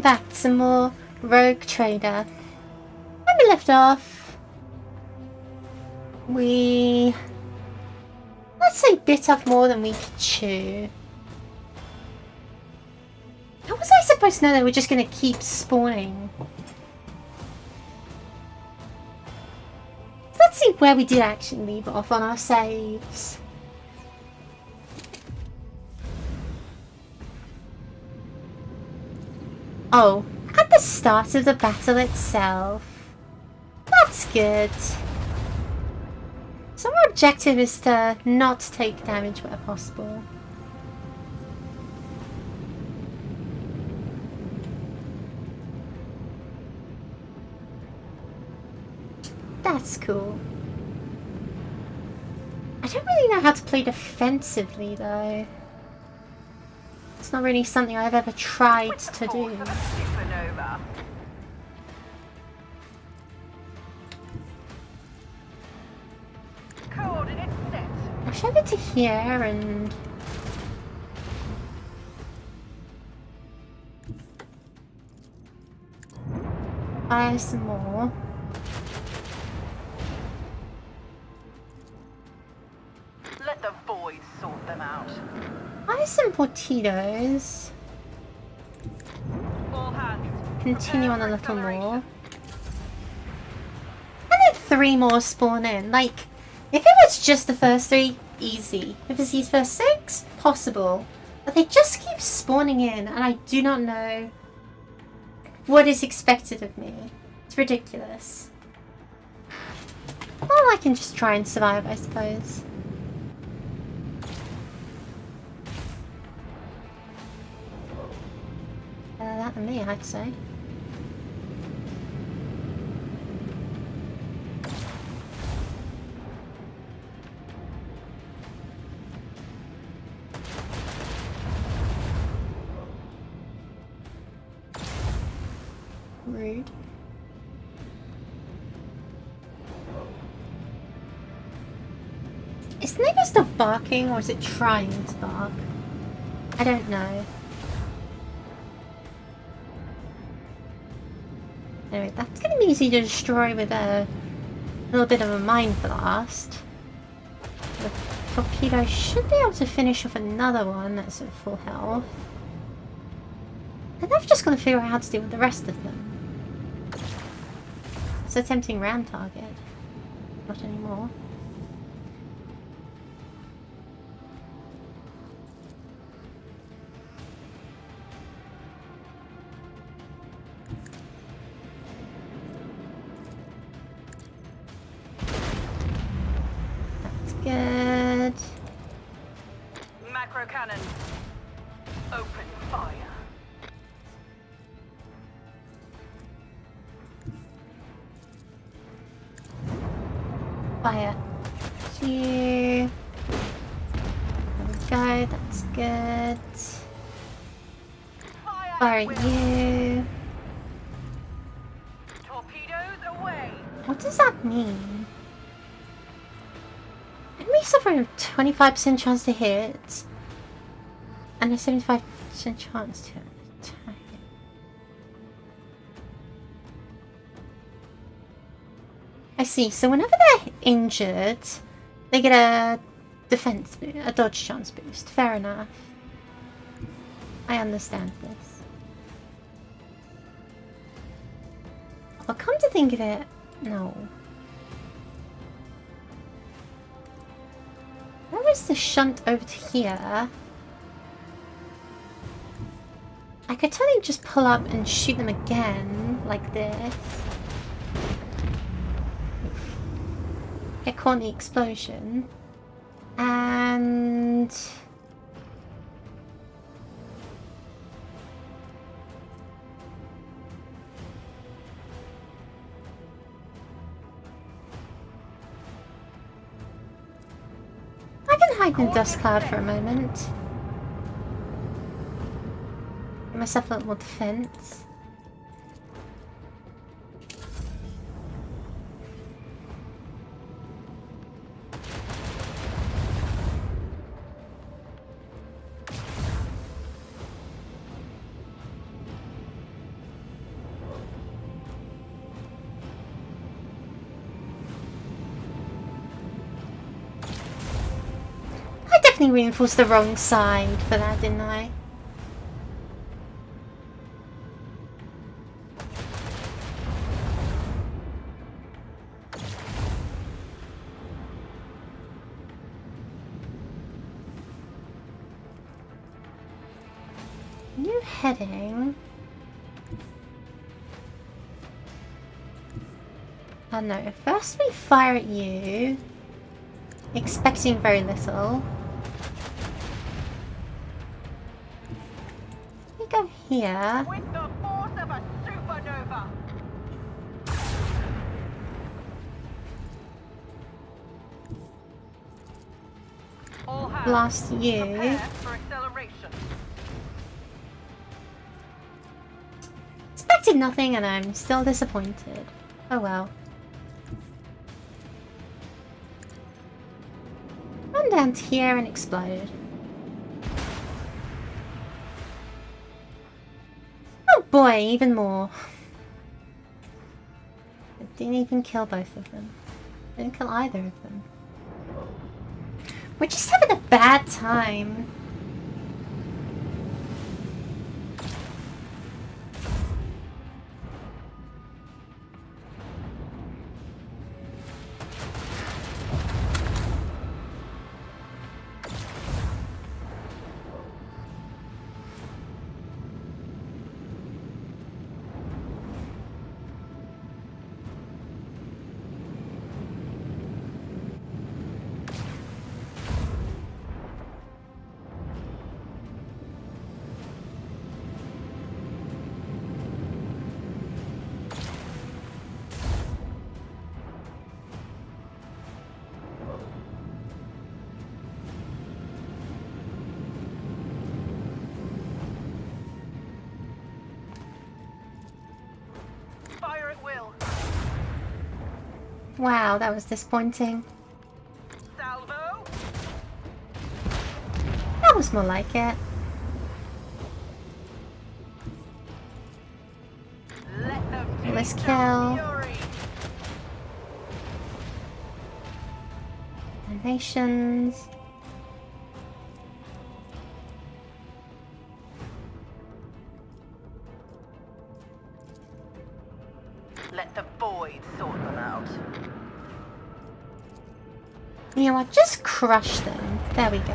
back to some more Rogue Trader. When we left off, we... let's say bit off more than we could chew. How was I supposed to know they were just going to keep spawning? Let's see where we did actually leave off on our saves. Oh, at the start of the battle itself. That's good. So our objective is to not take damage where possible. That's cool. I don't really know how to play defensively though. It's not really something I've ever tried to do. I'll shove it to here and... fire some more. Let the boys sort them out. Fire some torpedoes. All hands. Continue on a little more. And then 3 more spawn in. Like, if it was just the first 3, easy. If it's these first 6, possible. But they just keep spawning in, and I do not know what is expected of me. It's ridiculous. Well, I can just try and survive, I suppose. Better that than me, I'd say. Rude. Is the neighbour still barking or is it trying to bark? I don't know. Anyway, that's going to be easy to destroy with a little bit of a mind blast. The torpedo should be able to finish off another one that's at full health. And I've just got to figure out how to deal with the rest of them. It's a tempting round target. Not anymore. That's good. Macro cannon. Open fire. Fire. You. There we go, that's good. Fire at you. Torpedoes away. What does that mean? Enemies suffer a 25% chance to hit and a 75% chance to attack. I see, so whenever they're injured, they get a defense boost, a dodge chance boost. Fair enough. I understand this. But come to think of it, no. Where is the shunt over to here? I could totally just pull up and shoot them again, like this. Get caught in the explosion. And... I can hide in the dust cloud for a moment. Give myself a little more defense. definitely reinforced the wrong side for that, didn't I? New heading. Oh no, first we fire at you, expecting very little. We go here. With the force of a supernova. All hands, Blast you. prepare for acceleration. Expected nothing and I'm still disappointed. Oh well. Run down to here and explode. Oh boy, even more. I didn't even kill both of them. Didn't kill either of them. We're just having a bad time. Fire at will. Wow, that was disappointing. Salvo. That was more like it. Let them Let's taste kill. our fury. Animations. Let the void sort them out. You know what? Just crush them. There we go.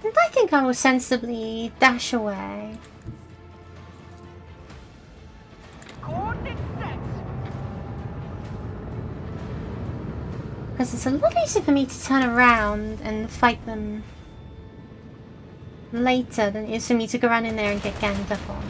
And I think I will sensibly dash away. Coordinates set. Because it's a lot easier for me to turn around and fight them later than it is for me to go around in there and get ganged up on.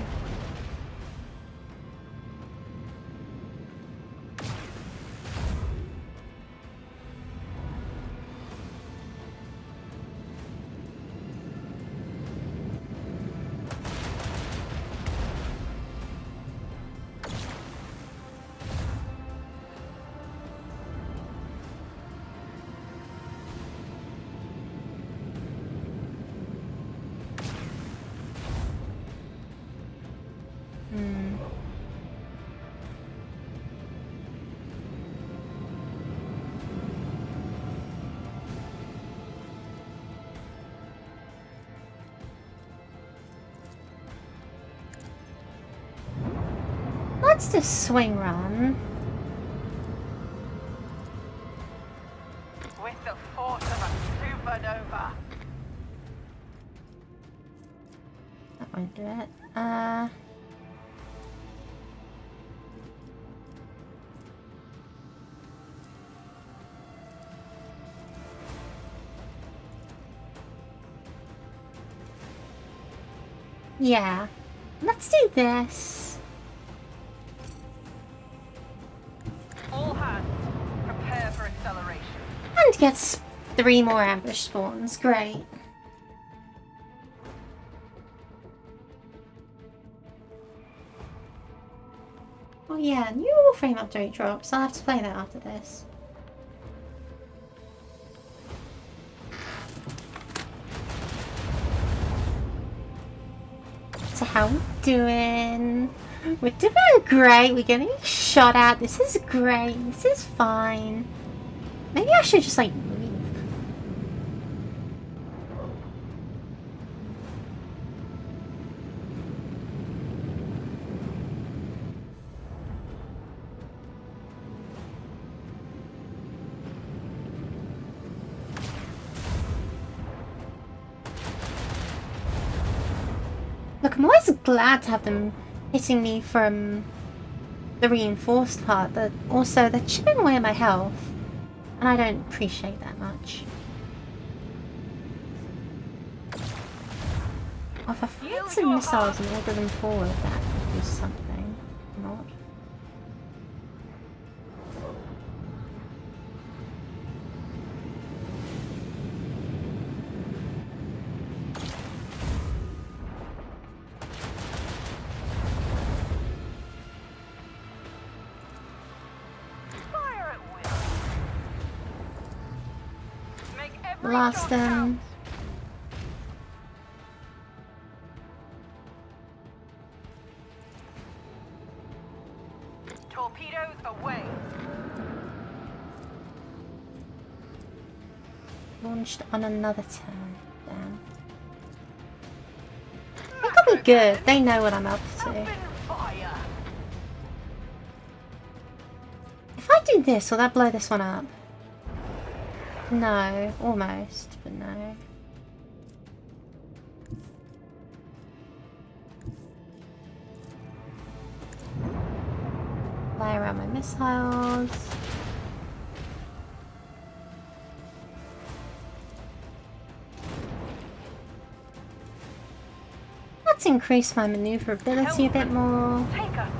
Let's just swing run. With the force of a supernova. That won't do it. Yeah. Let's do this. All hands, prepare for acceleration. And gets 3 more ambush spawns. Great. Oh yeah, new Warframe update drops. I'll have to play that after this. So how we doing? We're doing great. We're getting shot at. This is great. This is fine. Maybe I should just, like, leave. Look, I'm always glad to have them hitting me from the reinforced part, but also they're chipping away at my health, and I don't appreciate that much. Oh, if I fired some missiles and order them forward, that would do something. Not. Blast them. Torpedoes away. Launched on another turn. Damn. That'll be good. They know what I'm up to. Open fire. If I do this, will that blow this one up? No, almost, but no. Fly around my missiles. Let's increase my maneuverability a bit more. Take us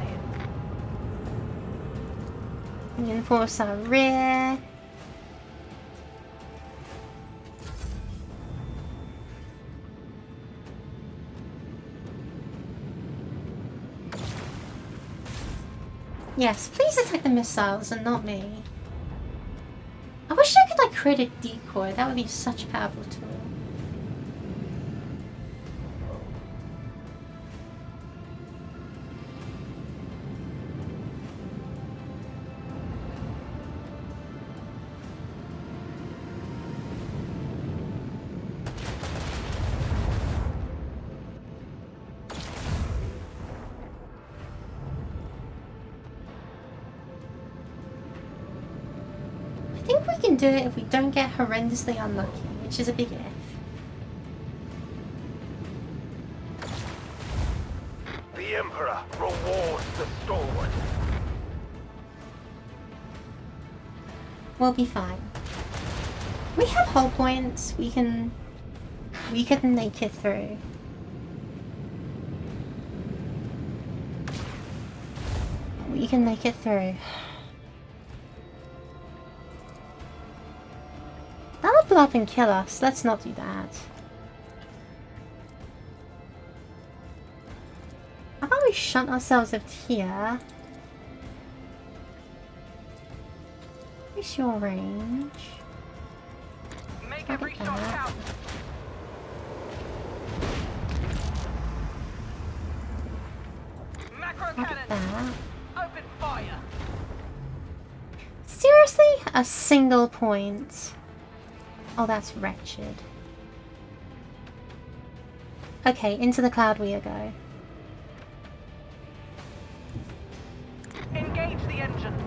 in. Reinforce our rear. Yes, please attack the missiles and not me. I wish I could like create a decoy. That would be such a powerful tool. I think we can do it if we don't get horrendously unlucky, which is a big if. The Emperor rewards the stalwart. We'll be fine. We have hull points. We can make it through. We can make it through. That'll blow up and kill us. Let's not do that. How about we shunt ourselves over here? What's your range? Make Look every at shot that. count. Macro Look at cannons. that. Open fire. Seriously? A single point. Oh, that's wretched. Okay, into the cloud we go. Engage the engines.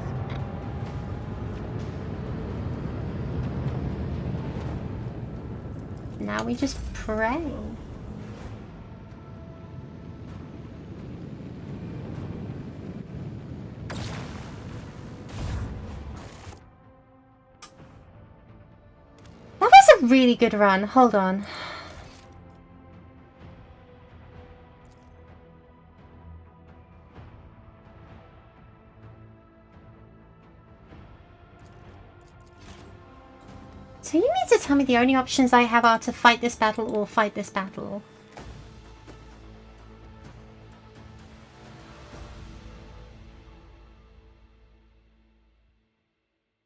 Now we just pray. That was a really good run. Hold on. So you mean to tell me the only options I have are to fight this battle or fight this battle?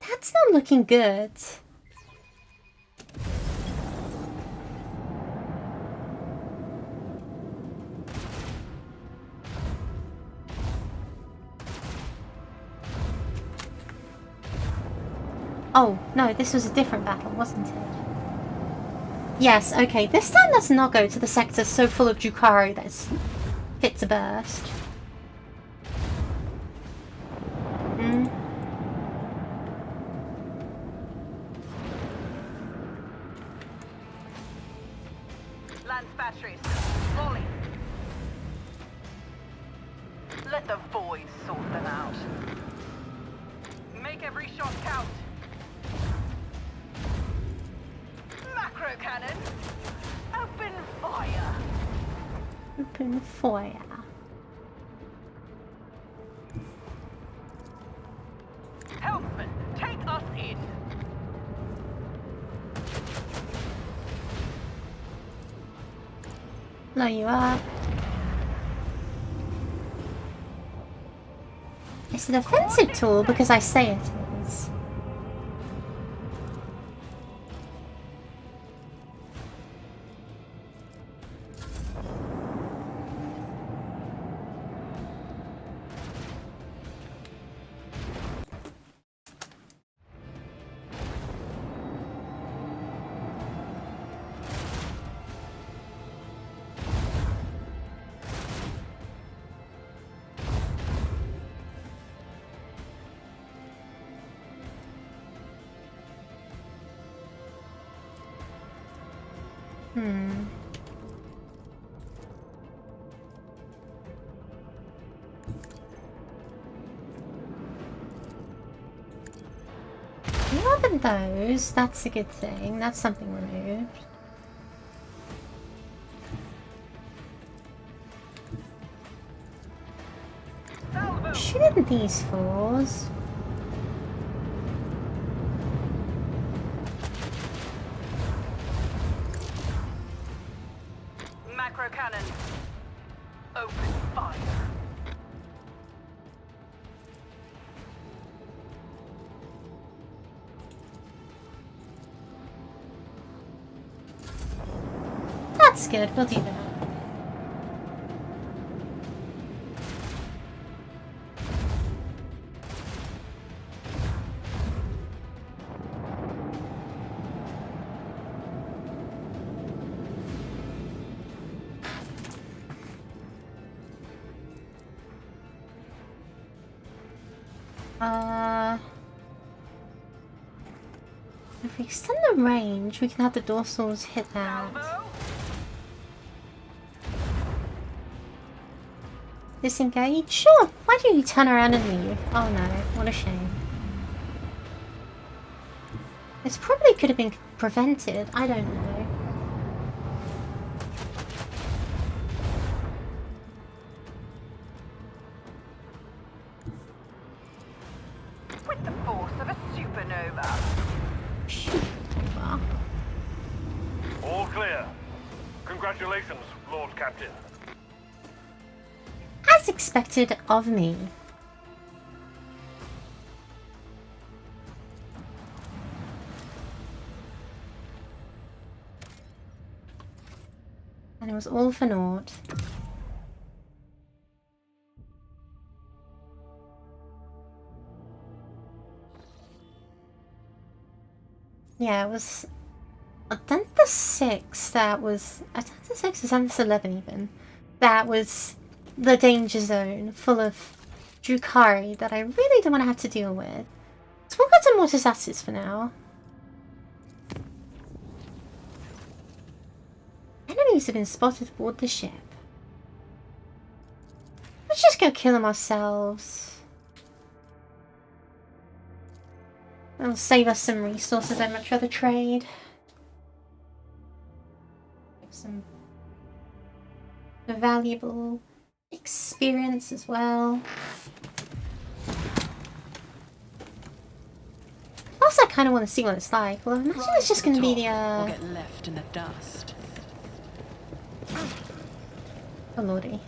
That's not looking good. Oh, no, this was a different battle, wasn't it? Yes, okay, this time let's not go to the sector so full of Drukhari that it's fit to burst. Lance batteries. Volley. Let the void sort them out. Make every shot count. Macro cannon. Open fire. Open fire. Helmsman, take us in. Blow you up. It's an offensive tool because I say it is. You opened those. That's a good thing. That's something removed. Salvo. Shouldn't these fours? Macro cannon. Open fire. That's good. We'll do that. If we extend the range, we can have the dorsals hit that. Salvo. Disengage? Sure. Why do you turn around and leave? Oh no, what a shame. This probably could have been prevented. I don't know. With the force of a supernova. Shoot. Well, All clear. Congratulations, Lord Captain. as expected of me. And it was all for naught. Yeah, it was Atlantis 6 that was... Atlantis 6 or Atlantis 11 even. That was the danger zone full of Drukhari that I really don't want to have to deal with. So we'll go to Mortis Assets for now. Enemies have been spotted aboard the ship. Let's just go kill them ourselves. It'll save us some resources I'd much rather trade. Some valuable experience as well. Plus I kind of want to see what it's like. Well, I imagine it's just going to be the Or get left in the dust. oh lordy.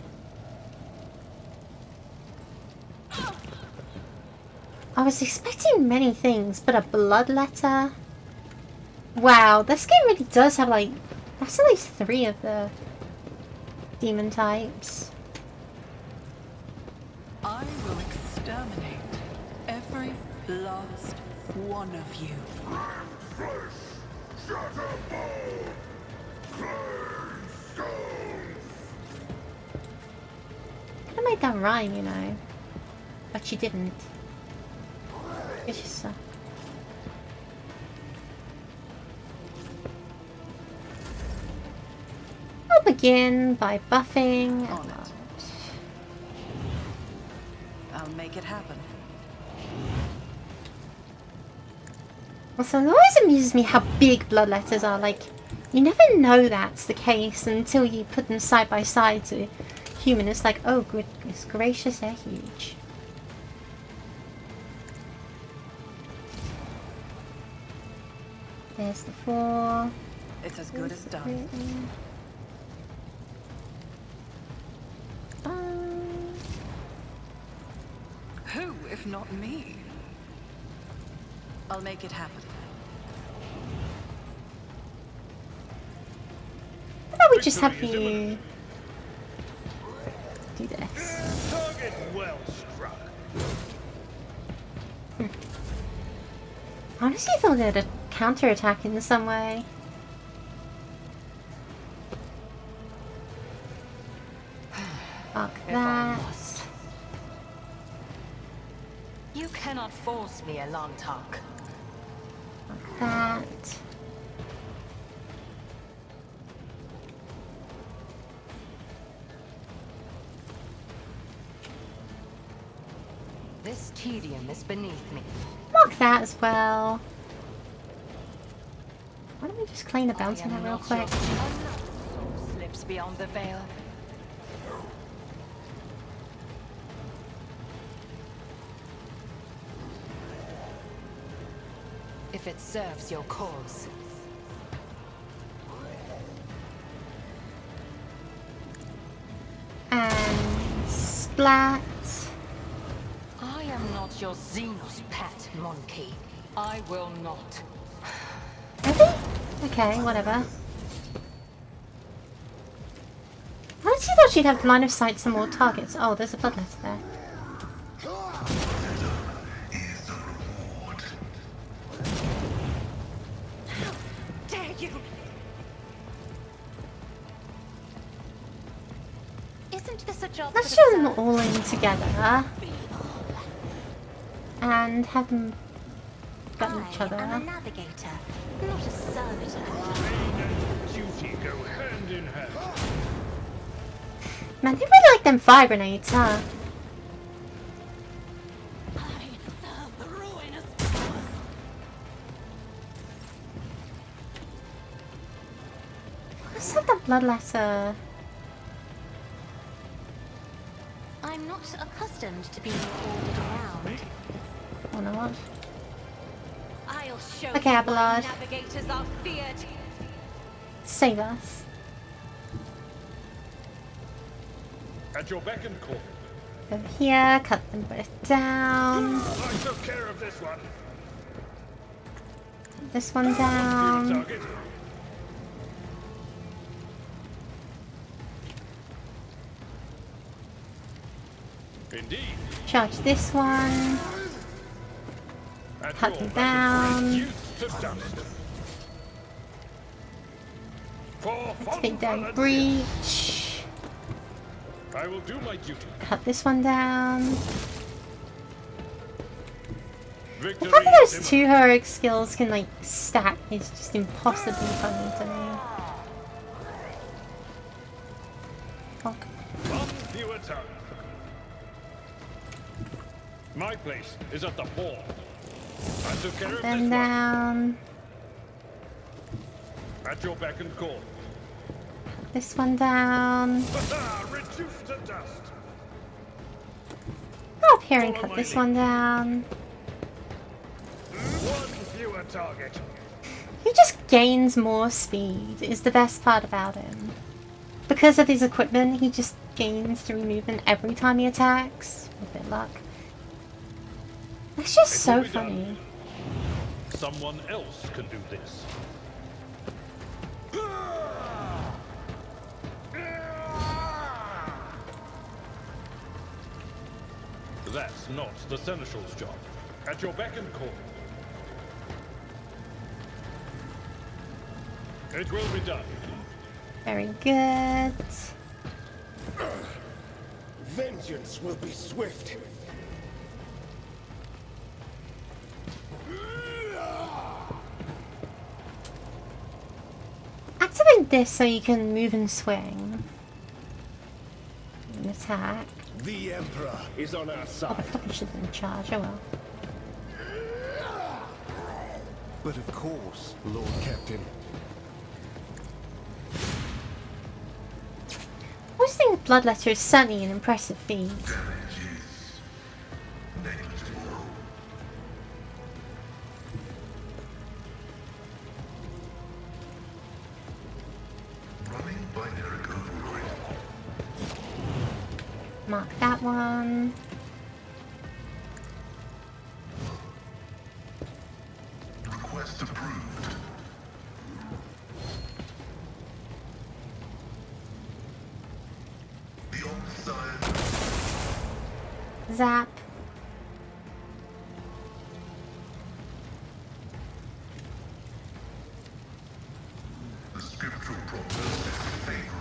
I was expecting many things, but a bloodletter? Wow, this game really does have like... That's at least 3 of the demon types. I will exterminate every Last one of you. Could have made that rhyme, you know. But she didn't. It's just I'll begin by buffing. On it. I'll make it happen. Also, it always amuses me how big bloodletters are. Like, you never know that's the case until you put them side by side to human. It's like, oh goodness gracious, they're huge. There's the 4. It's as good as done. Who, if not me? I'll make it happen. How about we just have you do this? Target well struck. I honestly thought they'd a counterattack in some way. Fuck that. You cannot force me, Alantak. Fuck that. This tedium is beneath me. Mark that as well. Why don't we just clean the bounty now real quick? Soul slips beyond the veil. If it serves your cause. And splat. I am not your Xenos pet, monkey. I will not. Really? Okay, whatever. I honestly thought she'd have line of sight some more targets. Oh, there's a bloodletter there. Dare you? Isn't this a job Let's for show the them South? all in together. And have them gun each I am a other. navigator, not a servitor. Duty go hand in hand. Man, they really like them fire grenades, huh? I serve the ruinous. Let's have the bloodletter. I'm not accustomed to being ordered around. Or not. I'll show Okay, you Abelard. why navigators are feared. Save us. At your beck and call. Over here, cut them both down. I took care of this one. This one Zero down. target. Indeed. Charge this one. At Cut your them beck and down. reduced to dust. For Activate their volunteers, breach. I will do my duty. Cut this one down. The Victory fact that is those two heroic skills can like stack is just impossibly funny to me. Fuck. one fewer target. My place is at the hall. I took care of this Them one. down. At your beck and call. This one down. Reduced to dust. Go up here and cut this one down. One fewer target. He just gains more speed, is the best part about him. Because of his equipment, he just gains 3 movement every time he attacks. With a bit of luck. That's just It so will be done. funny. Someone else can do this. That's not the Seneschal's job. At your beck and call. It will be done. Very good. Vengeance will be swift. Activate this so you can move and swing. And attack. The Emperor is on our Oh, I side. probably should have been in charge. Oh well. But of course, Lord Captain. I just think Bloodletter is certainly an impressive feat. Mark that one. Request approved. The side. Zap. The scriptural prognosis is favorable.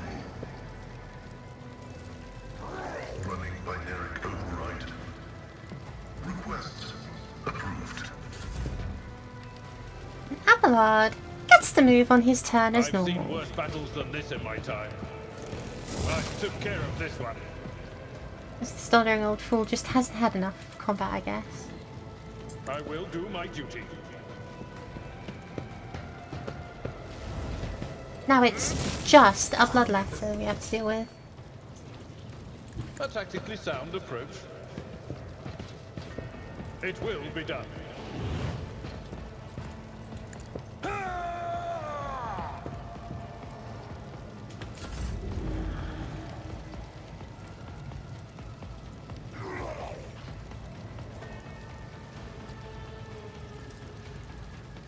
Running binaric override. Request approved. Abelard gets to move on his turn as I've seen normal. worse battles than this in my time. I took care of this one. This stuttering old fool just hasn't had enough combat, I guess. I will do my duty. Now it's just a Bloodletter we have to deal with. A tactically sound approach. It will be done.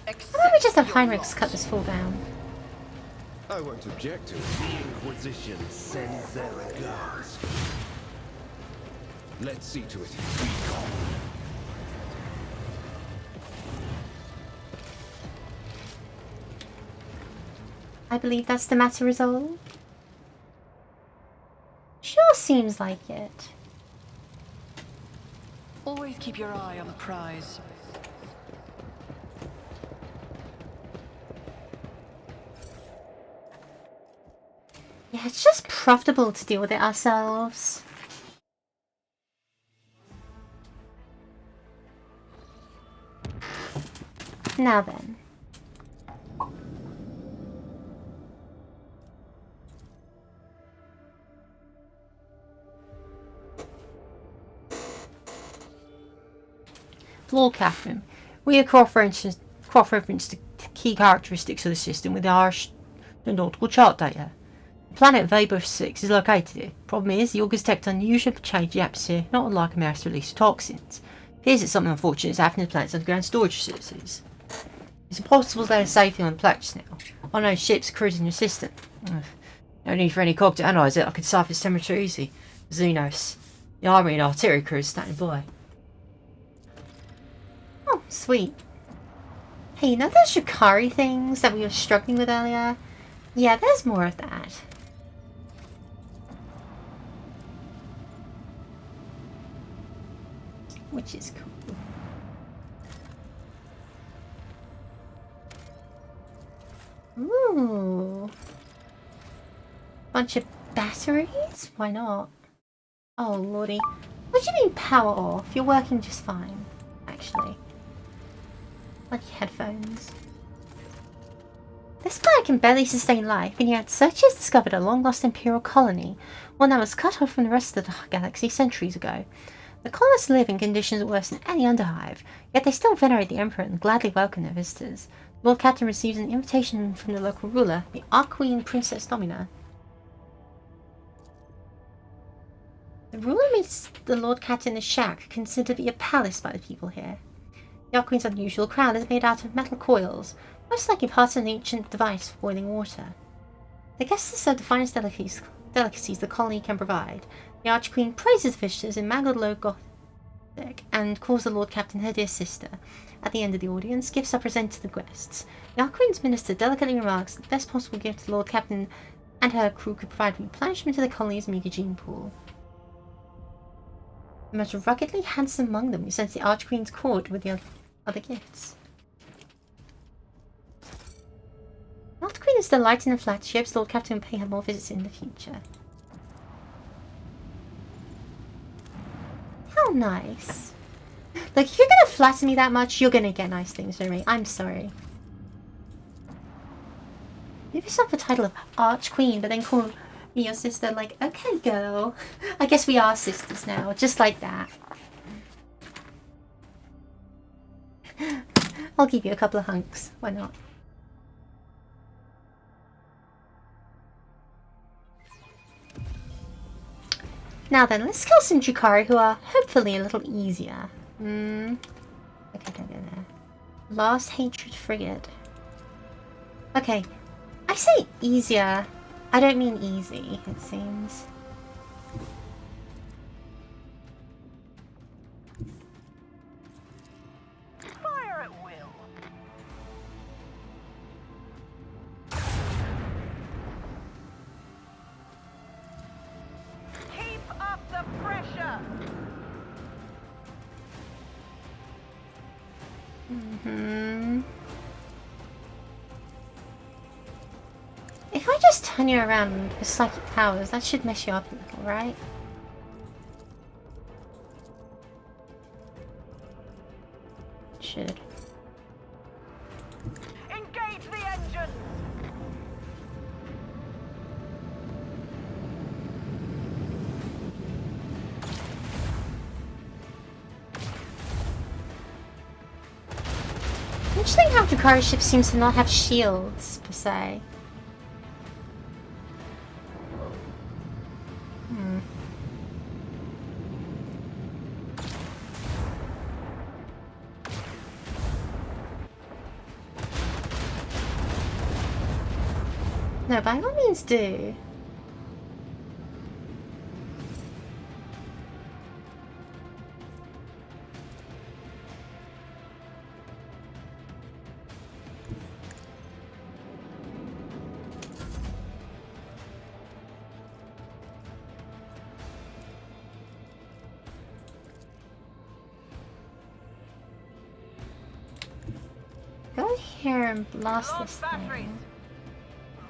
Why don't we just have Heinrichs cut this fool down? I won't object to it. The Inquisition sends their regards. Let's see to it. I believe that's the matter resolved. Sure seems like it. Always keep your eye on the prize. Yeah, it's just profitable to deal with it ourselves. Now then. Lord Catherine, we are cross-referenced the key characteristics of the system with our nautical chart data. Planet Vapor 6 is located here. Problem is, the augurs detect unusual change in the atmosphere, not unlike a mass release of toxins. Appears that something unfortunate is happening to the planet's underground storage facilities. It's impossible to land safely on the planet just now. Unknown ships cruising your system. No need for any cog to analyse it, I can decipher its temperature easy. Xenos. The army and artillery crews standing by. Oh, sweet. Hey, you know those Shikari things that we were struggling with earlier? Yeah, there's more of that. Which is cool. Ooh. Bunch of batteries? Why not? Oh, lordy. What do you mean power off? You're working just fine, actually. Bloody headphones. This planet can barely sustain life, and yet searchers discovered a long-lost Imperial colony, one that was cut off from the rest of the galaxy centuries ago. The colonists live in conditions worse than any underhive, yet they still venerate the Emperor and gladly welcome their visitors. Lord Captain receives an invitation from the local ruler, the Arqueen Princess Domina. The ruler meets the Lord Captain in a shack, considered to be a palace by the people here. The Arqueen's unusual crown is made out of metal coils, most likely part of an ancient device for boiling water. The guests are served the finest delicacies the colony can provide. The Archqueen praises the visitors in mangled low and calls the Lord Captain her dear sister. At the end of the audience, gifts are presented to the guests. The Archqueen's minister delicately remarks that the best possible gift to the Lord Captain and her crew could provide replenishment to the colony's meager gene pool. The most ruggedly handsome among them presents the Archqueen's court with the other gifts. The Archqueen is delighted and flattered. She hopes the Lord Captain will pay her more visits in the future. How nice. Like, if you're gonna flatter me that much, you're gonna get nice things from me. I'm sorry. Give yourself the title of Archqueen, but then call me your sister. Like, okay, girl. I guess we are sisters now. Just like that. I'll give you a couple of hunks. Why not? Now then, let's kill some Drukhari who are hopefully a little easier. Okay, don't go there. Last Hatred Frigate. Okay, I say easier. I don't mean easy, it seems. Fire at will. Keep up the pressure. If I just turn you around with psychic powers, that should mess you up a little, right? Should. Engage the engines. Interesting how Drukhari ship seems to not have shields, per se. No, by all means do. Go here and blast Lost this batteries. thing.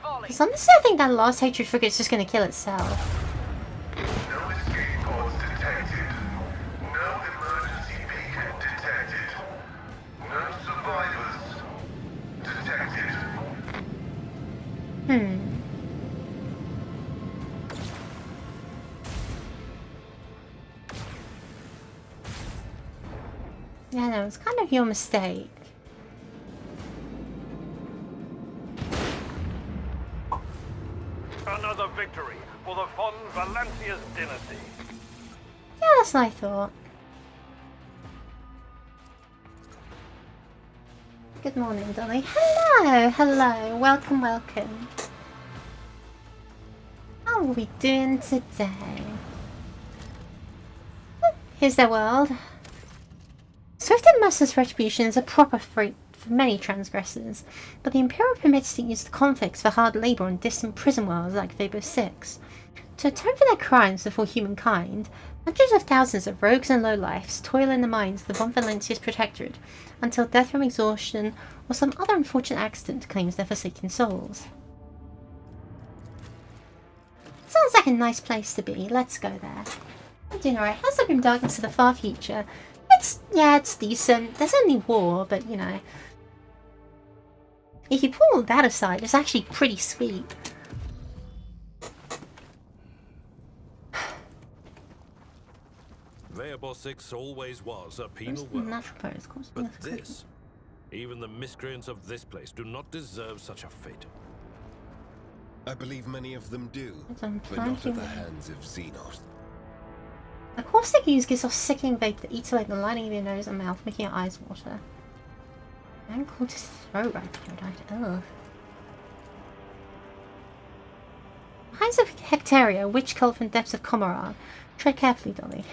Volley. Because honestly, I think that last Hatred Frigate is just going to kill itself. No escape pods detected. No emergency beacon detected. No survivors detected. Yeah, no, it's kind of your mistake. Another victory for the von Valancius dynasty. Yeah, that's what I thought. Good morning, Dolly. Hello, hello. Welcome, welcome. How are we doing today? Here's their world. Swift and merciless retribution is a proper freight for many transgressors, but the Imperial permits to use the conflicts for hard labor on distant prison worlds like Fable 6. To atone for their crimes before humankind, hundreds of thousands of rogues and lowlifes toil in the mines of the Von Valancius Protectorate until death from exhaustion or some other unfortunate accident claims their forsaken souls. Sounds like a nice place to be. Let's go there. I'm doing alright. How's the grim darkness of the far future? It's decent. There's only war, but you know. If you pull all that aside, it's actually pretty sweet. Variable 6 always was a penal Where's the world. natural players, of course. But Yes, of course. this, even the miscreants of this place do not deserve such a fate. I believe many of them do, I'm but not at the finding- hands of Xenos. The caustic ooze gives off sickening vape that eats away the lining of your nose and mouth, making your eyes water. And called his throat right before he died. Ugh. Hinds of Hectaria, witch cult from depths of Comoran. Tread carefully, Dolly.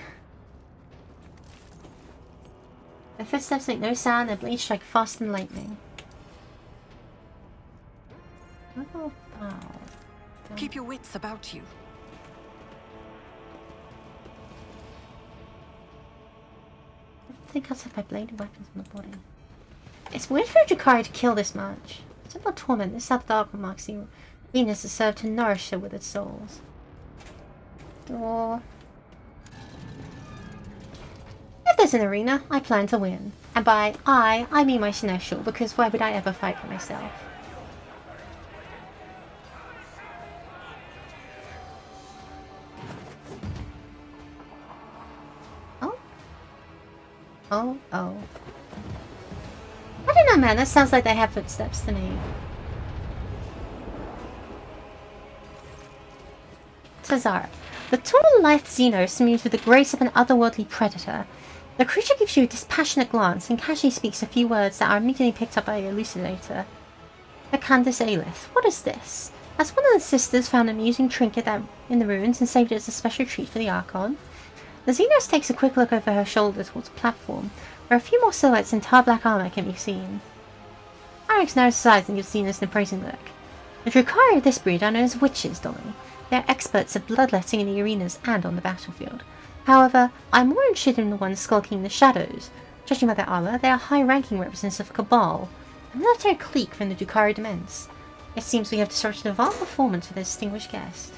Their footsteps make no sound, their blades strike fast and lightning. Oh, wow. Keep your wits about you. I think I'll set my bladed weapons on the body. It's weird for a Drukhari to kill this much. Simple torment, this is how the dark marks the Venus is served to nourish it with its souls. Door. If there's an arena, I plan to win. And by I mean my Sinestral, because why would I ever fight for myself? Oh? Oh, oh. I don't know, man. That sounds like they have footsteps to me. Tazara. The tall, lithe Xenos moves with the grace of an otherworldly predator. The creature gives you a dispassionate glance and casually speaks a few words that are immediately picked up by a elucidator. The Candace Aelith. What is this? Has one of the sisters found an amusing trinket in the ruins and saved it as a special treat for the Archon? The Xenos takes a quick look over her shoulder towards the platform, where a few more silhouettes in tar black armor can be seen. Alex narrows his eyes and gives Xenos an appraising look. The Drukhari of this breed are known as witches, Dolly. They are experts at bloodletting in the arenas and on the battlefield. However, I'm more interested in the ones skulking in the shadows. Judging by their armor, they are high-ranking representatives of Cabal, a military clique from the Drukhari Dements. It seems we have disrupted a vile performance for this distinguished guest.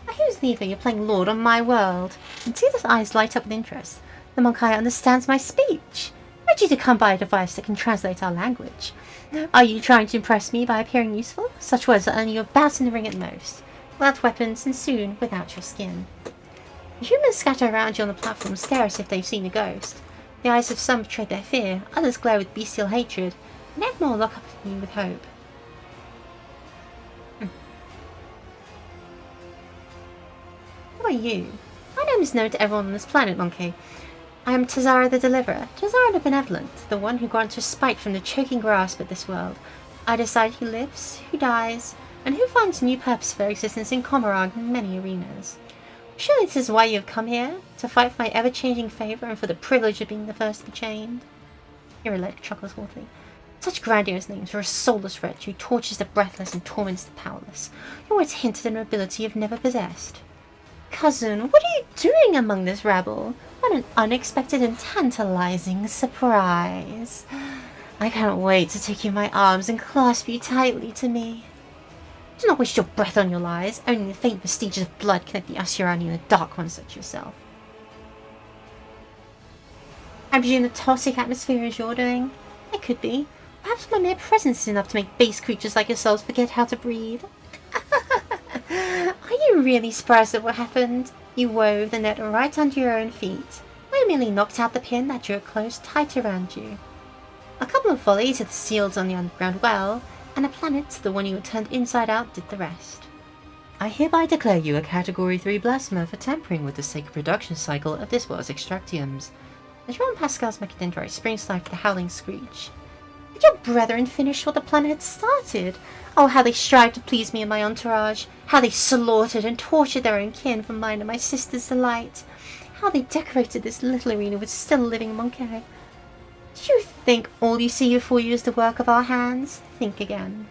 Who's neither? You're playing Lord on my world. And see those eyes light up with interest. The Monkai understands my speech. Ready to come by a device that can translate our language. Are you trying to impress me by appearing useful? Such words are only your bout in the ring at most. Without weapons, and soon without your skin. The humans scatter around you on the platform stare as if they've seen a ghost. The eyes of some betray their fear, others glare with bestial hatred, and yet more look up at you with hope. Who are you? My name is known to everyone on this planet, Monkey. I am Tazara the Deliverer, Tazara the Benevolent, the one who grants respite from the choking grasp of this world. I decide who lives, who dies, and who finds new purpose for existence in Komarag and many arenas. Surely this is why you have come here? To fight for my ever-changing favour and for the privilege of being the first to be chained? Irelec chuckles haughtily. Such grandiose names for a soulless wretch who tortures the breathless and torments the powerless. Your words hint at an ability you've never possessed. Cousin, what are you doing among this rabble? What an unexpected and tantalizing surprise. I cannot wait to take you in my arms and clasp you tightly to me. Do not waste your breath on your lies. Only the faint vestiges of blood connect the Asuryani and the Dark Ones such yourself. I presume the toxic atmosphere is your doing? It could be. Perhaps my mere presence is enough to make base creatures like yourselves forget how to breathe. Are you really surprised at what happened? You wove the net right under your own feet. I merely knocked out the pin that drew it close tight around you. A couple of volleys at the seals on the underground well, and a planet, the one you had turned inside out, did the rest. I hereby declare you a Category 3 blasphemer for tampering with the sacred production cycle of this world's extractiums. The Jean Pascal's mechadendrite springs to life with a howling screech. Did your brethren finish what the planet had started? Oh, how they strived to please me and my entourage. How they slaughtered and tortured their own kin for mine and my sister's delight. How they decorated this little arena with still living monkey. Do you think all you see before you is the work of our hands? Think again.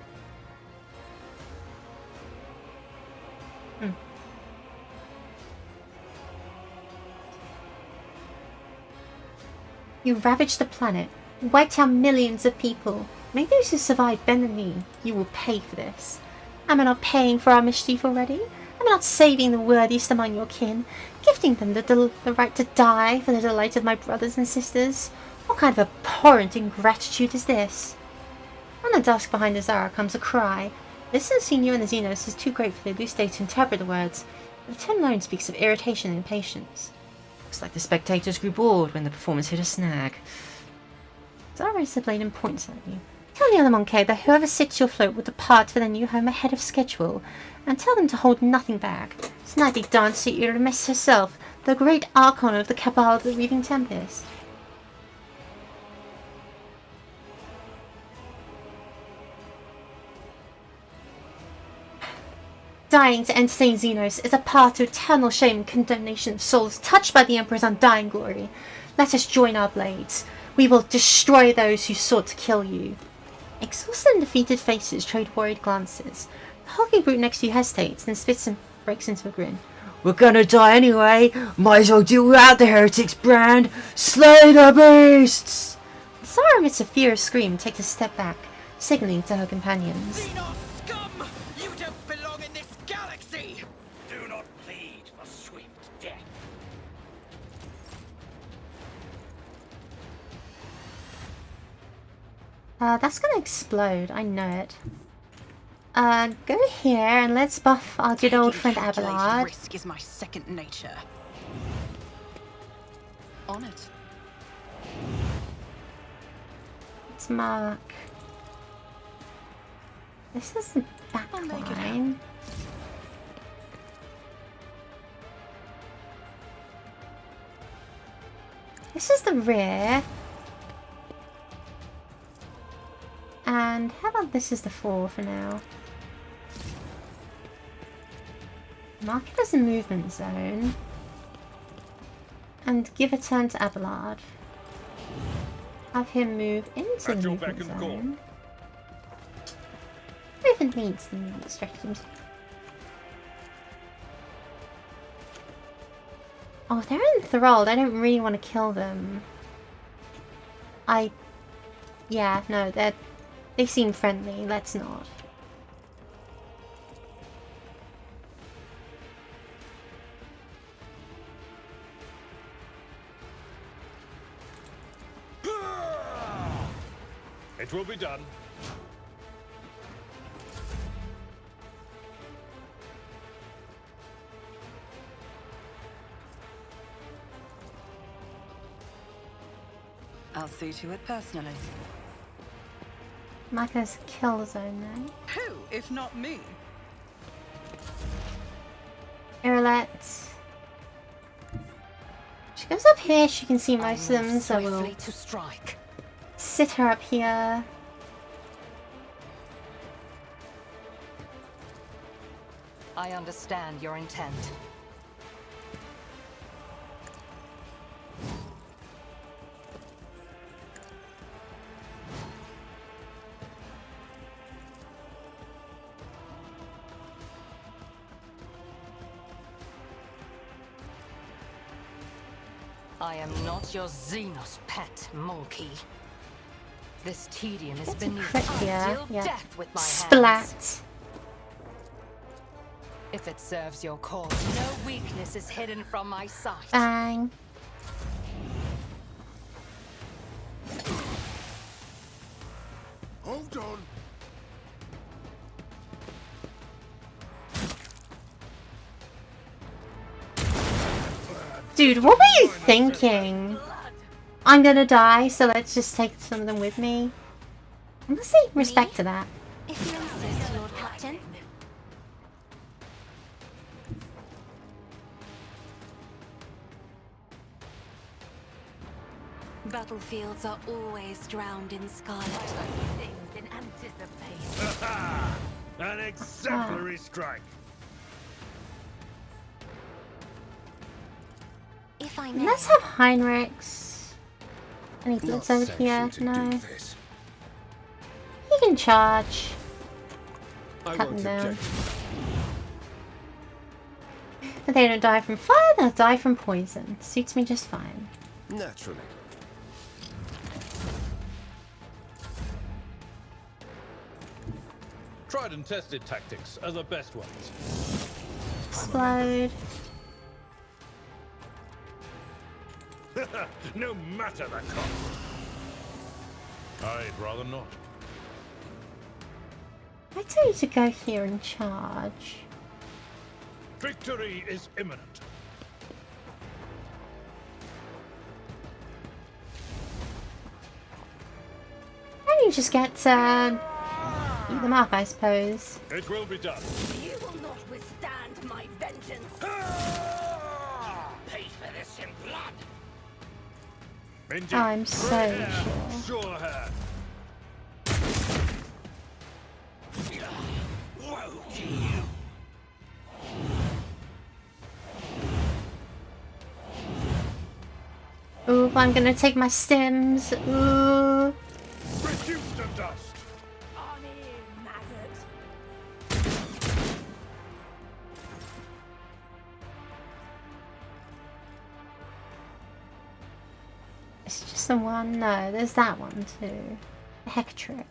You ravaged the planet, wiped out millions of people. May those who survived bend the knee. You will pay for this. Am I not paying for our mischief already? Am I not saving the worthiest among your kin, gifting them the right to die for the delight of my brothers and sisters? What kind of abhorrent ingratitude is this? From the dusk behind the Zara comes a cry. The distant senior in the Xenos is too great for the elucidator to interpret the words, but the tone alone speaks of irritation and impatience. Looks like the spectators grew bored when the performance hit a snag. Zara raises the blade and points at you. Tell the other monkey that whoever sits your float will depart for their new home ahead of schedule, and tell them to hold nothing back. Tonight they dance at Uramis herself, the great Archon of the Cabal of the Weaving Tempest. dying to entertain Xenos is a path to eternal shame and condemnation of souls touched by the Emperor's undying glory. Let us join our blades. We will destroy those who sought to kill you. Exhausted and defeated faces trade worried glances. The hulking brute next to you hesitates, then spits and breaks into a grin. We're gonna die anyway. Might as well do without the heretics brand. Slay the beasts! Sarah emits a furious scream and takes a step back, signaling to her companions. Xenos scum! You don't belong in this galaxy! Do not plead for swift death. That's gonna explode, I know it. Go here and let's buff our good old friend Abelard. Risk is my second nature. On it. Let's mark. This is the back line. This is the rear. And how about this is the 4 for now? Mark it as a movement zone. And give a turn to Abelard. Have him move into the movement zone. Movement needs the movement strategies. Oh, they're enthralled. I don't really want to kill them. Yeah, no, they seem friendly. Let's not. It will be done. I'll see to it personally. Micah's kill zone then. Who, if not me? Irelette. She goes up here, she can see most of them, so we'll to strike. sit her up here. I understand your intent. I am not your Xenos pet, monkey. This tedium is beneath crit here, Deal yeah. death with my Splat. hands. If it serves your cause, no weakness is hidden from my sight. Bang. Hold on. Dude, what were you thinking? I'm gonna die, so let's just take some of them with me. I'm gonna say respect to that. If you insist, Lord Captain. Battlefields are always drowned in scarlet. Things in anticipation. An exemplary strike. If I may. Let's have Heinrichs. Any blitz over here? No. He can charge. Cut him down. If they don't die from fire, they'll die from poison. Suits me just fine. Naturally. Tried and tested tactics are the best ones. Explode. No matter the cost. I'd rather not. I tell you to go here and charge. Victory is imminent. And you just get to eat them up, I suppose. It will be done. You will not withstand my vengeance. Pay for this in blood. Indeed. I'm so sure. Sure hand. Woe to you. Ooh, I'm gonna take my stims. Ooh. Reduced to dust. On in, maggot. It's just the one. No, there's that one too. The Hectrix.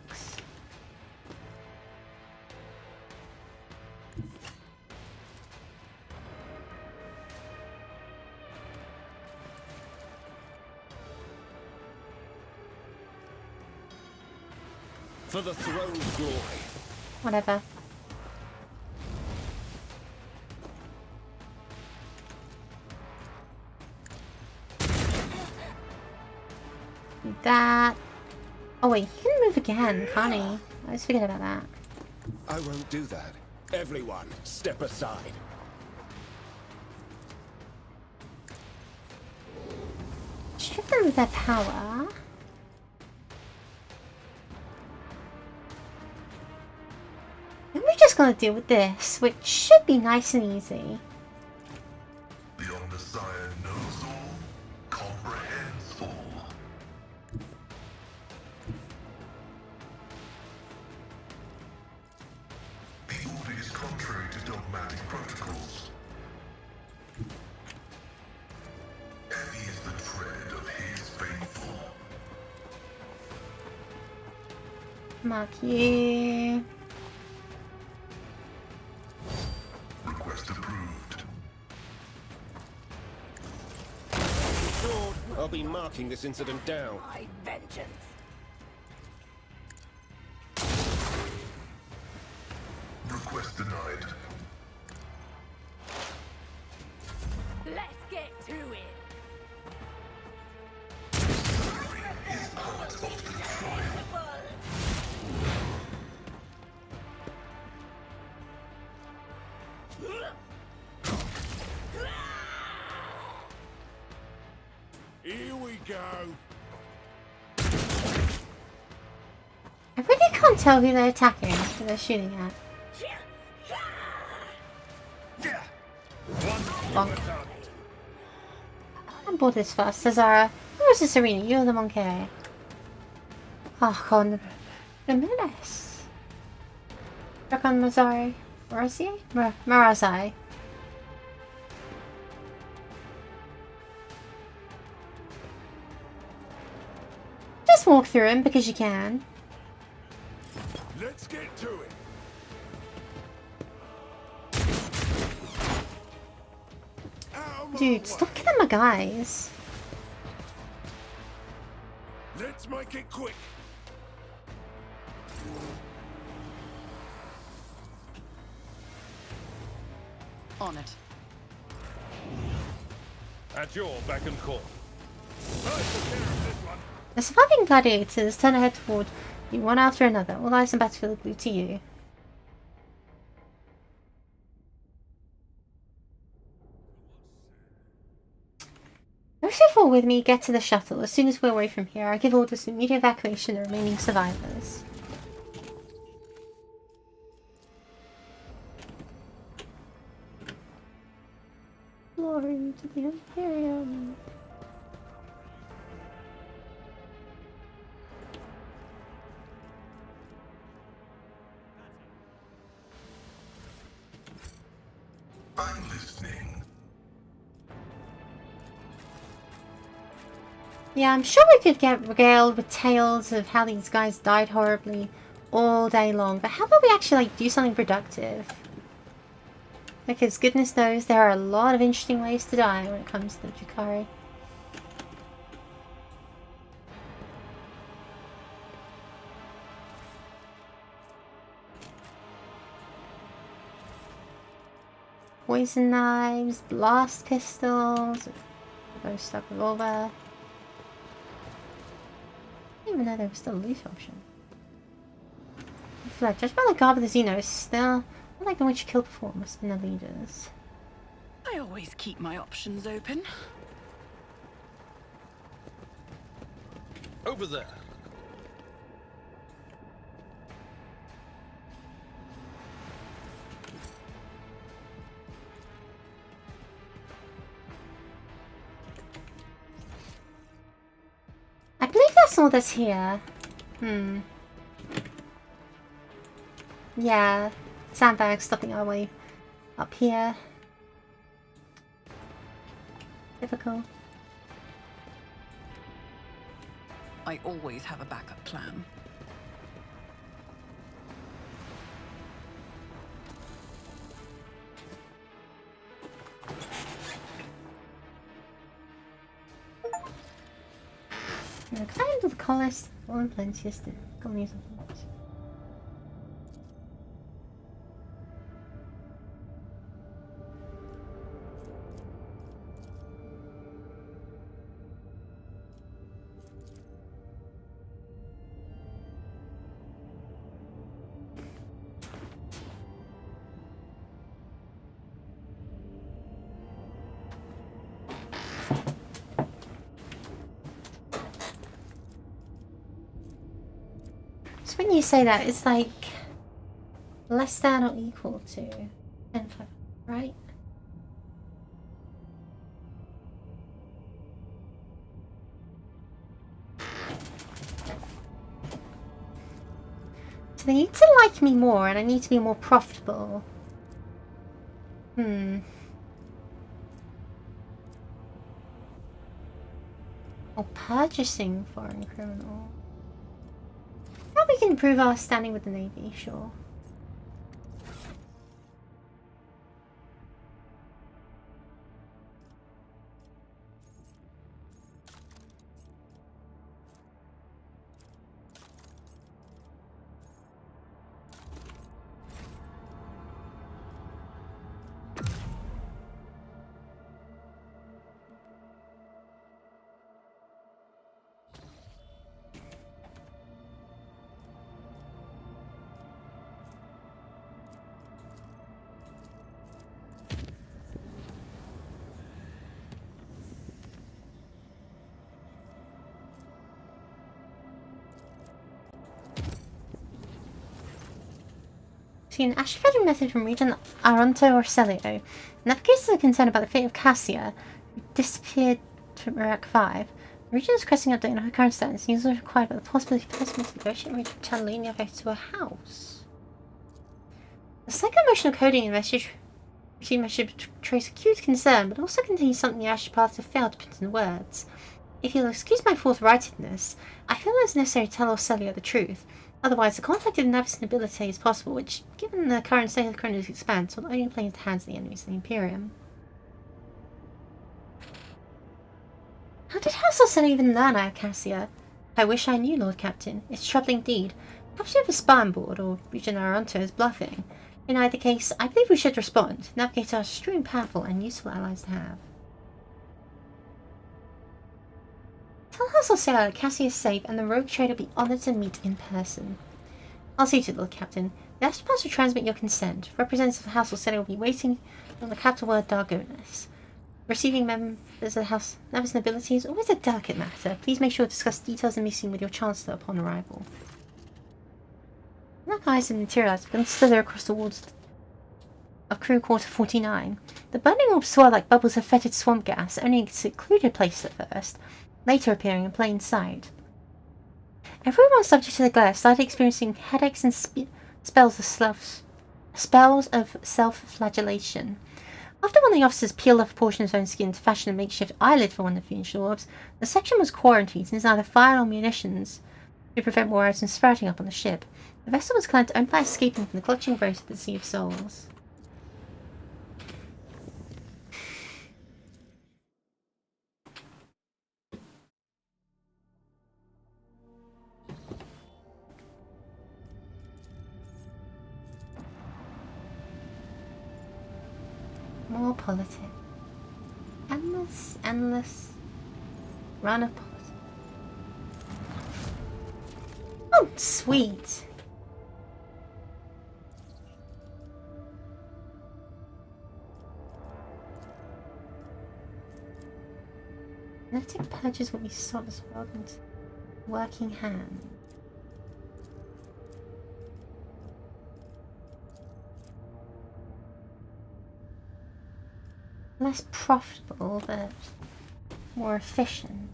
For the throne's glory. Whatever. Do that. Oh wait, he can move again, can't he? I always forget about that. I won't do that. Everyone, step aside. Strip them of their power. And we're just gonna deal with this, which should be nice and easy. The Omnissiah knows all, comprehends all. The order is contrary to dogmatic protocols. Heavy is the tread of his faithful. Mark you. Request approved. Sword, I'll be marking this incident down. My vengeance. Request denied. Let's get to it. Is part of the trial. Here we go. I really can't tell who they're attacking, who they're shooting at. Bonk. I bought this first. Cesara. Where is this arena? You're the monkey. Oh god. Ramirez. Rakon Mazari. Marazzi? Marazai. Just walk through him because you can. Let's get to it. Dude, stop killing my guys. Let's make it quick. On it. At your beck and call. I took care of this one. The surviving gladiators turn ahead toward you one after another. All eyes on battlefield glued to you. Those who fall with me get to the shuttle. As soon as we're away from here, I give orders to immediate evacuation of the remaining survivors. Glory to the Imperium. I'm listening. Yeah, I'm sure we could get regaled with tales of how these guys died horribly all day long, but how about we actually do something productive? Because goodness knows there are a lot of interesting ways to die when it comes to Jakari. Poison knives, blast pistols, ghost stuck revolver. I didn't even know there was still a loot option. Reflect, judged by the garb of the Xenos, they're not like the ones you killed before, must have been the leaders. I always keep my options open. Over there. that's all that's here. Yeah. Sandbags stopping our way up here. Typical. I always have a backup plan. The kind of the colors all in plenty is the colonies of light. So when you say that, it's like less than or equal to 10, right? So they need to like me more, and I need to be more profitable. Or purchasing foreign criminal. Now we can improve our standing with the Navy, sure. See, an astrophotographic method from region Aronto or Celio. Navigators are concerned about the fate of Cassia, who disappeared from Iraq 5. The region is requesting an update on her current status. Users are required by the possibility of personal negotiating region Catalunya affected to her house. The psycho-emotional coding in message betrays acute concern, but also contains something the astropaths have failed to put into words. If you'll excuse my forthrightedness, I feel it's necessary to tell Orcelio the truth. Otherwise, the conflict of Navis nobility is possible, which, given the current state of the Chronos expanse, will only play into the hands of the enemies of the Imperium. How did House Orcelio even learn I have Cassia? I wish I knew, Lord Captain. It's troubling indeed. Perhaps you have a spy on board, or Regent Aranto is bluffing. In either case, I believe we should respond. Navigators are extremely powerful and useful allies to have. Tell House Orcelio that Cassia is safe and the rogue trader will be honoured to meet in person. I'll see to it, Lord Captain. The astropaths will transmit your consent. Representatives of House Orcelio will be waiting on the capital word Dargonis. Receiving members of the House Navis nobility is always a delicate matter. Please make sure to discuss details of the meeting with your Chancellor upon arrival. Black eyes have materialized and slither across the walls of Crew Quarter 49. The burning orbs swirl like bubbles of fetid swamp gas, only in secluded places at first, later appearing in plain sight. Everyone subject to the glare started experiencing headaches and spells of self-flagellation. After one of the officers peeled off a portion of his own skin to fashion a makeshift eyelid for one of the funeral orbs, the section was quarantined since neither fire nor munitions to prevent more items sprouting up on the ship. The vessel was claimed only by escaping from the clutching embrace of the Sea of Souls. More politics. Endless run of politics. Oh, sweet. Kinetic purges will be sought as well into working hand. Less profitable, but more efficient.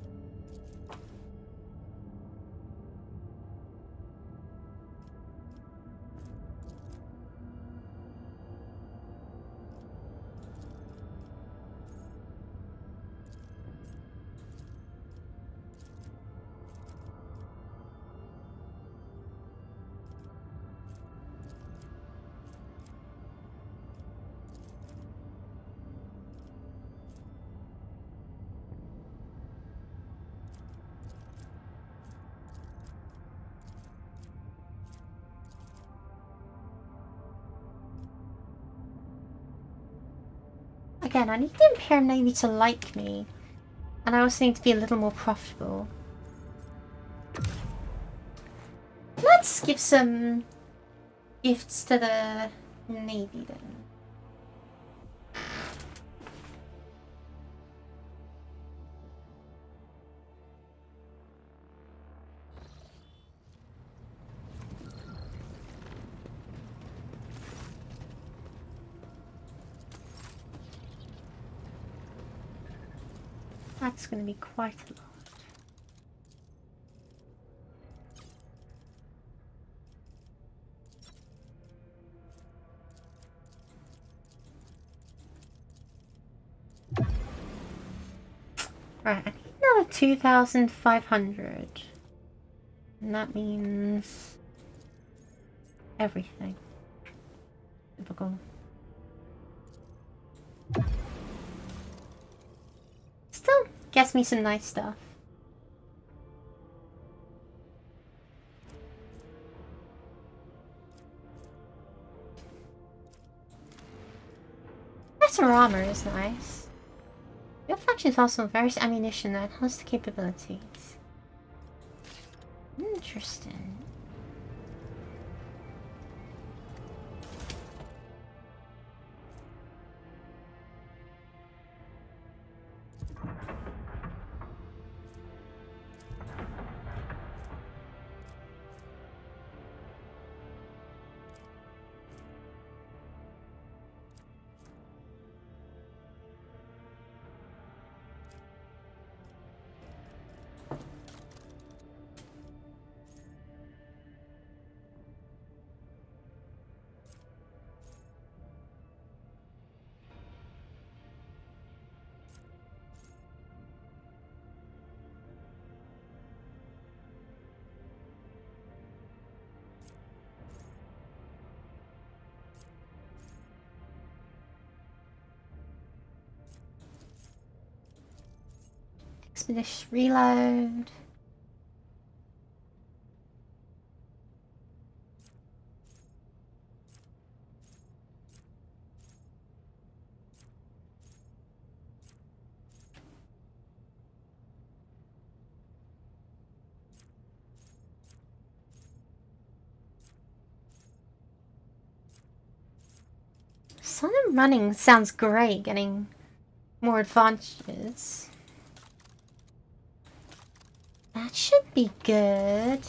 Again, I need the Imperial Navy to like me. And I also need to be a little more profitable. Let's give some gifts to the Navy then. That's going to be quite a lot. Right, I need another 2,500. And that means everything. Typical. Still gets me some nice stuff. Better armor is nice. Your faction is also various ammunition that has the capabilities. Interesting. Expedition reload. Sun and running sounds great, getting more advantages. That should be good.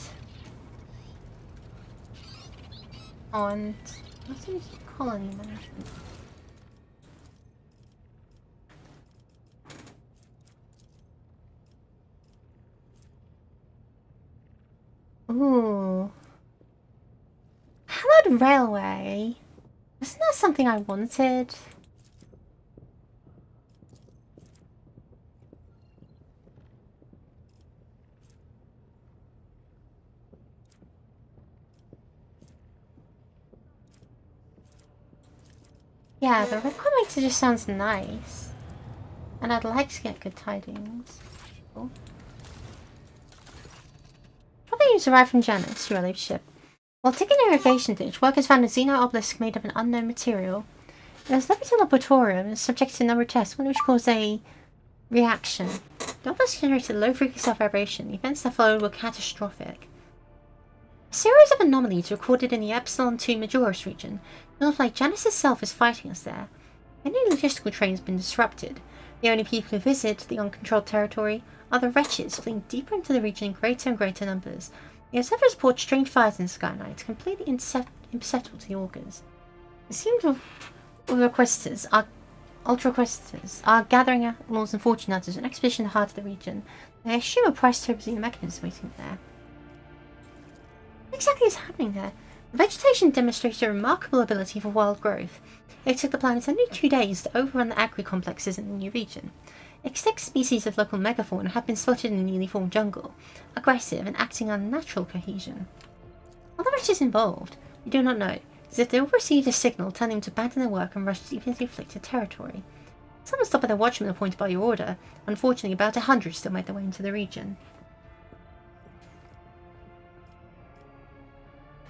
On what's his colony management? Ooh. How about railway? Isn't that something I wanted? Yeah, the red comics just sounds nice. And I'd like to get good tidings. Cool. Probably news arrived from Janice, your relief ship. While taking an irrigation ditch, workers found a Xeno obelisk made of an unknown material. It was left in the laboratorium and subjected to a number of tests, one of which caused a reaction. The obelisk generated low frequency vibration. The events that followed were catastrophic. A series of anomalies recorded in the Epsilon 2 Majoris region. It looks like Janice itself is fighting us there. Many logistical trains have been disrupted. The only people who visit the uncontrolled territory are the wretches, fleeing deeper into the region in greater and greater numbers. The observers report strange fires in the sky night, completely imperceptible to the augurs. It seems ultra-requesters are gathering outlaws and fortune hunters an expedition in the heart of the region. They assume a price turbulent mechanism waiting there. What exactly is happening there? The vegetation demonstrated a remarkable ability for wild growth. It took the planet only 2 days to overrun the agri-complexes in the new region. Extinct species of local megafauna have been spotted in the newly formed jungle, aggressive and acting on natural cohesion. Are the wretches involved? We do not know, as if they all received a signal telling them to abandon their work and rush deep into the afflicted territory. Some were stopped by the watchmen appointed by your order. Unfortunately, about 100 still made their way into the region.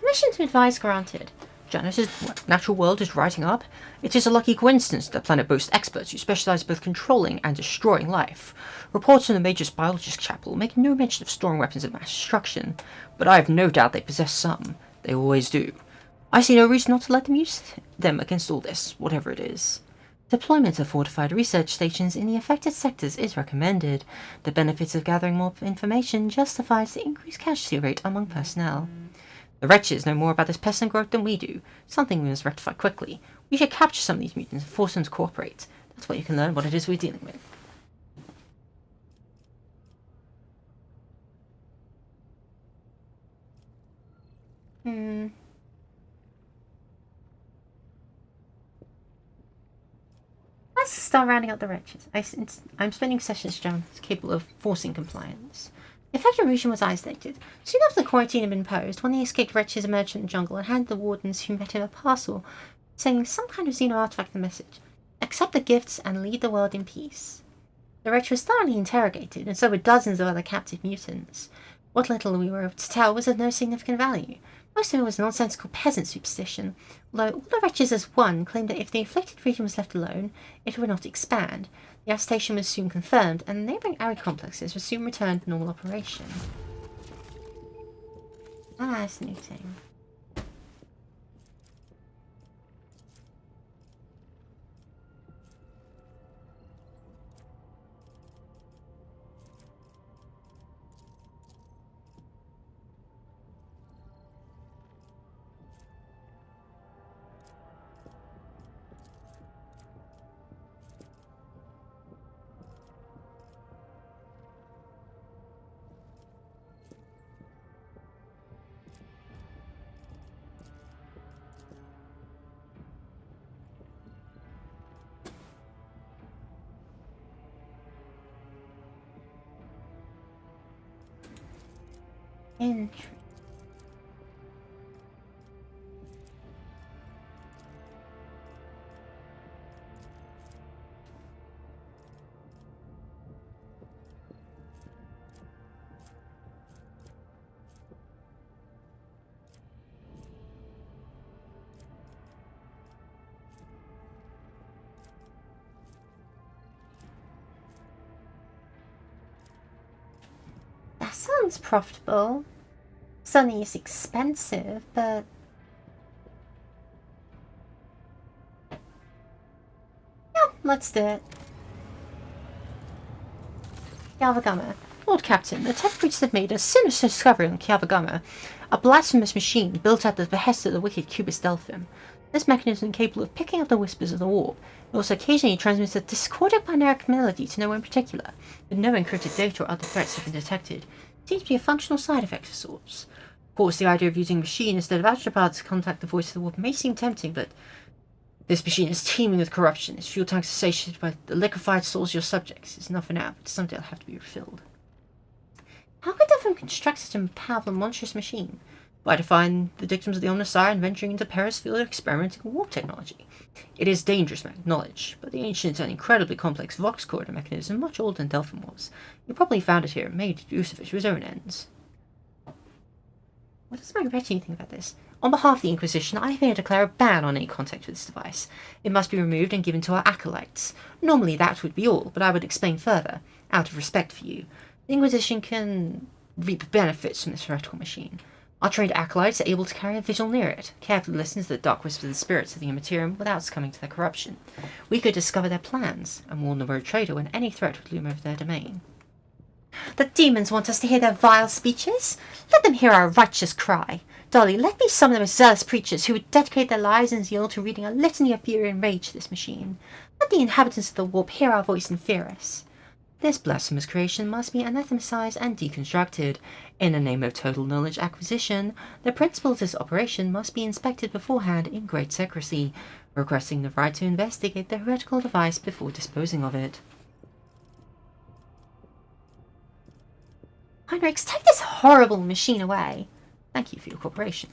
Permission to advise granted. Janus's natural world is rising up. It is a lucky coincidence that the planet boasts experts who specialize both controlling and destroying life. Reports from the Major's biologist chapel make no mention of storing weapons of mass destruction, but I have no doubt they possess some. They always do. I see no reason not to let them use them against all this, whatever it is. Deployment of fortified research stations in the affected sectors is recommended. The benefits of gathering more information justifies the increased casualty rate among personnel. The wretches know more about this pest and growth than we do, something we must rectify quickly. We should capture some of these mutants and force them to cooperate. That's where you can learn what it is we're dealing with. Let's start rounding up the wretches. I'm spending sessions capable of forcing compliance. The affected region was isolated. Soon after the quarantine had been imposed, one of the escaped wretches emerged from the jungle and handed the wardens who met him a parcel, saying some kind of xeno artifact in the message. Accept the gifts and lead the world in peace. The wretch was thoroughly interrogated, and so were dozens of other captive mutants. What little we were able to tell was of no significant value. Most of it was nonsensical peasant superstition, although all the wretches as one claimed that if the afflicted region was left alone, it would not expand. The attestation was soon confirmed, and the neighbouring area complexes were soon returned to normal operation. Fascinating. Interesting. That sounds profitable. Sunny is expensive, but yeah, let's do it. Kyavagama. Lord Captain, the tech breaches have made a sinister discovery on Kyavagama, a blasphemous machine built at the behest of the wicked Cubist Delphim. This mechanism is capable of picking up the whispers of the warp. It also occasionally transmits a discordant binaric melody to no one in particular, but no encrypted data or other threats have been detected. It seems to be a functional side effect of sorts. Of course, the idea of using a machine instead of astropods to contact the voice of the warp may seem tempting, but this machine is teeming with corruption. Its fuel tanks are satiated by the liquefied souls of your subjects. It's enough for now, but someday it'll have to be refilled. How could Delphim construct such a powerful and monstrous machine? By defying the dictums of the Omnissiah and venturing into Paris' field of experimenting with warp technology. It is dangerous, knowledge, but the ancient and incredibly complex Vox corridor mechanism, much older than Delphim was. He probably found it here and made use of it to his own ends. What does my retinue think about this? On behalf of the Inquisition, I hereby declare a ban on any contact with this device. It must be removed and given to our acolytes. Normally that would be all, but I would explain further, out of respect for you. The Inquisition can reap benefits from this heretical machine. Our trained acolytes are able to carry a vigil near it, carefully listen to the dark whispers of the spirits of the Immaterium without succumbing to their corruption. We could discover their plans, and warn the road trader when any threat would loom over their domain. The demons want us to hear their vile speeches? Let them hear our righteous cry. Dolly, let me summon them as zealous preachers who would dedicate their lives in zeal to reading a litany of fury and rage to this machine. Let the inhabitants of the warp hear our voice and fear us. This blasphemous creation must be anathematized and deconstructed. In the name of total knowledge acquisition, the principle of this operation must be inspected beforehand in great secrecy, requesting the right to investigate the heretical device before disposing of it. Heinrichs, take this horrible machine away. Thank you for your cooperation.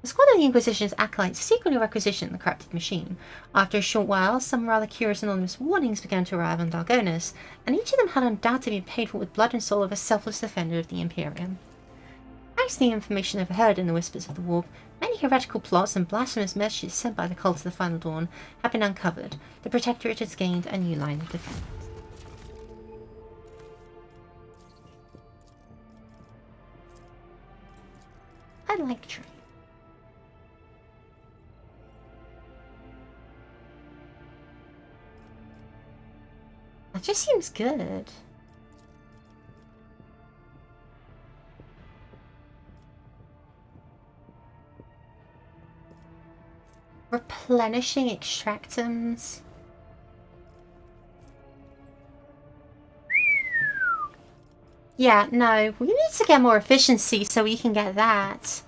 The squad of the Inquisition's acolytes secretly requisitioned the corrupted machine. After a short while, some rather curious anonymous warnings began to arrive on Dargonus, and each of them had undoubtedly been paid for with blood and soul of a selfless defender of the Imperium. Thanks to the information overheard in the whispers of the warp, many heretical plots and blasphemous messages sent by the cult of the Final Dawn have been uncovered. The Protectorate has gained a new line of defense. I like trade. That just seems good. Replenishing extractums. Yeah, no, we need to get more efficiency so we can get that.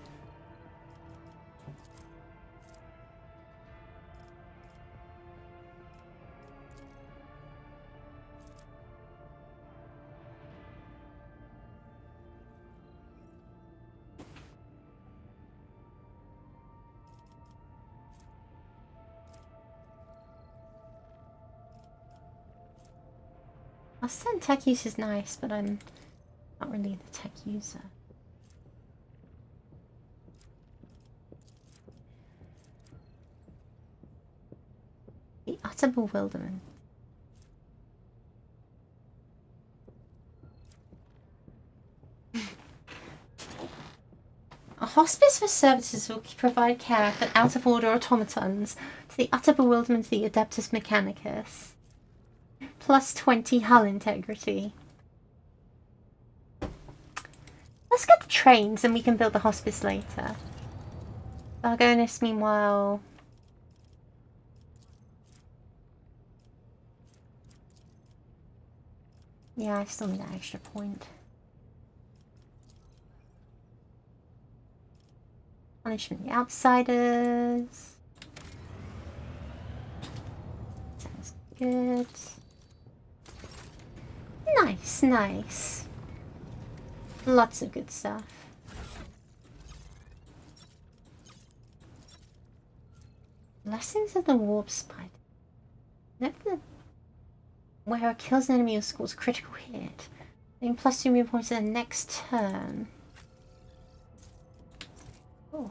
Austin tech use is nice, but I'm not really the tech user. The utter bewilderment. A hospice for services will provide care for out-of-order automatons to the utter bewilderment of the Adeptus Mechanicus. Plus 20 hull integrity. Let's get the trains and we can build the hospice later. Argonis, meanwhile... Yeah, I still need that extra point. Punishment the outsiders. Sounds good. Nice, nice. Lots of good stuff. Lessons of the Warp Spider. Note that where it kills an enemy or scores a critical hit, then plus 2 move points to the next turn. Oh.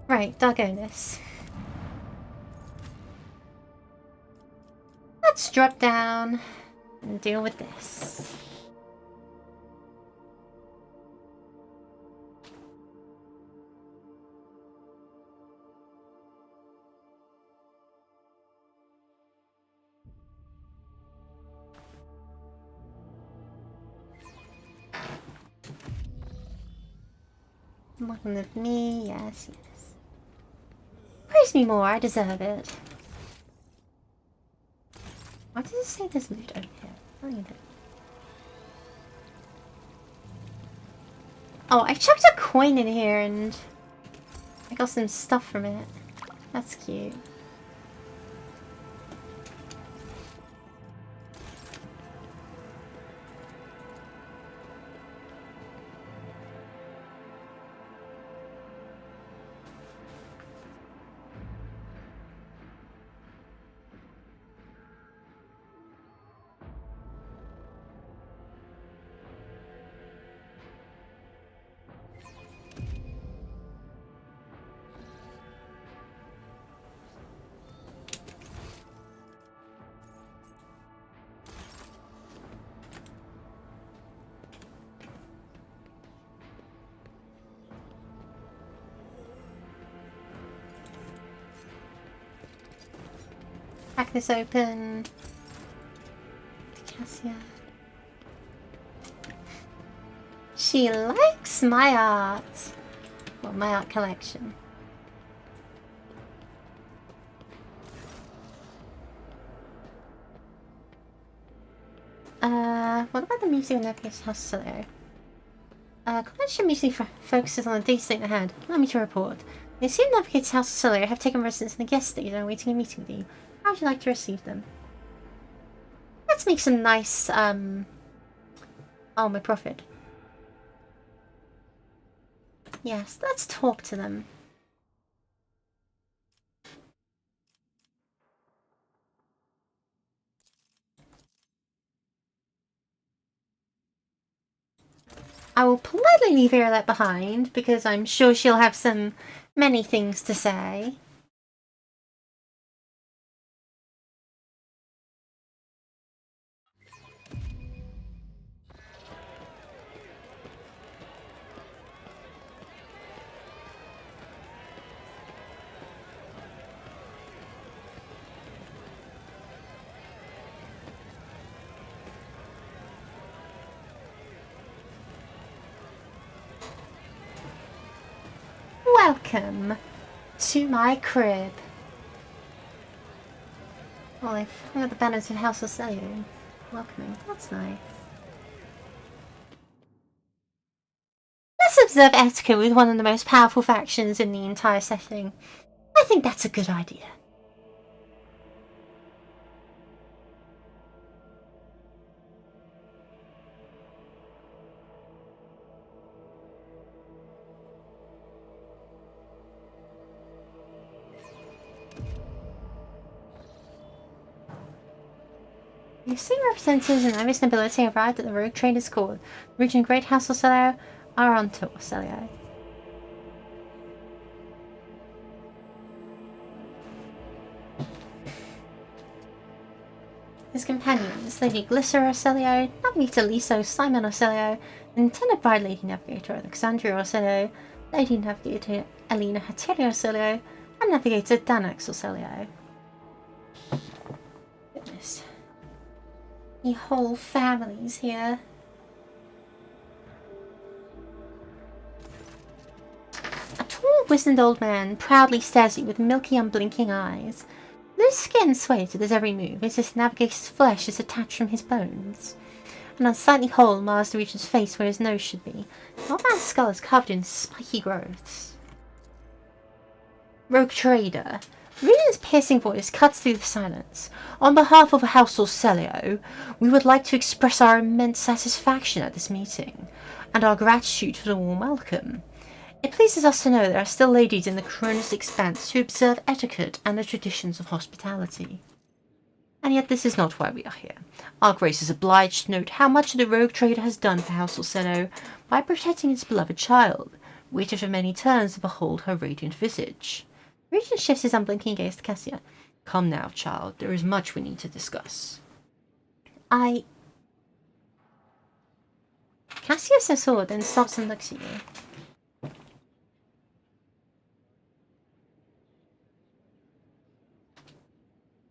Right, Dargonis. Let's drop down and deal with this. Welcome with me, yes, yes. Praise me more, I deserve it. Why does it say there's loot over here? I don't need it. Oh, I chucked a coin in here and I got some stuff from it. That's cute. Crack this open. Cassia. She likes my art. Well, my art collection. What about the music in Navigator's house solo? Convention music focuses on the data ahead. Allow me to report. The assumed Navigator's house solo have taken residence in the guest stage and are waiting a meeting with you. How would you like to receive them? Let's make some nice, oh, my profit. Yes, let's talk to them. I will politely leave Violet behind because I'm sure she'll have many things to say. Welcome to my crib. Well, I've got the banners of House of Celio welcoming. That's nice. Let's observe etiquette with one of the most powerful factions in the entire setting. I think that's a good idea. The same representatives and various nobility arrived at the rogue traders' court. The region Great House of Celio are on tour, Celio. His companions, Lady Glycera Celio, Navigator Liso Simon Celio, and Lieutenant Bride Lady Navigator Alexandria Celio, Lady Navigator Elena Hatelio Celio, and Navigator Danax Celio. Goodness. The whole family's here. A tall, wizened old man proudly stares at you with milky, unblinking eyes. Loose skin sways with his every move, as his navigator's flesh is detached from his bones. An unsightly hole mars the regent's face where his nose should be. The old man's skull is covered in spiky growths. Rogue Trader. The regent's piercing voice cuts through the silence. On behalf of House Celio, we would like to express our immense satisfaction at this meeting, and our gratitude for the warm welcome. It pleases us to know there are still ladies in the Cronus Expanse who observe etiquette and the traditions of hospitality. And yet this is not why we are here. Our Grace is obliged to note how much the Rogue Trader has done for House Celio by protecting its beloved child, waited for many turns to behold her radiant visage. Regent shifts his unblinking gaze to Cassia. Come now, child. There is much we need to discuss. Cassia says her sword, then stops and looks at you.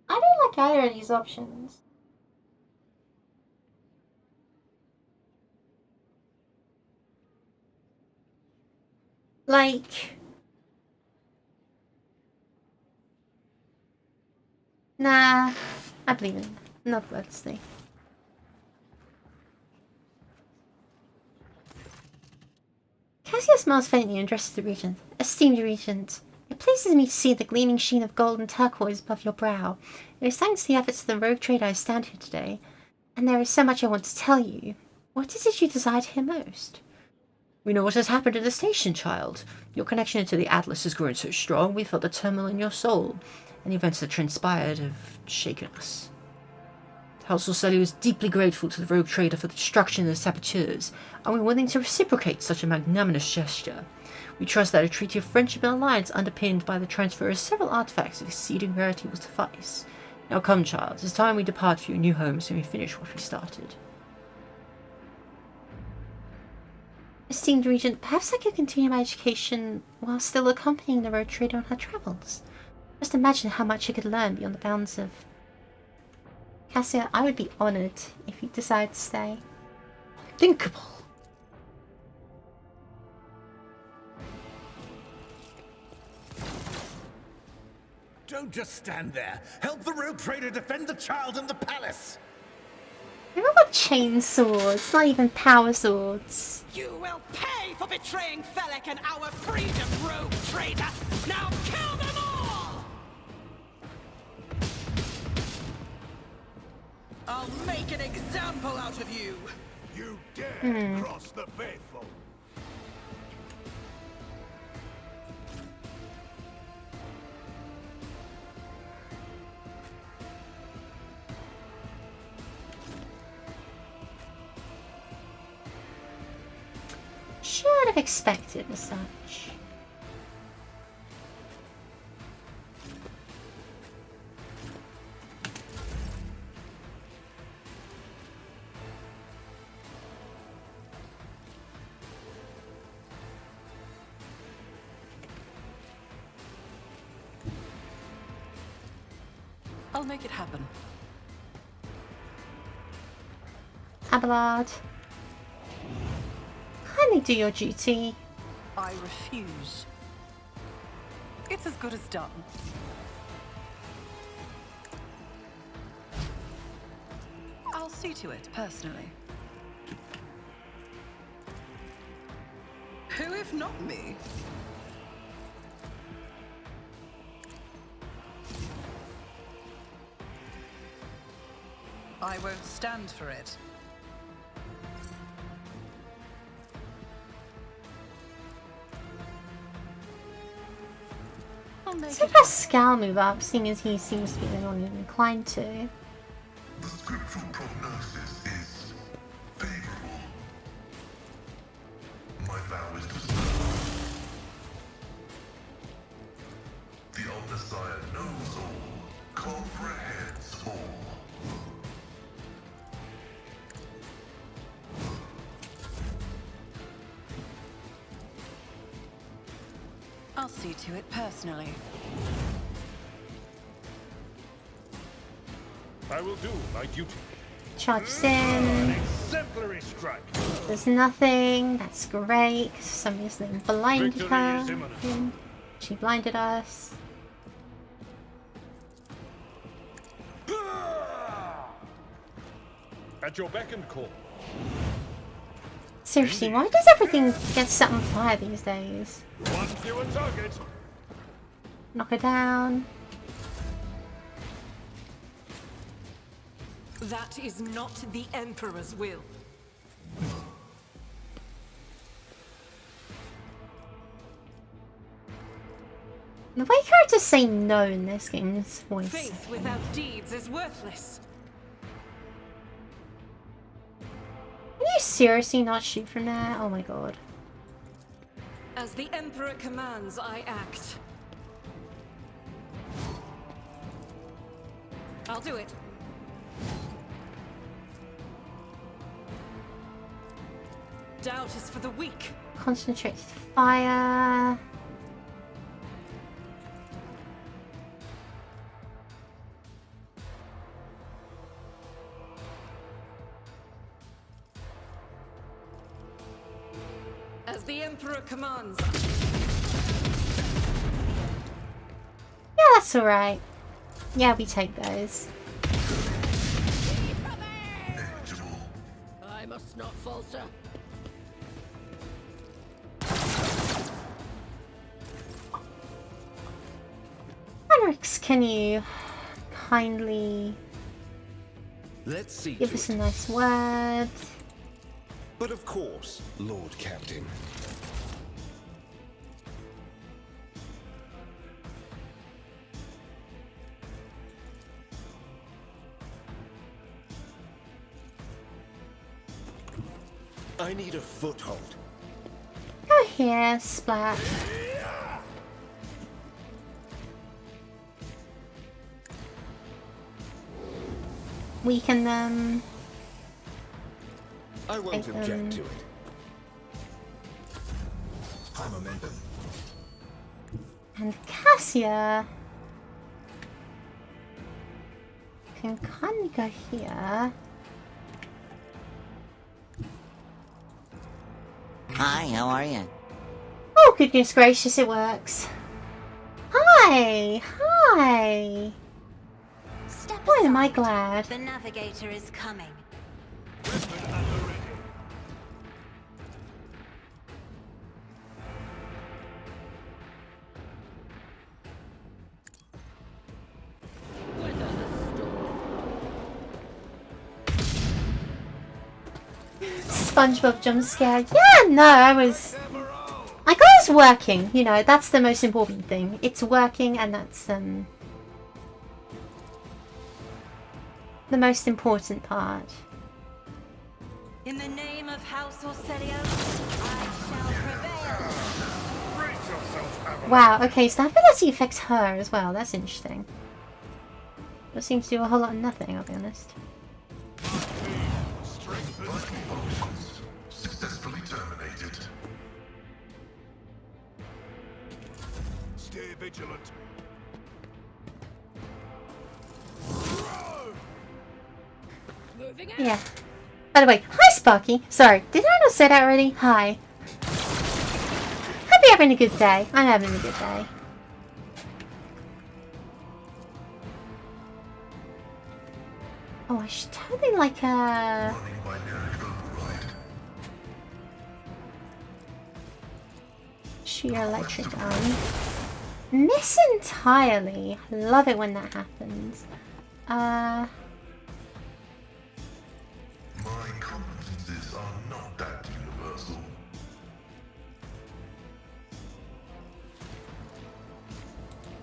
I don't like either of these options. Nah, I believe in it. Not bloodstone. Cassia smiles faintly and addresses the regent. Esteemed regent, it pleases me to see the gleaming sheen of gold and turquoise above your brow. It is thanks to the efforts of the rogue trader I stand here today, and there is so much I want to tell you. What is it you desire to hear most? We know what has happened at the station, child. Your connection to the Atlas has grown so strong, we felt the turmoil in your soul, and the events that transpired have shaken us. House Celio is deeply grateful to the rogue trader for the destruction of the saboteurs, and we're willing to reciprocate such a magnanimous gesture. We trust that a treaty of friendship and alliance underpinned by the transfer of several artifacts of exceeding rarity will suffice. Now come, child, it is time we depart for your new home so we finish what we started. Esteemed Regent, perhaps I could continue my education while still accompanying the rogue trader on her travels. Just imagine how much I could learn beyond the bounds of... Cassia, I would be honoured if you decide to stay. Unthinkable. Don't just stand there. Help the rogue trader defend the child and the palace. They've all got chain swords, not even power swords. You will pay for betraying Felek and our freedom, rogue trader! Now kill them all! I'll make an example out of you! You dare cross the faithful. Should have expected as such. I'll make it happen. Abelard, kindly do your duty. I refuse. It's as good as done. I'll see to it, personally. Who if not me? I won't stand for it. Let's have Pascal move up, seeing as he seems to be the one inclined to. The scriptural prognosis is favorable. My vow is to serve. The Omnissiah knows all, comprehends all. I'll see to it personally. I will do my duty. Charges An in. exemplary strike. There's nothing. That's great. 'Cause for some reason they blinded Victory her. is imminent. She blinded us. At your beck and call. Seriously, why does everything get set on fire these days? One fewer target. Knock her down. That is not the Emperor's will. The way characters say no in this game is always... Faith without deeds is worthless. Can you seriously not shoot from there? Oh my god. As the Emperor commands, I act. I'll do it. Doubt is for the weak. Concentrated fire. As the Emperor commands. Yeah, that's alright. Yeah, we take those. I must not falter. Henrix, can you kindly Let's see give to us a it. nice word? But of course, Lord Captain. I need a foothold. Go here, Splat. Weaken them. I won't Take object them. to it. High momentum. And Cassia can kind of go here. Hi, how are you? Oh, goodness gracious, it works. Hi! Hi! Step Boy, am I aside. glad. The navigator is coming. SpongeBob jump scare. Yeah, no, I got it working, you know, that's the most important thing. It's working, and that's the most important part. In the name of House Orselios, I shall prevail. Wow, okay, so that ability affects her as well. That's interesting. That seems to do a whole lot of nothing, I'll be honest. Successfully terminated. Stay vigilant. Yeah. By the way, hi Sparky. Sorry, did I not say that already? Hi. Hope you're having a good day. I'm having a good day. Oh, I should totally like shoot your electric arm. Miss entirely. Love it when that happens. My competences are not that universal.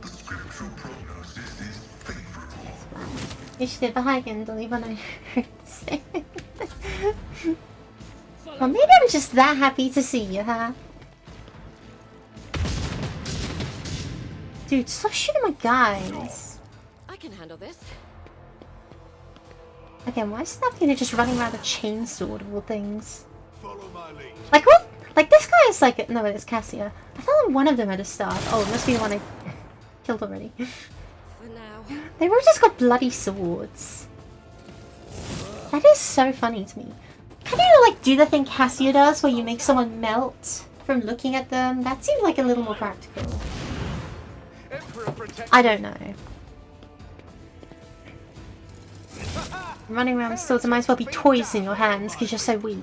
The scriptural prognosis is favorable. You should behind and leave on I heard say. Well, maybe I'm just that happy to see you, huh? Dude, stop shooting my guys. I can handle this. Again, why is that just running around a chainsaw of all things? Follow my lead. Like what? Like this guy is like no, it's Cassia. I thought one of them had a staff. Oh, it must be the one I killed already. For now. They all just got bloody swords. That is so funny to me. Can you like do the thing Cassia does where you make someone melt from looking at them? That seems like a little more practical. I don't know. Running around with swords, it might as well be toys in your hands because you're so weak.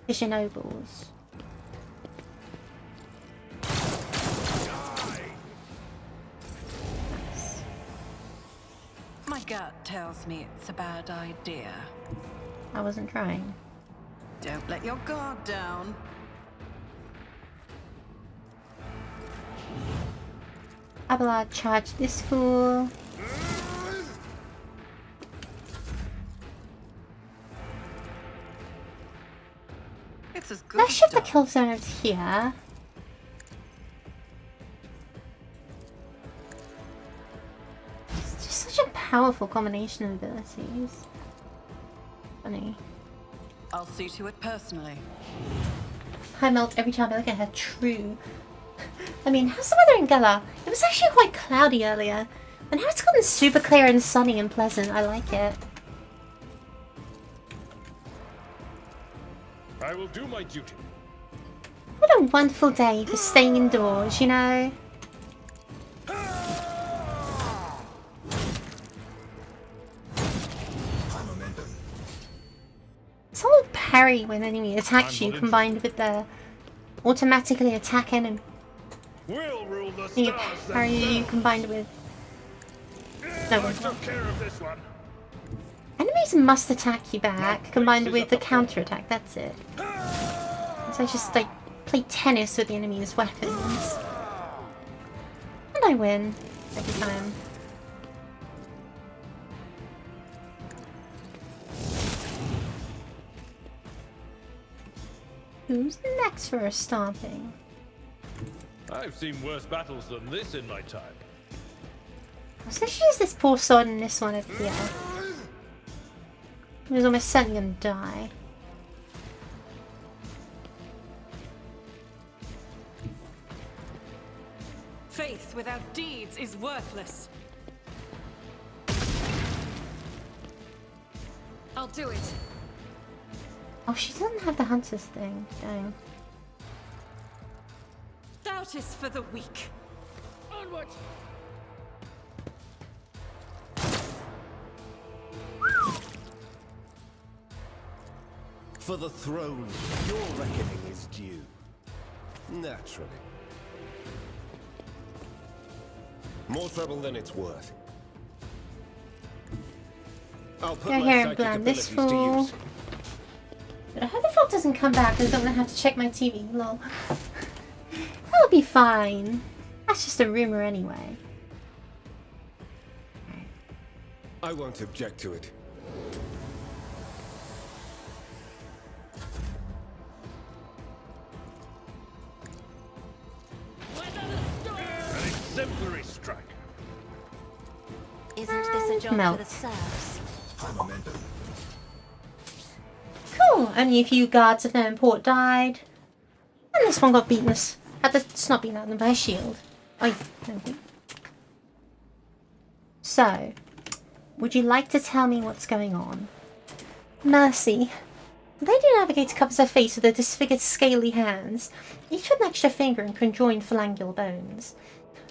Because you're nobles. My gut tells me it's a bad idea. I wasn't trying. Don't let your guard down. Abelard, charge this fool. It's as good Let's as shift the done. kill zone over here. It's just such a powerful combination of abilities. Funny. I'll see to it personally. I melt every time I look at her. True. I mean, how's the weather in Gala? It was actually quite cloudy earlier. And now it's gotten super clear and sunny and pleasant. I like it. I will do my duty. What a wonderful day for staying indoors, you know? Someone parry when enemy attacks you, combined with the automatically attack enemy. We'll rule the You stars. parry you combined with. No, I took care of this one. enemies must attack you back, combined with the counter attack. That's it. So I just like play tennis with the enemy's weapons, and I win every time. Who's next for a stomping? I've seen worse battles than this in my time. So let's use this poor sword and this one over here. He was almost certainly gonna die. Faith without deeds is worthless. I'll do it. Oh, she doesn't have the hunter's thing. Dang. Doubt is for the weak. Onward. For the throne, your reckoning is due. Naturally. More trouble than it's worth. I'll put Go my here and psychic blame this abilities to fool. use. But I hope the fault doesn't come back because I'm gonna have to check my TV. Lol. That'll be fine. That's just a rumor anyway. I won't object to it. An exemplary strike. Isn't this a job Melt. for the serfs? Cool. Only a few guards of no import died. And this one got beaten. Had the snot beaten out of them by a shield. Oh, no. So, would you like to tell me what's going on? Mercy. Lady Navigator covers her face with her disfigured scaly hands, each with an extra finger and conjoined phalangeal bones.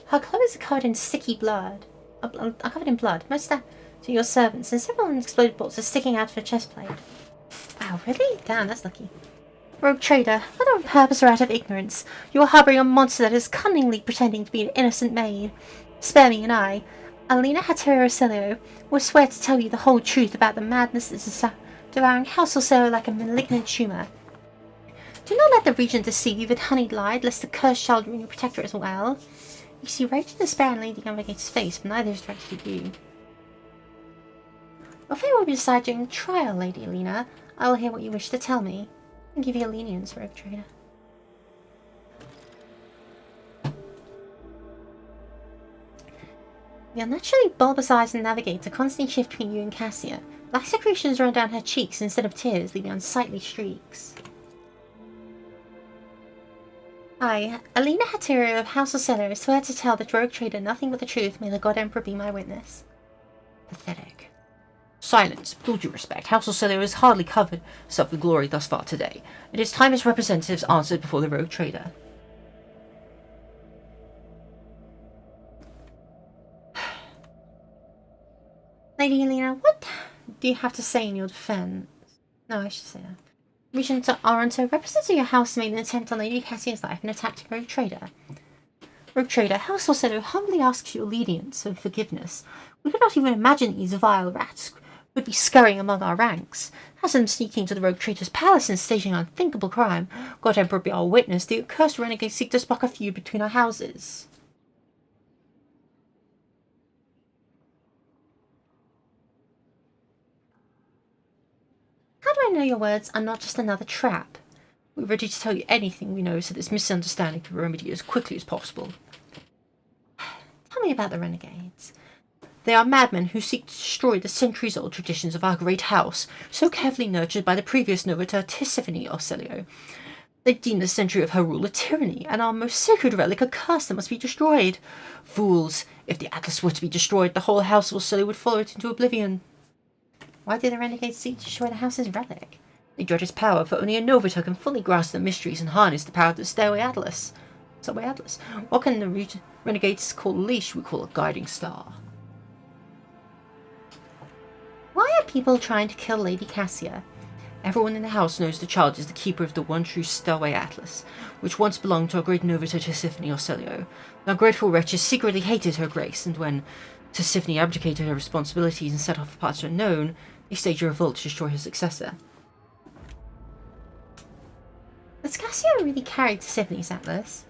Her clothes are covered in sticky blood. Are covered in blood. Most of that to your servants, and several unexploded bolts are sticking out of her chest plate. Wow, really? Damn, that's lucky. Rogue trader, whether on purpose or out of ignorance, you are harbouring a monster that is cunningly pretending to be an innocent maid. Spare me and I, Alina Hatero will swear to tell you the whole truth about the madness that is devouring House Orsero like a malignant tumour. Do not let the regent deceive you with honeyed lied, lest the cursed child ruin your protector as well. You see rage and despair in Lady Navigator's face, but neither is directed at you. Your fate will be decided during the trial, Lady Alina. I will hear what you wish to tell me, and give you a lenience, rogue trader. The unnaturally bulbous eyes of the Navigator constantly shift between you and Cassia. Black secretions run down her cheeks instead of tears, leaving unsightly streaks. I, Alina Hatero of House Orsero, swear to tell the rogue trader nothing but the truth. May the God Emperor be my witness. Pathetic. Silence. With all due respect, House Orsero has hardly covered itself with glory thus far today. It is time its representatives answered before the rogue trader. Lady Alina, what do you have to say in your defense? No, I should say that. Regent Aronto, represents your house made an attempt on Lady Cassia's life and attacked a rogue trader. Rogue trader, House Orsero humbly asks your lenience and forgiveness. We could not even imagine these vile rats would be scurrying among our ranks. As them sneaking into the rogue trader's palace and staging an unthinkable crime, God Emperor be our witness, the accursed renegades seek to spark a feud between our houses. How do I know your words are not just another trap? We're ready to tell you anything we know so this misunderstanding can be remedied as quickly as possible. Tell me about the renegades. They are madmen who seek to destroy the centuries-old traditions of our great house, so carefully nurtured by the previous Novita Tisiphone Orsellio. They deem the century of her rule a tyranny, and our most sacred relic a curse that must be destroyed. Fools! If the Atlas were to be destroyed, the whole house of Orsellio would follow it into oblivion. Why do the renegades seek to destroy the house's relic? They dread its power, for only a Novita can fully grasp the mysteries and harness the power of the Stairway Atlas. What can the renegades call a leash we call a guiding star? Why are people trying to kill Lady Cassia? Everyone in the house knows the child is the keeper of the one true Stairway Atlas, which once belonged to our great Novita Tisiphone Orsellio. The ungrateful wretches secretly hated her grace, and when Tisiphone abdicated her responsibilities and set off for parts unknown, they staged a revolt to destroy her successor. Does Cassia really carry Tisiphone's Atlas?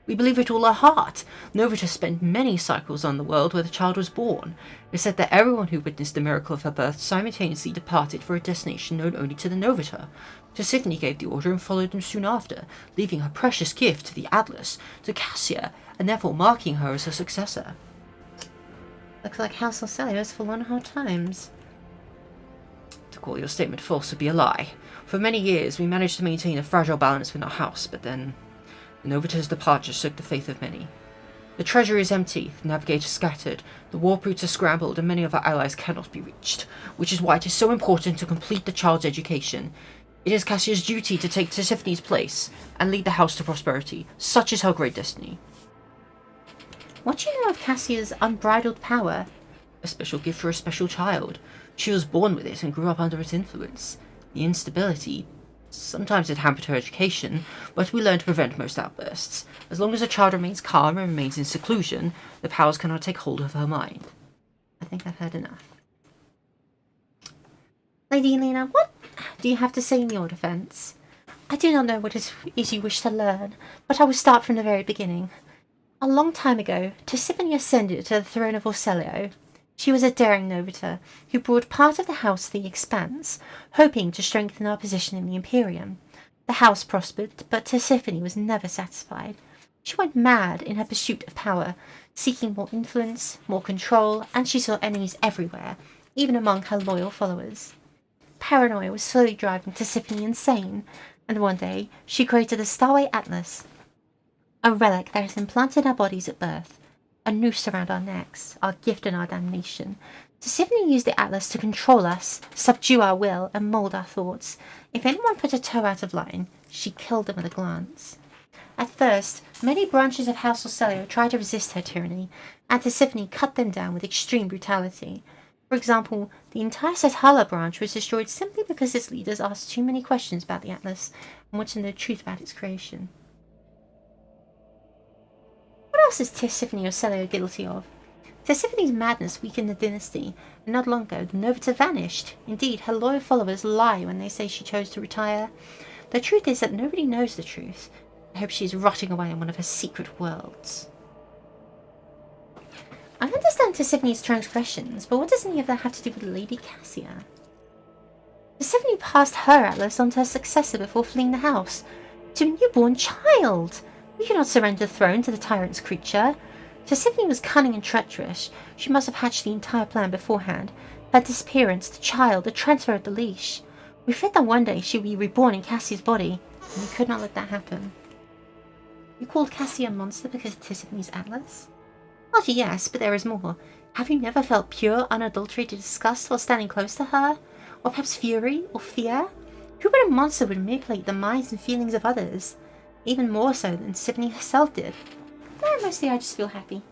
We believe it all our heart. Novita spent many cycles on the world where the child was born. It is said that everyone who witnessed the miracle of her birth simultaneously departed for a destination known only to the Novita. Tisiphone gave the order and followed them soon after, leaving her precious gift to the Atlas, to Cassia, and therefore marking her as her successor. Looks like House Orsellio is full on hard times. To call your statement false would be a lie. For many years we managed to maintain a fragile balance within our house, but then the Novita's departure shook the faith of many. The treasury is empty, the navigator scattered, the warp routes are scrambled, and many of our allies cannot be reached, which is why it is so important to complete the child's education. It is Cassia's duty to take Tisiphone's place and lead the house to prosperity. Such is her great destiny. What do you know of Cassia's unbridled power? A special gift for a special child. She was born with it and grew up under its influence. The instability Sometimes it hampered her education, but we learned to prevent most outbursts. As long as a child remains calm and remains in seclusion, the powers cannot take hold of her mind. I think I've heard enough. Lady Elena, what do you have to say in your defence? I do not know what it is you wish to learn, but I will start from the very beginning. A long time ago, Tisiphone ascended to the throne of Orselio. She was a daring novita who brought part of the house to the Expanse, hoping to strengthen our position in the Imperium. The house prospered, but Tisiphone was never satisfied. She went mad in her pursuit of power, seeking more influence, more control, and she saw enemies everywhere, even among her loyal followers. Paranoia was slowly driving Tisiphone insane, and one day she created the Starway Atlas, a relic that is implanted in our bodies at birth, a noose around our necks, our gift and our damnation. Tisiphone used the Atlas to control us, subdue our will, and mould our thoughts. If anyone put a toe out of line, she killed them with a glance. At first, many branches of House Orselio tried to resist her tyranny, and Tisiphone cut them down with extreme brutality. For example, the entire Sethala branch was destroyed simply because its leaders asked too many questions about the Atlas and wanted to know the truth about its creation. What else is Tisiphone Orselio guilty of? Tisiphone's madness weakened the dynasty, and not long ago the Novita vanished. Indeed, her loyal followers lie when they say she chose to retire. The truth is that nobody knows the truth. I hope she is rotting away in one of her secret worlds. I understand Tisiphone's transgressions, but what does any of that have to do with Lady Cassia? Tisiphone passed her atlas on to her successor before fleeing the house. To a newborn child! We cannot surrender the throne to the tyrant's creature. Tisiphone was cunning and treacherous. She must have hatched the entire plan beforehand. Her disappearance, the child, the transfer of the leash. We feared that one day she would be reborn in Cassia's body, and we could not let that happen. You called Cassia a monster because of Tisiphone's atlas? Well, yes, but there is more. Have you never felt pure, unadulterated disgust while standing close to her? Or perhaps fury or fear? Who but a monster would manipulate the minds and feelings of others? Even more so than Tisiphone herself did. No, mostly I just feel happy.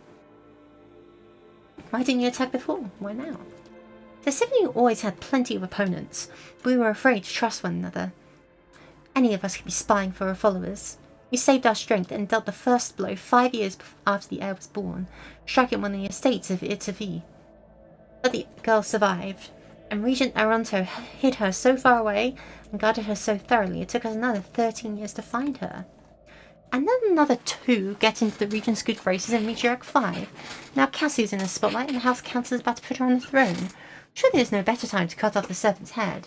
Why didn't you attack before? Why now? Tisiphone always had plenty of opponents. We were afraid to trust one another. Any of us could be spying for her followers. We saved our strength and dealt the first blow 5 years after the heir was born, striking one of the estates of Itavi. But the girl survived, and Regent Aronto hid her so far away and guarded her so thoroughly it took us another 13 years to find her. And then another 2 get into the Regent's good graces and reach rank 5. Now Cassie's in the spotlight and the House Council is about to put her on the throne. Surely there's no better time to cut off the serpent's head.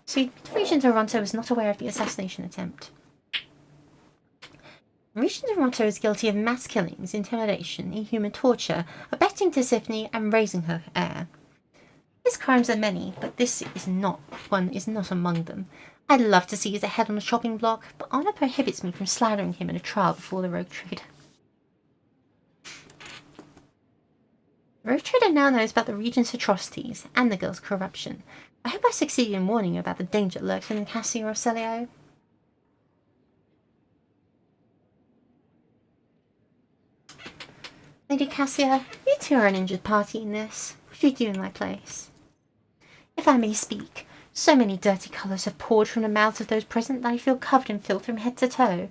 See, Regent Aronto was not aware of the assassination attempt. Regent Aronto is guilty of mass killings, intimidation, inhuman torture, abetting Tisiphone, and raising her heir. His crimes are many, but this is not among them. I'd love to see his head on a chopping block, but honor prohibits me from slandering him in a trial before the Rogue Trader. The Rogue Trader now knows about the Regent's atrocities and the girl's corruption. I hope I succeeded in warning you about the danger lurking in Cassia Orselio. Lady Cassia, you two are an injured party in this. What would you do in my place? If I may speak, so many dirty colours have poured from the mouths of those present that I feel covered in filth from head to toe.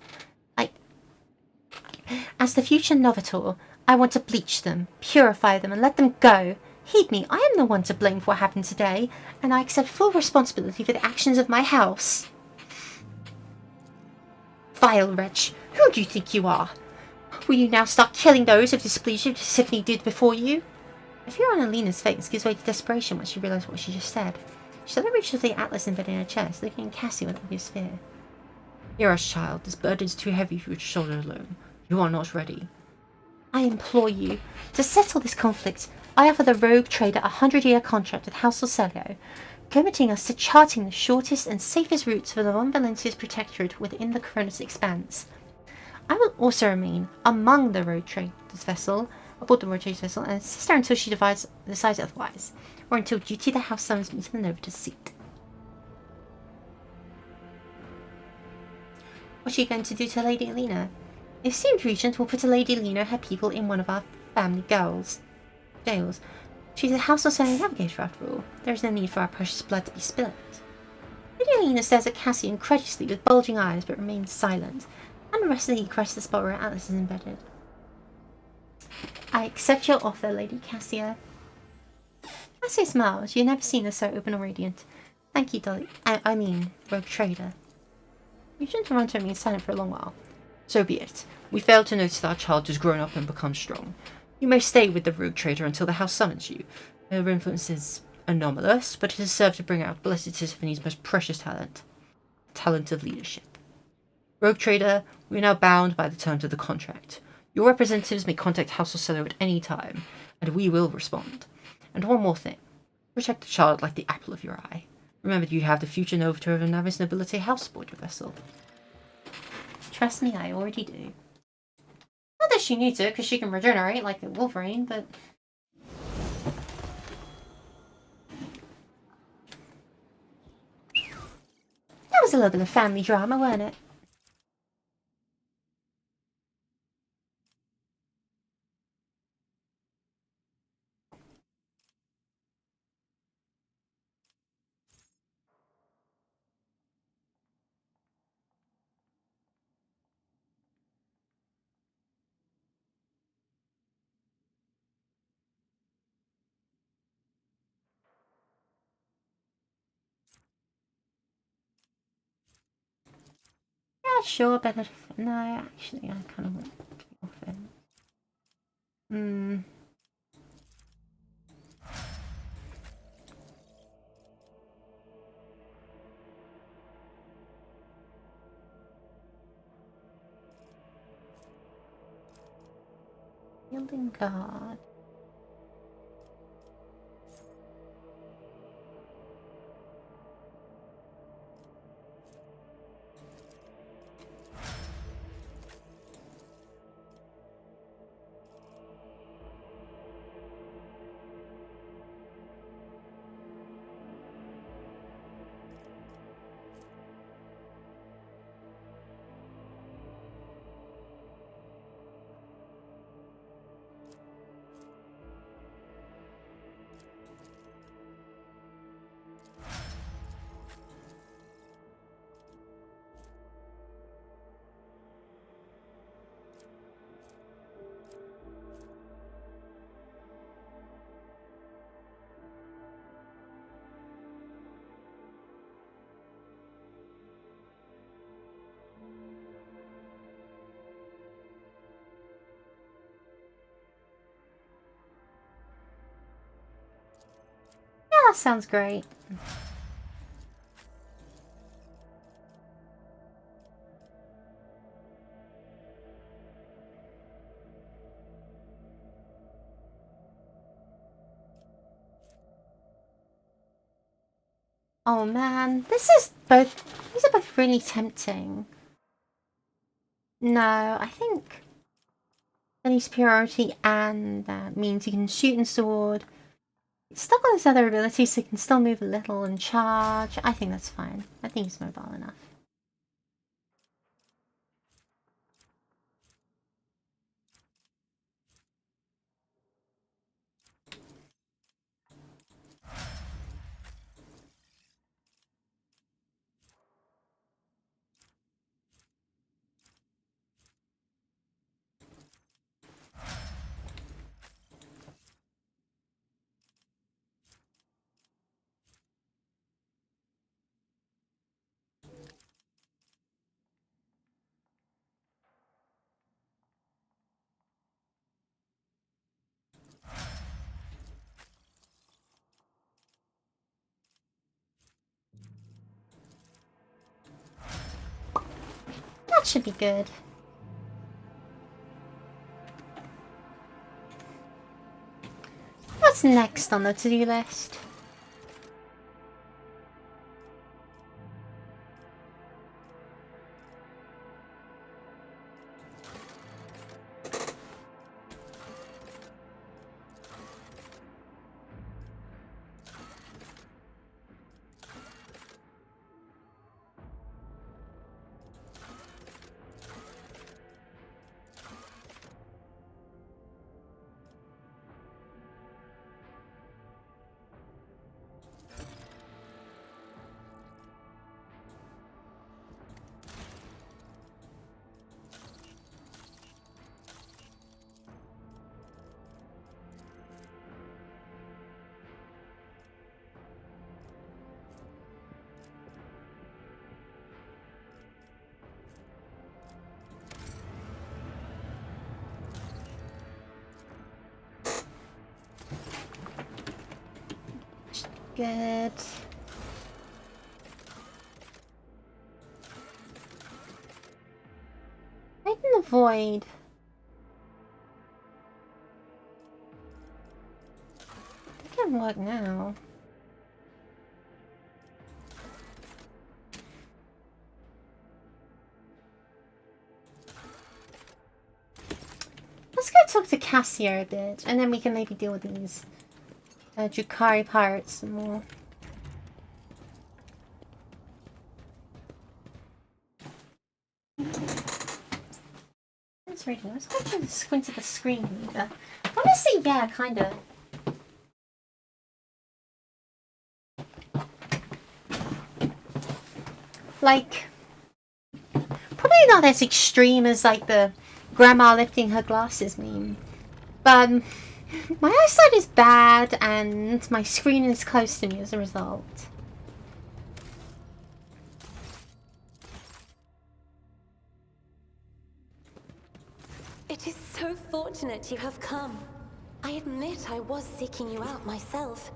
As the future Novator, I want to bleach them, purify them, and let them go. Heed me, I am the one to blame for what happened today, and I accept full responsibility for the actions of my house. Vile wretch, who do you think you are? Will you now start killing those who have displeased you, as Tisiphone did before you? The fear on Alina's face gives way to desperation when she realised what she just said. She suddenly reaches the atlas embedded in her chest, looking at Cassie with obvious fear. Hear us, child. This burden is too heavy for your shoulder alone. You are not ready. I implore you, to settle this conflict, I offer the Rogue Trader a 100-year contract with House Orselio, committing us to charting the shortest and safest routes for the Von Valentia's protectorate within the Cronus Expanse. I will also remain among the Rogue Trader's vessel, aboard the Rogue Trader's vessel, and assist her until she decides otherwise, or until duty of the House summons me to the Novator's seat. What are you going to do to Lady Alina? The esteemed regent will put Lady Alina and her people in one of our family jails. She's a House Orselio navigator after all. There is no need for our precious blood to be spilt. Fidelina stares at Cassie incredulously with bulging eyes but remains silent. Unrestfully he crosses the spot where Atlas is embedded. I accept your offer, Lady Cassia. Cassia smiles. You've never seen her so open or radiant. Thank you, Dolly. I mean, Rogue Trader. You shouldn't have run to remain silent for a long while. So be it. We failed to notice that our child has grown up and become strong. You may stay with the Rogue Trader until the house summons you. Her influence is anomalous, but it has served to bring out Blessed Tiffany's most precious talent. Talent of leadership. Rogue Trader, we are now bound by the terms of the contract. Your representatives may contact House Ocello at any time, and we will respond. And one more thing. Protect the child like the apple of your eye. Remember you have the future Novator of Navis Nobility House aboard your vessel. Trust me, I already do. Not that she needs it, because she can regenerate like a Wolverine, but... That was a little bit of family drama, wasn't it? Yeah, sure, but no, actually, I kind of want to be off it. Building guard. Yeah, that sounds great. Oh man, these are both really tempting. No, I think any superiority and that means he can shoot and sword. He's still got his other abilities, so he can still move a little and charge. I think that's fine. I think he's mobile enough. That should be good. What's next on the to-do list? Good. Right in the void. It can work now. Let's go talk to Cassia a bit, and then we can maybe deal with these Drukhari pirates some more. That's reading. I was going to squint at the screen either. Honestly, yeah, kinda. Like, probably not as extreme as like the grandma lifting her glasses meme. But my eyesight is bad and my screen is close to me as a result. It is so fortunate you have come. I admit I was seeking you out myself.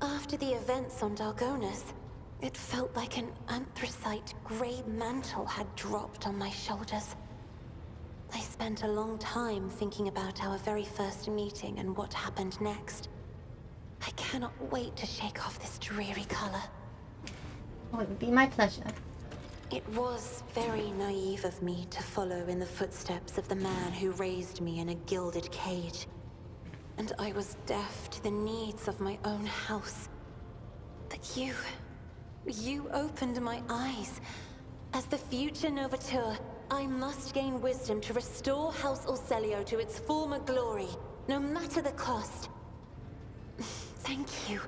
After the events on Dargonus, it felt like an anthracite grey mantle had dropped on my shoulders. I spent a long time thinking about our very first meeting and what happened next. I cannot wait to shake off this dreary color. Oh, it would be my pleasure. It was very naive of me to follow in the footsteps of the man who raised me in a gilded cage. And I was deaf to the needs of my own house. But you opened my eyes. As the future Novateur, I must gain wisdom to restore House Orselio to its former glory, no matter the cost. Thank you.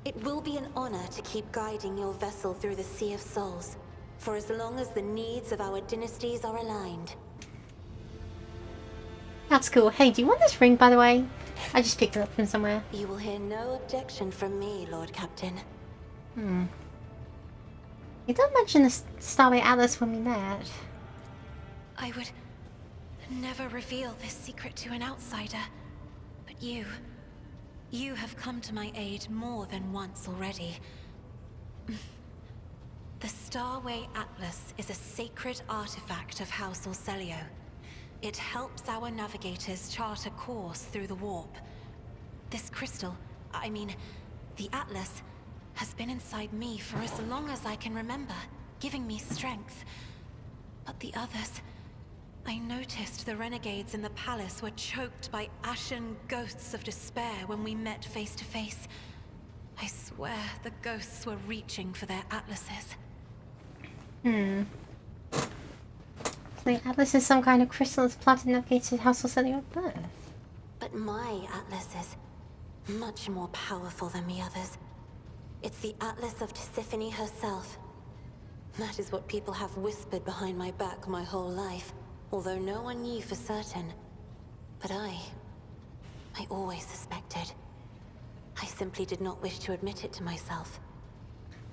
It will be an honor to keep guiding your vessel through the Sea of Souls, for as long as the needs of our dynasties are aligned. That's cool. Hey, do you want this ring, by the way? I just picked it up from somewhere. You will hear no objection from me, Lord Captain. You don't mention the Starway Atlas when we met. I would never reveal this secret to an outsider. But you have come to my aid more than once already. The Starway Atlas is a sacred artifact of House Orselio. It helps our navigators chart a course through the warp. This crystal, I mean, the Atlas, has been inside me for as long as I can remember, giving me strength. But the others... I noticed the renegades in the palace were choked by ashen ghosts of despair when we met face to face. I swear the ghosts were reaching for their atlases. The Atlas is some kind of crystal that's planted to navigate House Orselio at birth. But my Atlas is much more powerful than the others. It's the Atlas of Tisiphone herself. That is what people have whispered behind my back my whole life, although no one knew for certain. But I always suspected. I simply did not wish to admit it to myself.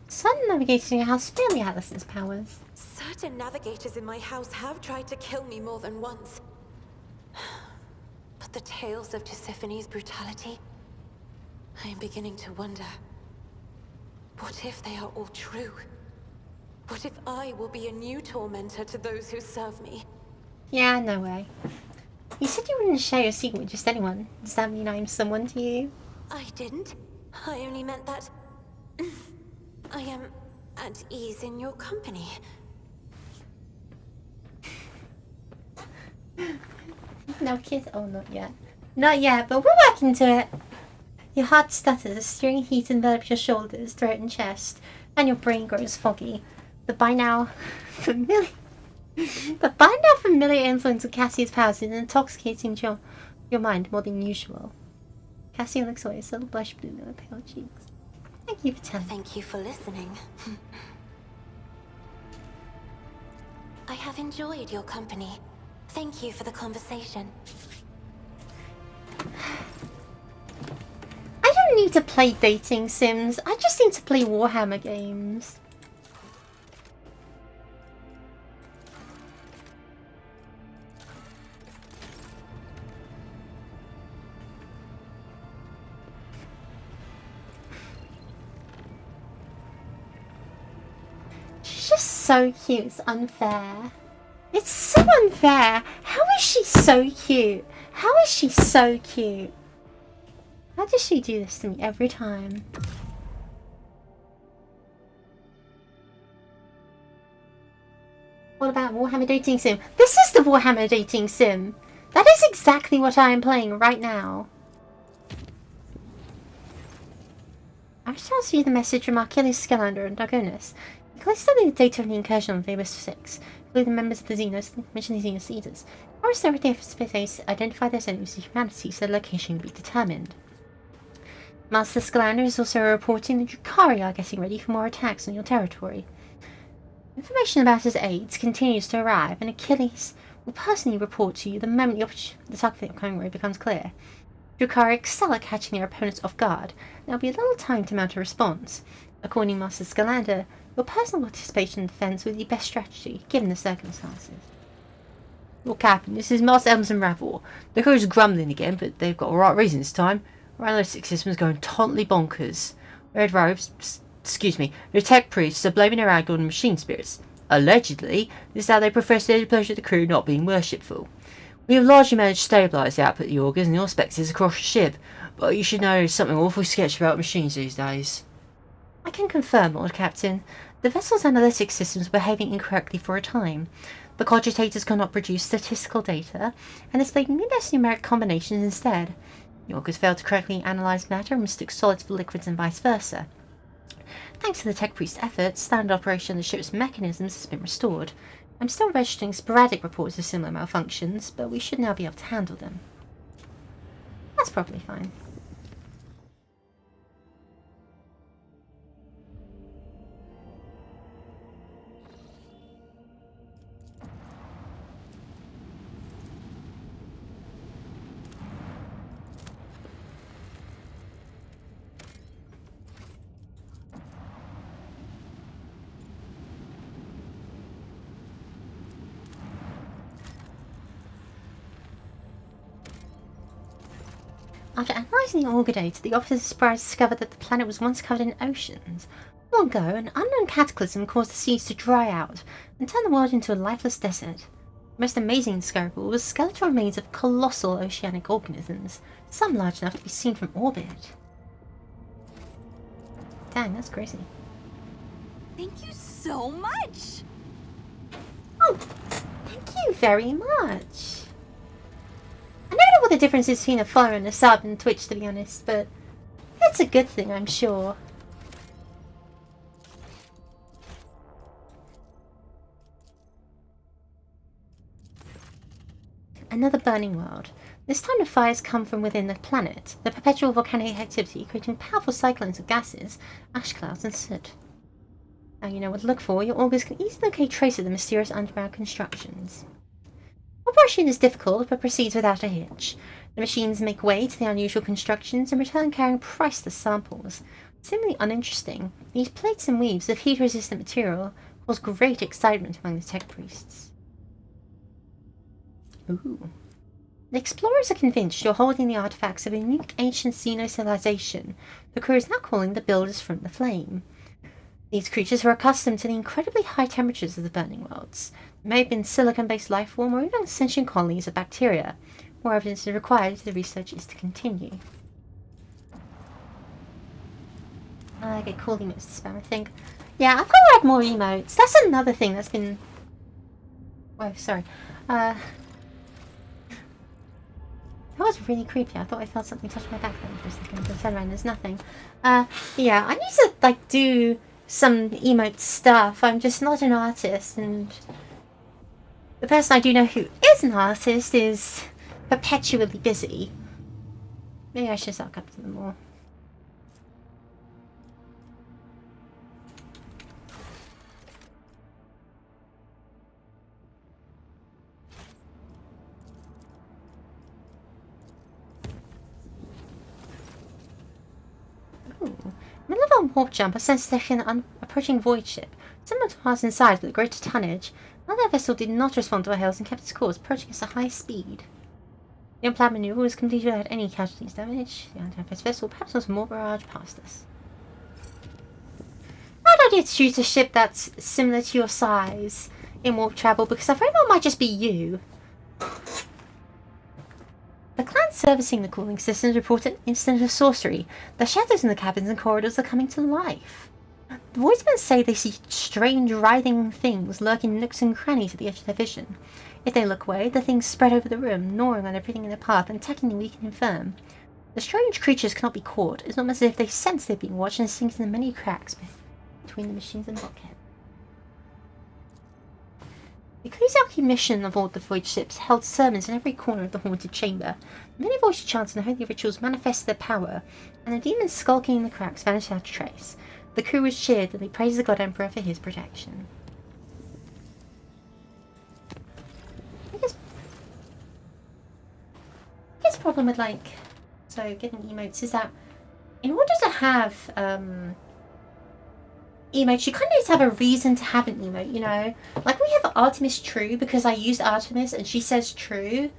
Sun navigating a house fairly Atlas's powers. Certain navigators in my house have tried to kill me more than once. But the tales of Tisiphone's brutality... I am beginning to wonder... What if they are all true? What if I will be a new tormentor to those who serve me? Yeah, no way. You said you wouldn't share your secret with just anyone. Does that mean I'm someone to you? I didn't. I only meant that... I am at ease in your company. No kiss? Oh, not yet. Not yet, but we're working to it. Your heart stutters, steering heat envelops your shoulders, throat and chest, and your brain grows foggy. The by now familiar influence of Cassia's powers is intoxicating to your mind more than usual. Cassia looks away, a subtle blush blooming on her pale cheeks. Thank you for telling. Thank you for listening. I have enjoyed your company. Thank you for the conversation. I don't need to play dating sims. I just need to play Warhammer games. She's just so cute. It's unfair. It's so unfair. How is she so cute? How is she so cute? How does she do this to me every time? What about Warhammer Dating Sim? This is the Warhammer Dating Sim. That is exactly what I am playing right now. I shall see the message from Achilles, Scalander, and Dargonus. He collects the data of the incursion on Vebus 6, including members of the Xenos, mention the Xenos leaders. Or is there a difference identify their enemies to humanity so their location can be determined? Master Scalander is also reporting that Drukhari are getting ready for more attacks on your territory. Information about his aides continues to arrive, and Achilles will personally report to you the moment the target for the upcoming raid becomes clear. Drukhari excel at catching their opponents off guard, and there will be little time to mount a response. According to Master Scalander, your personal participation in defence will be the best strategy, given the circumstances. Lord Captain, this is Master Elmson Ravor. The crew's grumbling again, but they've got the right reason this time. Our analytics system is going totally bonkers. Red robes, the tech priests are blaming their anger on the machine spirits. Allegedly, this is how they profess their pleasure of the crew not being worshipful. We have largely managed to stabilise the output of the augers and the auspexes across the ship, but you should know there's something awfully sketchy about machines these days. I can confirm, Lord Captain. The vessel's analytics systems were behaving incorrectly for a time. The cogitators cannot produce statistical data, and displayed numerous numeric combinations instead. The augers failed to correctly analyse matter and mistook solids for liquids and vice versa. Thanks to the tech priest's efforts, standard operation of the ship's mechanisms has been restored. I'm still registering sporadic reports of similar malfunctions, but we should now be able to handle them. That's probably fine. After analysing the auger data, the officers of surprise discovered that the planet was once covered in oceans. Long ago, an unknown cataclysm caused the seas to dry out and turn the world into a lifeless desert. The most amazing discovery was skeletal remains of colossal oceanic organisms, some large enough to be seen from orbit. Dang, that's crazy. Thank you so much! Oh, thank you very much. I don't know what the difference is between a follower and a sub in Twitch, to be honest, but it's a good thing, I'm sure. Another burning world. This time the fires come from within the planet, the perpetual volcanic activity creating powerful cyclones of gases, ash clouds and soot. Now you know what to look for, your augers can easily locate traces of the mysterious underground constructions. Operation is difficult, but proceeds without a hitch. The machines make way to the unusual constructions and return carrying priceless samples. Seemingly uninteresting, these plates and weaves of heat-resistant material cause great excitement among the tech priests. Ooh. The explorers are convinced you're holding the artifacts of a unique ancient Xeno civilization the crew is now calling the Builders from the Flame. These creatures were accustomed to the incredibly high temperatures of the burning worlds. There may have been silicon-based life form or even sentient colonies of bacteria. More evidence is required if the research is to continue. I get cool emotes to spam, I think. Yeah, I've got to add more emotes. That's another thing that's been... Oh, sorry. That was really creepy. I thought I felt something touch my back then for a second. I turned around, there's nothing. Yeah, I need to, like, do some emote stuff. I'm just not an artist, and the person I do know who is an artist is perpetually busy. Maybe I should suck up to them more. Middle of a warp jump, a sense detecting an approaching void ship. Similar to ours inside, but greater tonnage. Another vessel did not respond to our hails and kept its course, approaching us at high speed. The unplanned maneuver was completed without any casualties damage. The anti-vessel perhaps was more barrage past us. Right idea to choose a ship that's similar to your size in warp travel, because I find it might just be you. The clan servicing the cooling systems report an incident of sorcery. The shadows in the cabins and corridors are coming to life. The voicemen say they see strange writhing things lurking in nooks and crannies at the edge of their vision. If they look away, the things spread over the room, gnawing on everything in their path and attacking the weak and infirm. The strange creatures cannot be caught. It's almost as if they sense they're being watched and sink in the many cracks between the machines and bulkhead. The Kuziaki mission of all the void ships held sermons in every corner of the haunted chamber. Many voiced chants and holy rituals manifested their power, and the demons skulking in the cracks vanished without trace. The crew was cheered and they praised the God Emperor for his protection. I guess the problem with getting emotes is that in order to have emotes, you kind of need to have a reason to have an emote, you know? Like, we have Artemis True because I used Artemis and she says true.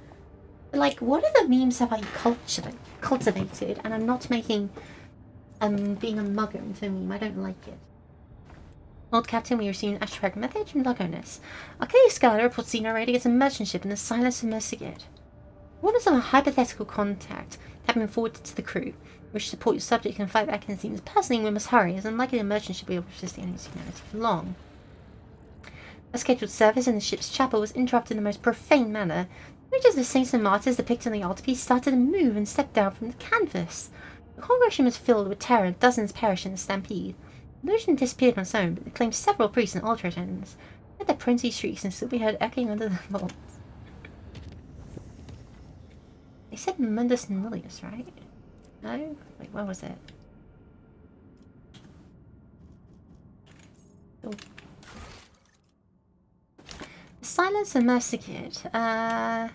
But, like, what other memes have I cultivated? And I'm not making being a mugger into a meme. I don't like it. Lord Captain, we received an hashtag message from Lagonis. Arcadia Scala reports Xeno raiding its merchant ship in the Silence of Mercigate. Orders of a hypothetical contact have been forwarded to the crew. Wish to support your subject and fight back against demons personally, we must hurry, as unlikely the merchant should be able to resist the enemy's humanity for long. A scheduled service in the ship's chapel was interrupted in the most profane manner. The images of saints and martyrs depicted on the altarpiece started to move and stepped down from the canvas. The congregation was filled with terror and dozens perished in the stampede. The illusion disappeared on its own, but it claimed several priests and altar attendants. They had their frenzied shrieks and still be heard echoing under the vaults. They said Mundus Nullius, right? No? Wait, where was it? Oh. The Silence of Mercigate. Well,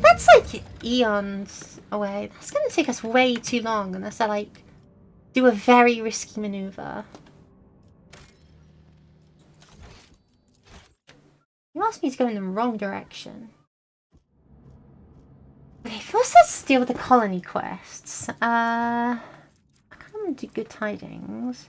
that's like eons away. That's gonna take us way too long unless I like do a very risky maneuver. You asked me to go in the wrong direction. Okay, first let's deal with the colony quests. I kind of want to do good tidings.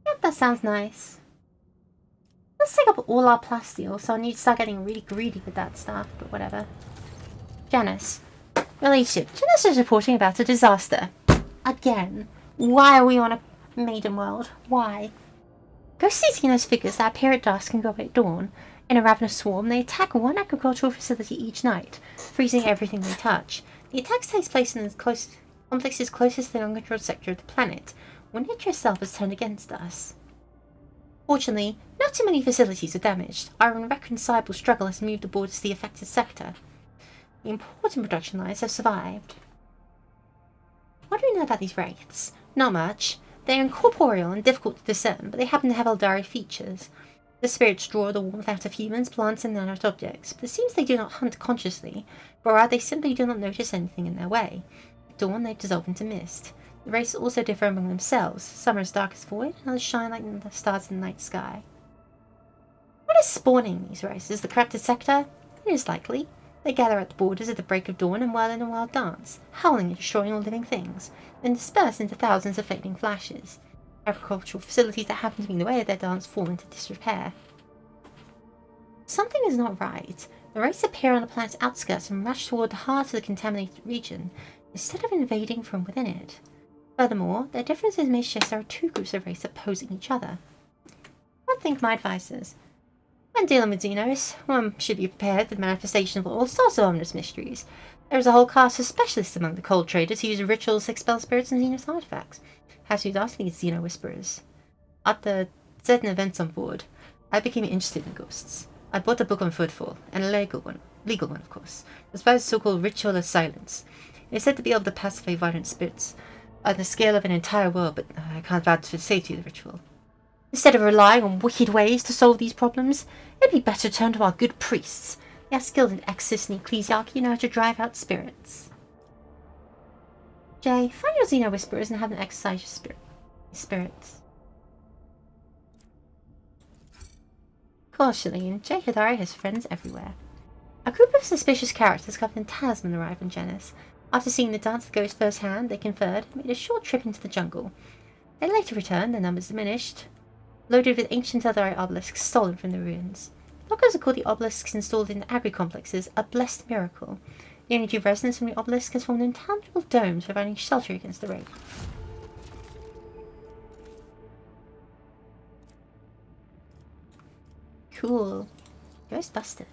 Yep, that sounds nice. Let's take up all our plasteel, so I need to start getting really greedy with that stuff, but whatever. Janice. Relationship. Janice is reporting about a disaster. Again. Why are we on a maiden world? Why? Ghostly Xenos figures that appear at dusk and go away at dawn. In a ravenous swarm, they attack one agricultural facility each night, freezing everything they touch. The attacks take place in the complex's closest to the uncontrolled sector of the planet, when nature itself is turned against us. Fortunately, not too many facilities are damaged. Our irreconcilable struggle has moved the borders to the affected sector. The important production lines have survived. What do we know about these wraiths? Not much. They are incorporeal and difficult to discern, but they happen to have Eldari features. The spirits draw the warmth out of humans, plants, and inanimate objects, but it seems they do not hunt consciously, but rather they simply do not notice anything in their way. At dawn, they dissolve into mist. The wraiths also differ among themselves. Some are as dark as void, and others shine like the stars in the night sky. What is spawning these wraiths? Is the corrupted sector? It is likely. They gather at the borders at the break of dawn and whirl in a wild dance, howling and destroying all living things, then disperse into thousands of fading flashes. Agricultural facilities that happen to be in the way of their dance fall into disrepair. Something is not right. The wraiths appear on the planet's outskirts and rush toward the heart of the contaminated region, instead of invading from within it. Furthermore, their differences may suggest there are two groups of wraiths opposing each other. What think my advisors? When dealing with Xenos, one should be prepared for the manifestation of all sorts of ominous mysteries. There is a whole class of specialists among the cold traders who use rituals to expel spirits and Xenos artifacts. How to ask these Xeno whisperers. At certain events on board, I became interested in ghosts. I bought a book on footfall, and a legal one of course. It was by the so-called Ritual of Silence. It is said to be able to pacify violent spirits on the scale of an entire world, but I can't vouch for the safety of the ritual. Instead of relying on wicked ways to solve these problems, it'd be better to turn to our good priests. They are skilled in exorcism and ecclesiarchy and know how to drive out spirits. Jay, find your Xeno whisperers and have them exercise your spirits. Of course, Shalene, Jay Hidari has friends everywhere. A group of suspicious characters covered in talisman arrived in Genis. After seeing the dance of the ghost firsthand, they conferred and made a short trip into the jungle. They later returned, their numbers diminished, loaded with ancient Hidari obelisks stolen from the ruins. Locals have called the obelisks installed in agri-complexes a blessed miracle. The energy of resonance from the obelisk has formed intangible domes providing shelter against the rain. Cool. Ghostbusters.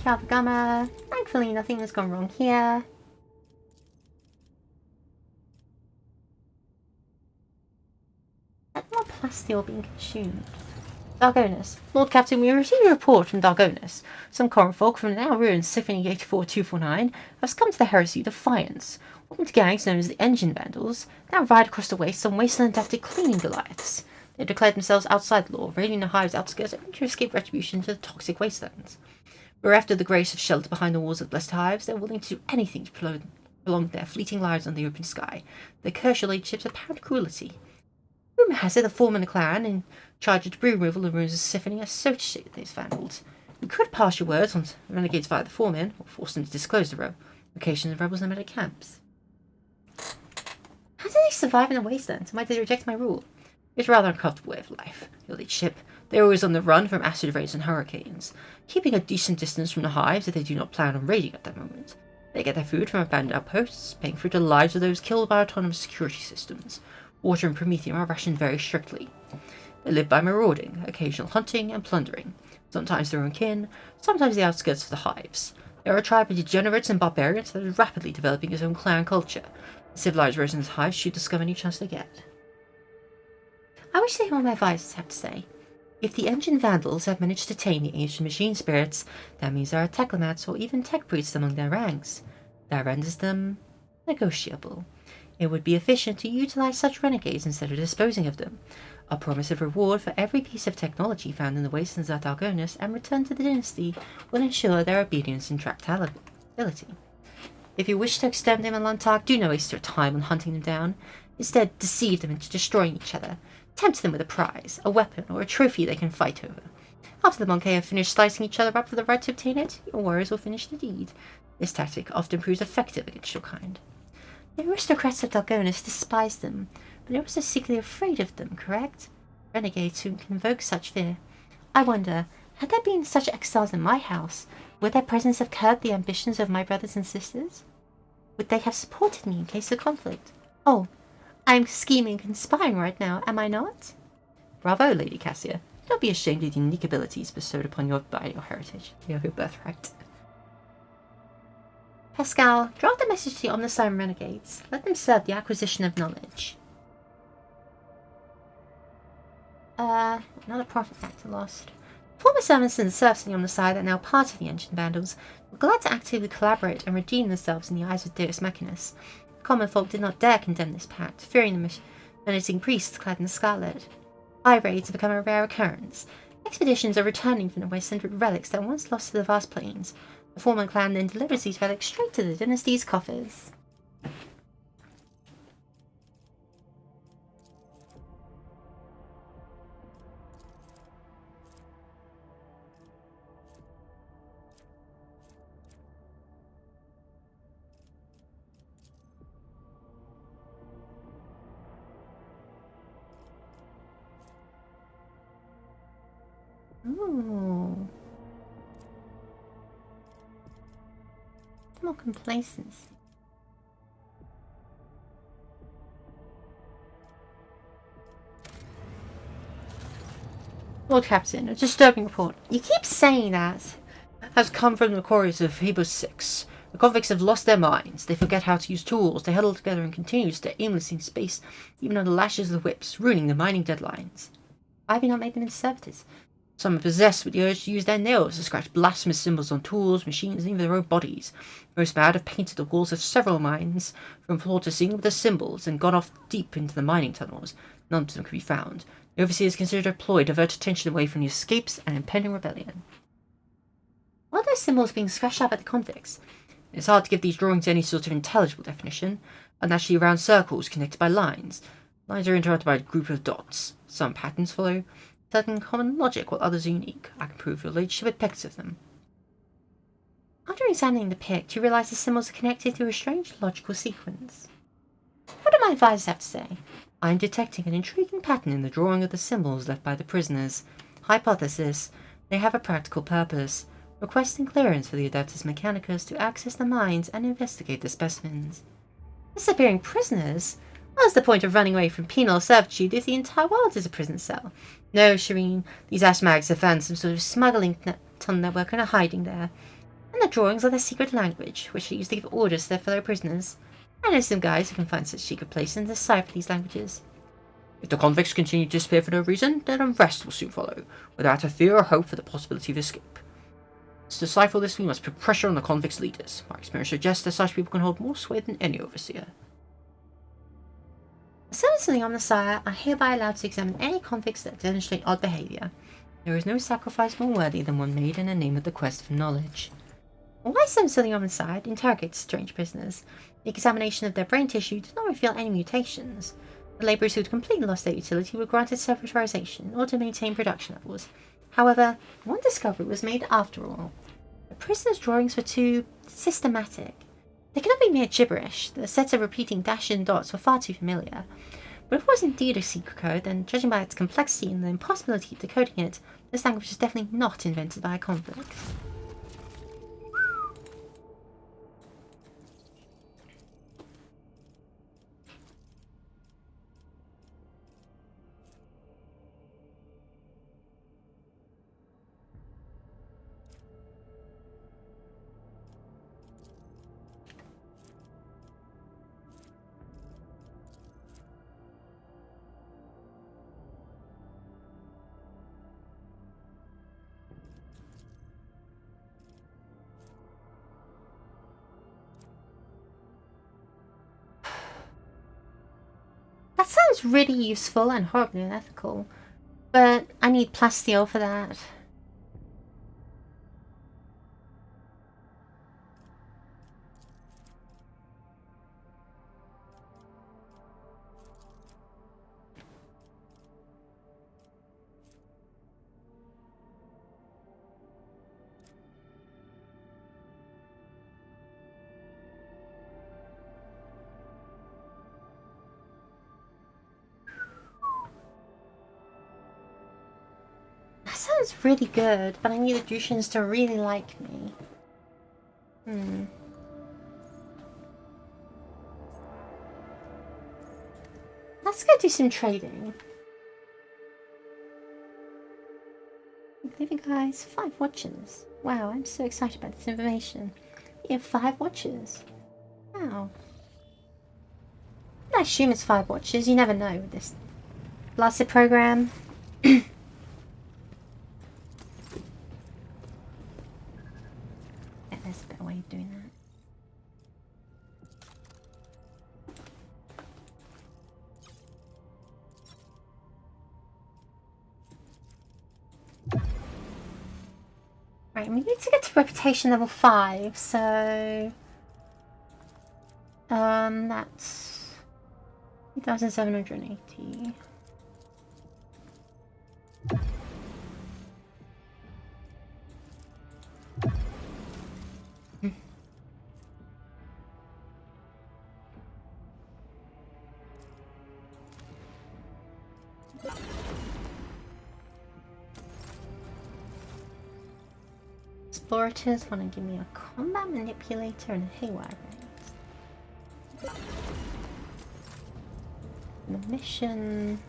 Calvagama. Thankfully nothing has gone wrong here. And more plasteel being consumed. Dargonus. Lord Captain, we received a report from Dargonus. Some current folk from the now ruined Symphony 84249 have come to the heresy Defiance. Armed gangs known as the Engine Vandals now ride across the wastes on wasteland-adapted cleaning Goliaths. They declared themselves outside law, raiding the hive's outskirts and to escape retribution to the toxic wastelands. Bereft of the grace of shelter behind the walls of blessed hives, they are willing to do anything to prolong their fleeting lives under the open sky. Their curse your ladyship's apparent cruelty. Rumour has it the foreman of the clan in charge of debris removal and ruins of Symphony associated with these vandals. You could pass your words on to renegades via the foreman, or force them to disclose the location of rebels in their camps. How did they survive in the wastelands? Why did they reject my rule? It's a rather uncomfortable way of life, your ladyship. They're always on the run from acid rains and hurricanes, keeping a decent distance from the hives if they do not plan on raiding at that moment. They get their food from abandoned outposts, paying for the lives of those killed by autonomous security systems. Water and promethium are rationed very strictly. They live by marauding, occasional hunting and plundering, sometimes their own kin, sometimes the outskirts of the hives. They are a tribe of degenerates and barbarians that is rapidly developing its own clan culture. The civilized residents of hives shoot the scum any chance they get. I wish to hear what my advisors have to say. If the Engine Vandals have managed to tame the ancient machine spirits, that means there are technomats or even tech priests among their ranks. That renders them negotiable. It would be efficient to utilize such renegades instead of disposing of them. A promise of reward for every piece of technology found in the wastelands of Dargonus and returned to the dynasty will ensure their obedience and tractability. If you wish to exterminate them in Lantark, do not waste your time on hunting them down. Instead, deceive them into destroying each other. Tempt them with a prize, a weapon, or a trophy they can fight over. After the Monkey have finished slicing each other up for the right to obtain it, your warriors will finish the deed. This tactic often proves effective against your kind. The aristocrats of Dargonus despise them, but they're also secretly afraid of them, correct? Renegades who can invoke such fear. I wonder, had there been such exiles in my house, would their presence have curbed the ambitions of my brothers and sisters? Would they have supported me in case of conflict? Oh, I'm scheming and conspiring right now, am I not? Bravo, Lady Cassia. Don't be ashamed of the unique abilities bestowed upon you by your heritage, your birthright. Pascal, draft a message to the Omnissiah Renegades. Let them serve the acquisition of knowledge. Another profit factor lost. Former servants and serfs in the Omnissiah that are now part of the Engine Vandals were glad to actively collaborate and redeem themselves in the eyes of Deus Machinus. Common folk did not dare condemn this pact, fearing the menacing priests clad in scarlet. Eye raids have become a rare occurrence. Expeditions are returning from the wasteland with relics that were once lost to the vast plains. The Foreman clan then delivers these relics straight to the dynasty's coffers. Ooh. More complacency. Lord Captain, a disturbing report. You keep saying that. Has come from the quarries of Hebrews 6. The convicts have lost their minds. They forget how to use tools. They huddle together and continue to stare aimlessly in space, even under the lashes of the whips, ruining the mining deadlines. Why have you not made them into servitors? Some are possessed with the urge to use their nails to scratch blasphemous symbols on tools, machines, and even their own bodies. Most mad have painted the walls of several mines from floor to ceiling with the symbols and gone off deep into the mining tunnels. None of them could be found. The overseers considered a ploy to divert attention away from the escapes and impending rebellion. What are numerous symbols being scratched out by the convicts. It's hard to give these drawings any sort of intelligible definition. Unnaturally round circles connected by lines. Lines are interrupted by a group of dots. Some patterns follow certain common logic, while others are unique. I can prove your relationship with pictures of them. After examining the pict, you realise the symbols are connected through a strange logical sequence. What do my advisors have to say? I am detecting an intriguing pattern in the drawing of the symbols left by the prisoners. Hypothesis: they have a practical purpose, requesting clearance for the Adeptus Mechanicus to access the mines and investigate the specimens. Disappearing prisoners? What's the point of running away from penal servitude if the entire world is a prison cell? No, Shireen, these Ashmags have found some sort of smuggling tunnel network and are hiding there. And the drawings are their secret language, which they use to give orders to their fellow prisoners. I know some guys who can find such secret places and decipher these languages. If the convicts continue to disappear for no reason, then unrest will soon follow, without a fear or hope for the possibility of escape. To decipher this, we must put pressure on the convicts' leaders. My experience suggests that such people can hold more sway than any overseer. As soon as the Omnissiah are hereby allowed to examine any convicts that demonstrate odd behaviour. There is no sacrifice more worthy than one made in the name of the quest for knowledge. Why some silly Omnissiah interrogates strange prisoners? The examination of their brain tissue did not reveal any mutations. The labourers who had completely lost their utility were granted self-authorization or to maintain production levels. However, one discovery was made after all. The prisoners' drawings were too systematic. They could not be mere gibberish. The sets of repeating dashes and dots were far too familiar. But if it was indeed a secret code, then judging by its complexity and the impossibility of decoding it, this language is definitely not invented by a convict. That sounds really useful and horribly unethical, but I need plasteel for that. Sounds really good, but I need the Drusians to really like me. Let's go do some trading. Leave you guys 5 watches. Wow, I'm so excited about this information. You have 5 watches. Wow. I assume it's 5 watches. You never know with this blasted program. There's a better way of doing that. Right, we need to get to reputation level 5, so that's 2,780. Explorators want to give me a combat manipulator and a haywire raise. The mission.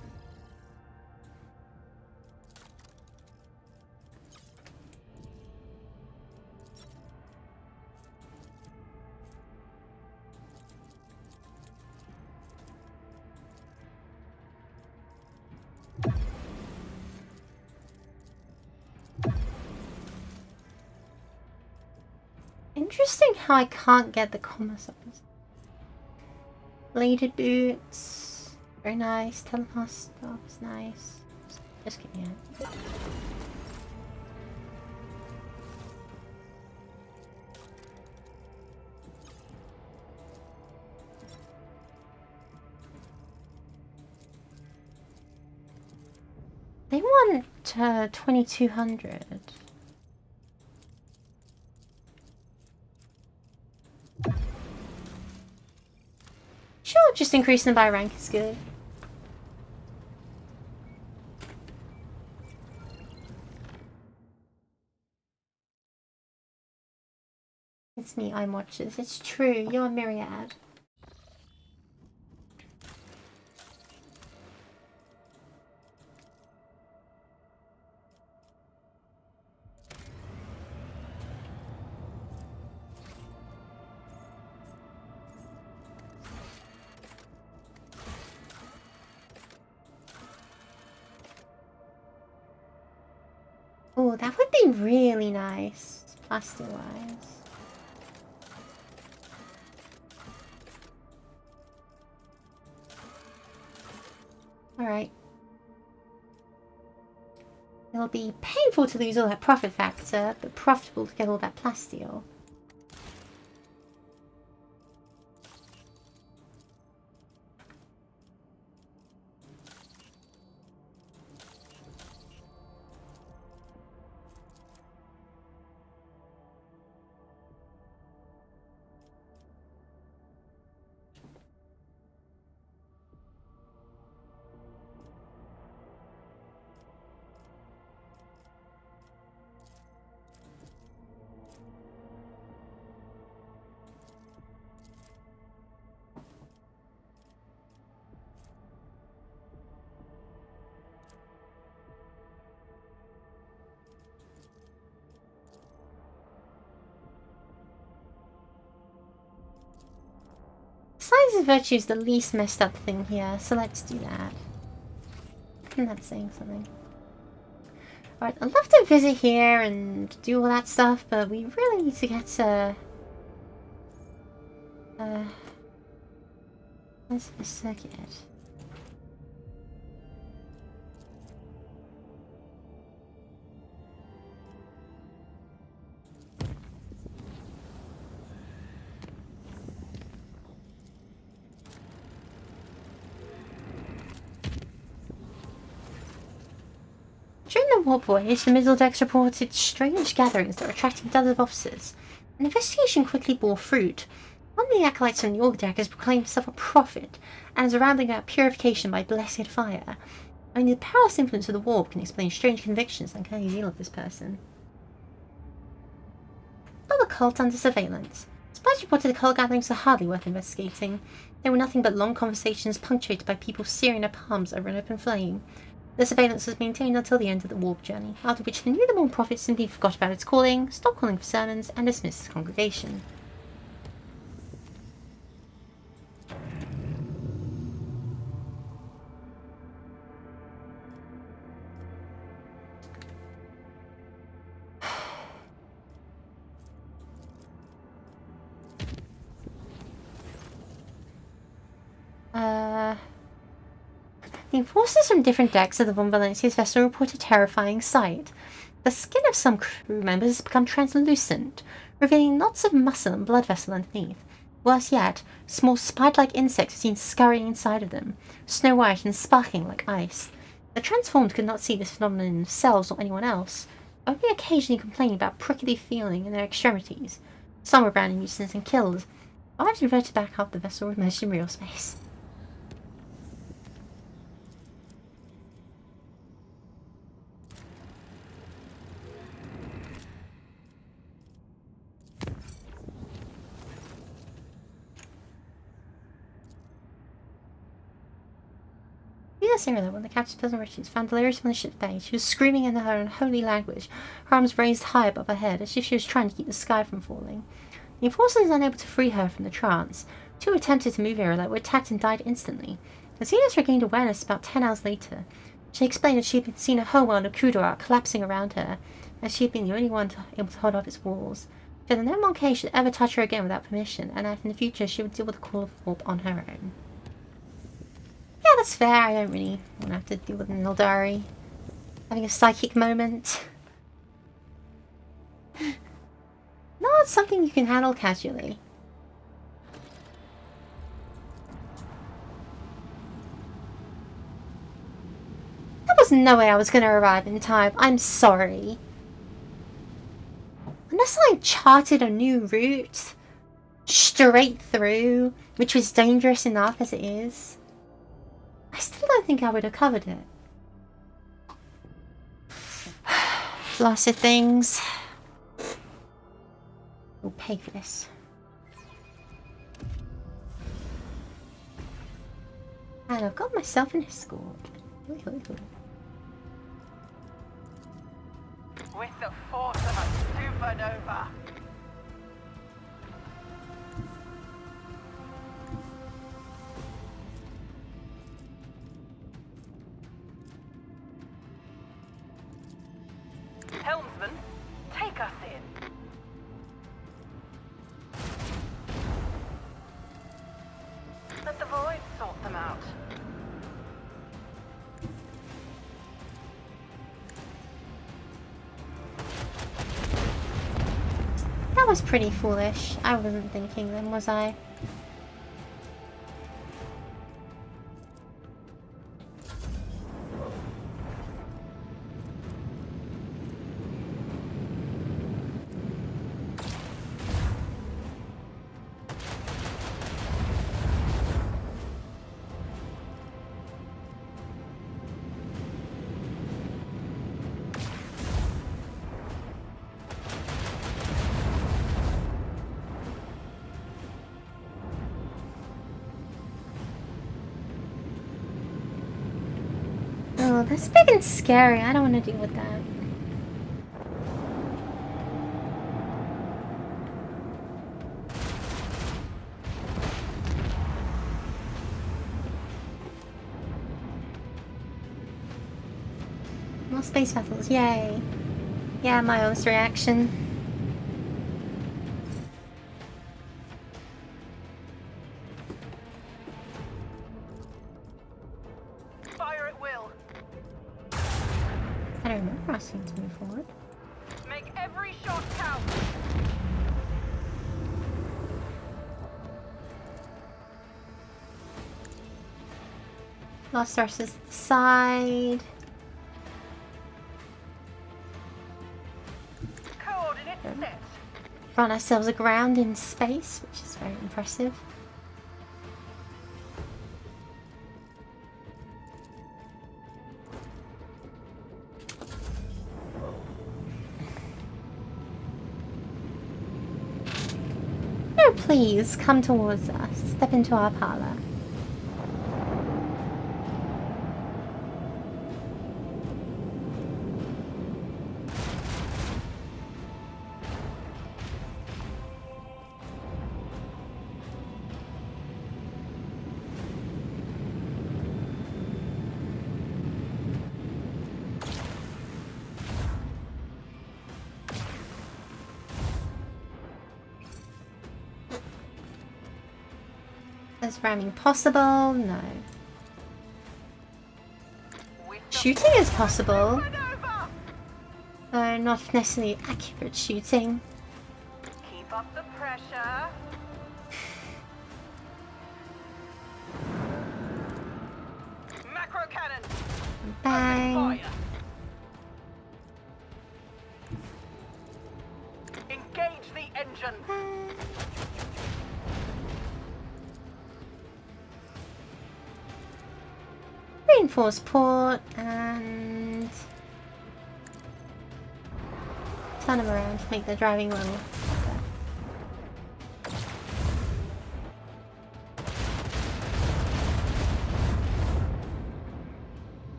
Interesting how I can't get the commerce uppers. Bladed boots. Very nice. Telepath stuff is nice. Just give me it. They want 2200. Sure, just increasing them by rank is good. It's me, I'm watchers. It's true, you're a myriad. Oh, that would be really nice, plaster-wise. Alright. It'll be painful to lose all that profit factor, but profitable to get all that plasteel. Science of Virtue is the least messed up thing here, so let's do that. And that's saying something. Alright, I'd love to visit here and do all that stuff, but we really need to get to... where's the circuit? During the war voyage, the middle decks reported strange gatherings that were attracting dozens of officers. An investigation quickly bore fruit. One of the acolytes on the Org deck has proclaimed himself a prophet, and is rounding out purification by blessed fire. Only the powerless influence of the warp can explain strange convictions and uncanny zeal of this person. Another cult under surveillance. Spies reported the cult gatherings are hardly worth investigating. They were nothing but long conversations punctuated by people searing their palms over an open flame. The surveillance was maintained until the end of the warp journey, after which the newborn prophet simply forgot about its calling, stopped calling for sermons, and dismissed its congregation. The enforcers from different decks of the Von Valencia's vessel report a terrifying sight. The skin of some crew members has become translucent, revealing lots of muscle and blood vessel underneath. Worse yet, small spide-like insects are seen scurrying inside of them, snow white and sparkling like ice. The transformed could not see this phenomenon in themselves or anyone else, only occasionally complaining about prickly feeling in their extremities. Some were branded nuisance and killed. Lives reverted back after the vessel emerged in real space. Sarah, when the captain's personal riches found delirious on the ship's bay, she was screaming in her unholy language, her arms raised high above her head, as if she was trying to keep the sky from falling. The enforcer was unable to free her from the trance. Two attempted to move Arrowlight were attacked and died instantly. As Venus regained awareness about 10 hours later, she explained that she had seen a whole world of Kudorak collapsing around her, as she had been the only one able to hold off its walls. She said that no Monkey should ever touch her again without permission, and that in the future she would deal with the call of the warp on her own. Yeah, that's fair. I don't really want to have to deal with an Eldari having a psychic moment. Not something you can handle casually. That was no way I was going to arrive in time. I'm sorry. Unless I charted a new route straight through, which was dangerous enough as it is, I still don't think I would have covered it. Lots of things. We'll pay for this. And I've got myself an escort. With the force of a supernova. Helmsman, take us in. Let the void sort them out. That was pretty foolish. I wasn't thinking then, was I? Oh, that's big and scary. I don't want to deal with that. More space vessels, yay. Yeah, my honest reaction. Fire at will. I don't remember asking to move forward. Make every shot count. Lost versus the side. Coordinate set. Run ourselves aground in space, which is very impressive. No, please, come towards us. Step into our parlor. Is ramming possible? No. Shooting is possible. Though not necessarily accurate shooting. Keep up the pressure. Macro cannon. Bang. Engage the engine. Reinforce port and turn them around to make the driving level.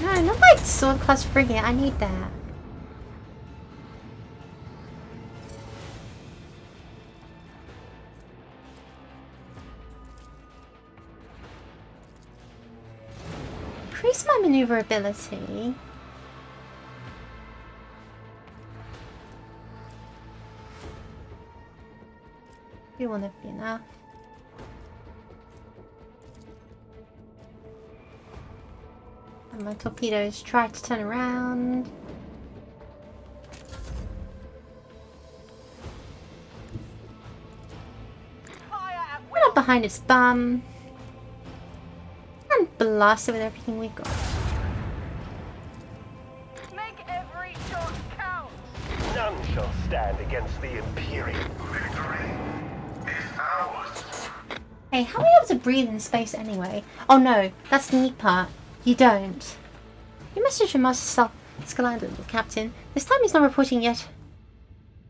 No, not like sword class frigate. I need that. increase my maneuverability. You want to be enough. And my torpedoes try to turn around. Run up behind its bum. And blast it with everything we've got. Make every shot count. None shall stand against the Imperium. Hey, how are we able to breathe in space anyway? Oh no, that's the neat part. You don't. You messaged from Master Scalander, Captain. This time he's not reporting yet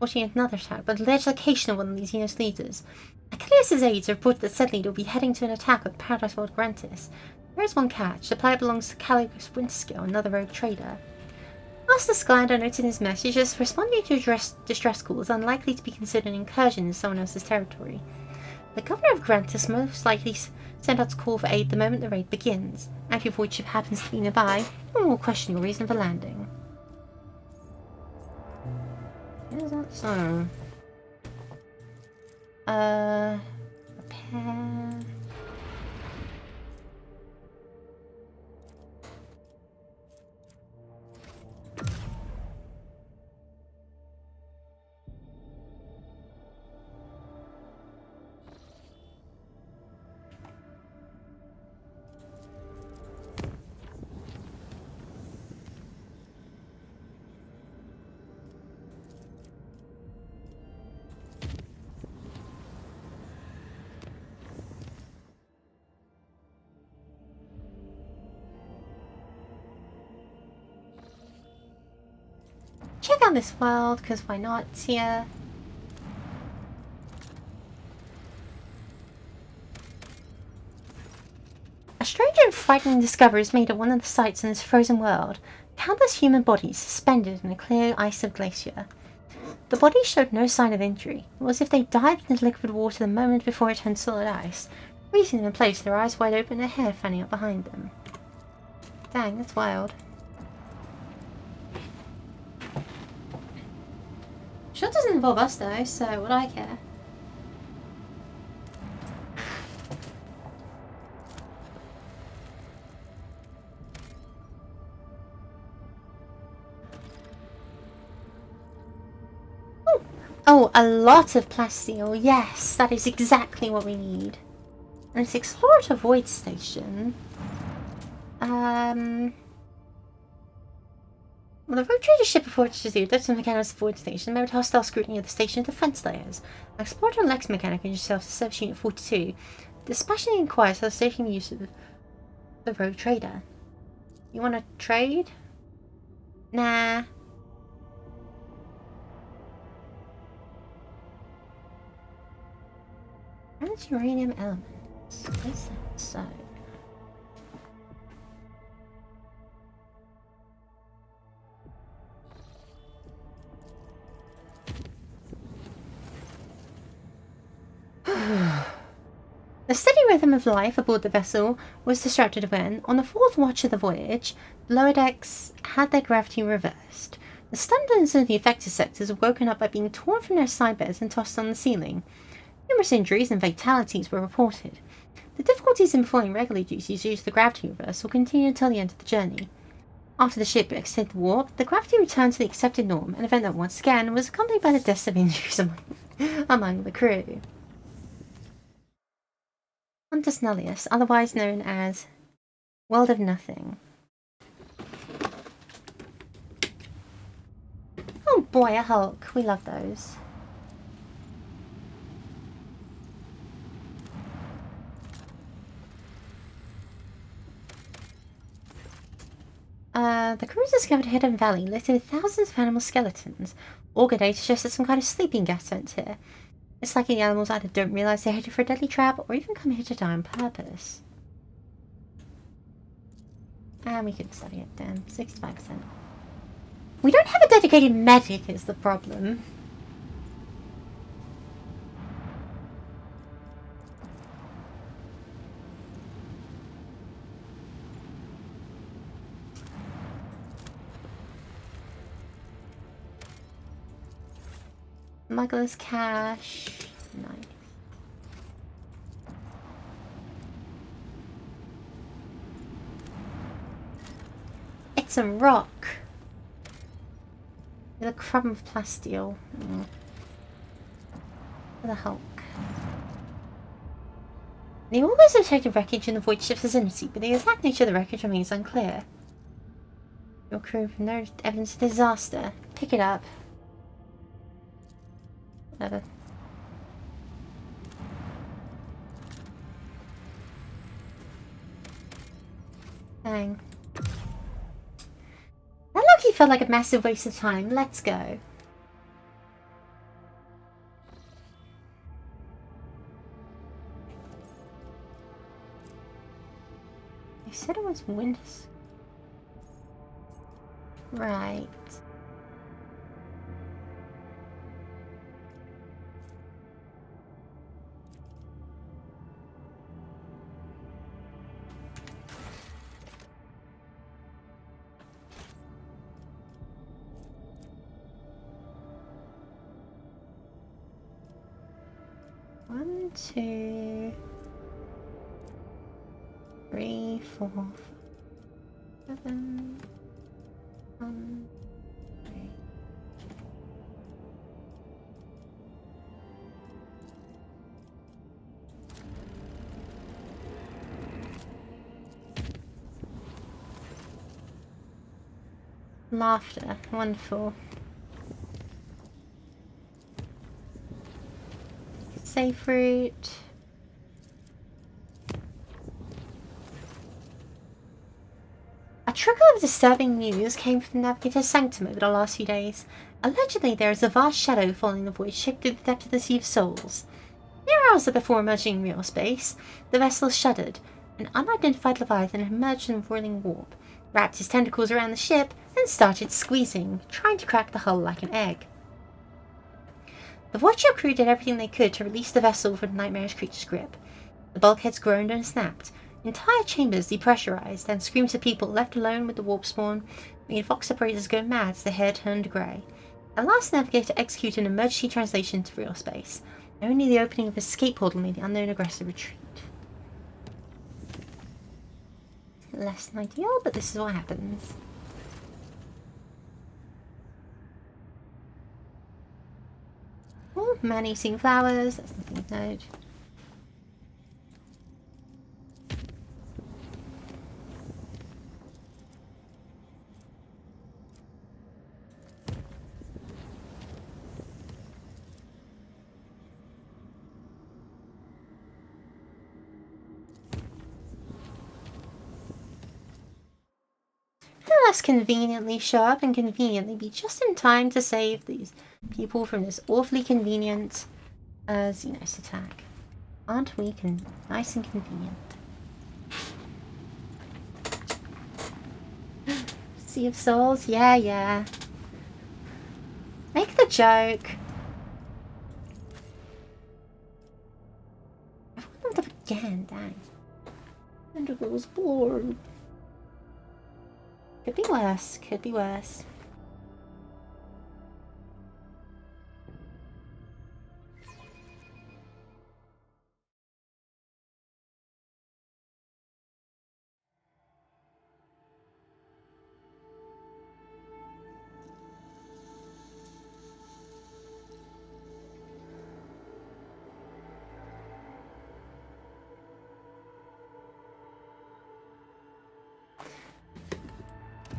another attack, but the alleged location of one of these Xenos leaders. Achilles' aides report that said leader will be heading to an attack with Paradise World Grantis. There is one catch. The player belongs to Caligos Winterscale, another rogue trader. Master Scalander noted in his message as responding to distress calls unlikely to be considered an incursion in someone else's territory. The governor of Grantis most likely sent out to call for aid the moment the raid begins, and if your void ship happens to be nearby, no one will question your reason for landing. Is that so? Repair. Check out this world, because why not? It's here. A strange and frightening discovery is made at one of the sites in this frozen world. Countless human bodies suspended in a clear ice of glacier. The bodies showed no sign of injury. It was as if they dived into liquid water the moment before it turned solid ice, freezing them in place, their eyes wide open, their hair fanning out behind them. Dang, that's wild. Sure doesn't involve us though, so would I care? Oh, a lot of plasteel. Yes, that is exactly what we need. And it's explore to void station. Well, the rogue trader ship before it to that's the mechanics of void station. Merit hostile scrutiny of the station defense layers. Explorer and Lex mechanic and yourself to Service Unit 42. Dispassionately inquires how the station use of the rogue trader. You want to trade? Nah. And uranium elements. Is that so? The steady rhythm of life aboard the vessel was disrupted when, on the fourth watch of the voyage, the lower decks had their gravity reversed. The stunned ones in the affected sectors were woken up by being torn from their side beds and tossed on the ceiling. Numerous injuries and fatalities were reported. The difficulties in performing regular duties due to the gravity reversal continued until the end of the journey. After the ship exited the warp, the gravity returned to the accepted norm, an event that once again was accompanied by the deaths of injuries among the crew. Ontus Nullius, otherwise known as World of Nothing. Oh boy, a Hulk. We love those. The crew discovered a hidden valley littered with thousands of animal skeletons. Organ data suggests that some kind of sleeping gas vent here. It's likely the animals either don't realise they're headed for a deadly trap or even come here to die on purpose. And we can study it down. 65%. We don't have a dedicated medic is the problem. Smuggler's cash. Nice. It's a rock. With a crumb of plasteel. For the Hulk. The always detected wreckage in the void ship's vicinity, but the exact nature of the wreckage remains unclear. Your crew have no evidence of disaster. Pick it up. Whatever. Dang. That lucky felt like a massive waste of time. Let's go. They said it was Windows. Right. One, two, three, four, 7, 1, 3. Laughter, wonderful. Safe fruit. A trickle of disturbing news came from the Navigator's sanctum over the last few days. Allegedly, there is a vast shadow following the void ship through the depth of the Sea of Souls. Mere hours before emerging in real space, the vessel shuddered. An unidentified leviathan had emerged from the boiling warp, wrapped his tentacles around the ship, and started squeezing, trying to crack the hull like an egg. The void ship crew did everything they could to release the vessel from the nightmarish creature's grip. The bulkheads groaned and snapped. Entire chambers depressurized, and screams of people left alone with the warp spawn made Vox operators go mad as the hair turned grey. At last, the Navigator executed an emergency translation to real space. Only the opening of a escape portal made the unknown aggressor retreat. Less than ideal, but this is what happens. Oh, man-eating flowers. That's nothing of note. Let us conveniently show up and conveniently be just in time to save these people from this awfully convenient Xenos attack. Aren't we nice and convenient? Sea of Souls? Yeah, yeah. Make the joke. I want them to again, dang. Tentacles bored. Could be worse, could be worse.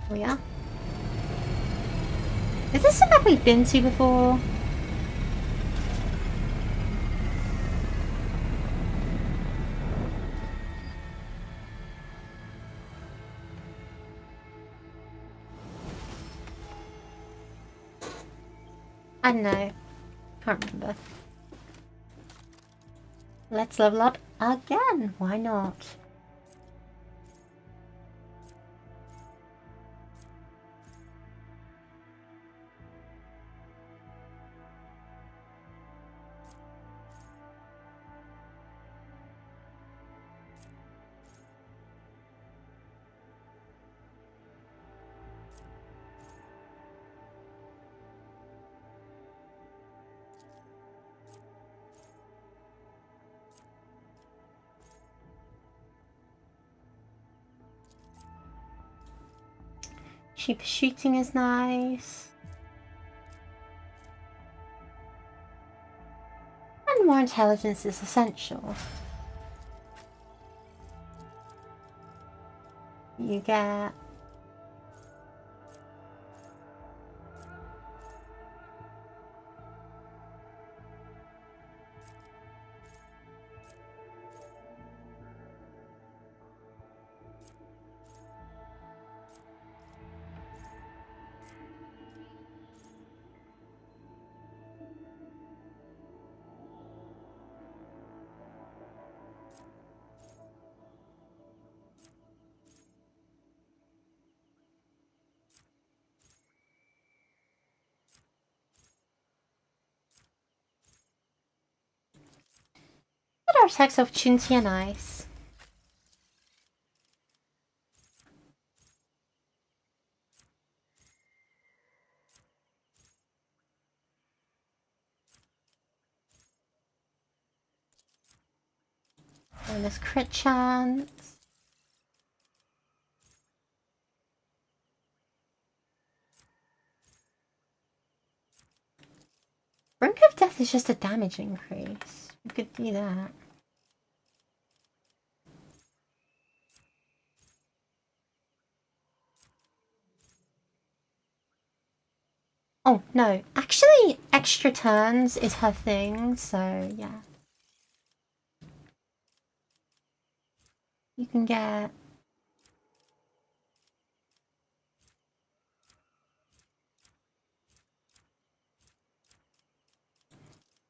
Oh yeah? Is this a map we've been to before? I don't know. Can't remember. Let's level up again. Why not? Cheaper shooting is nice. And more intelligence is essential. You get our attacks opportunity are nice. Bonus crit chance. Brink of Death is just a damage increase. We could do that. Oh, no. Actually, extra turns is her thing, so yeah. You can get...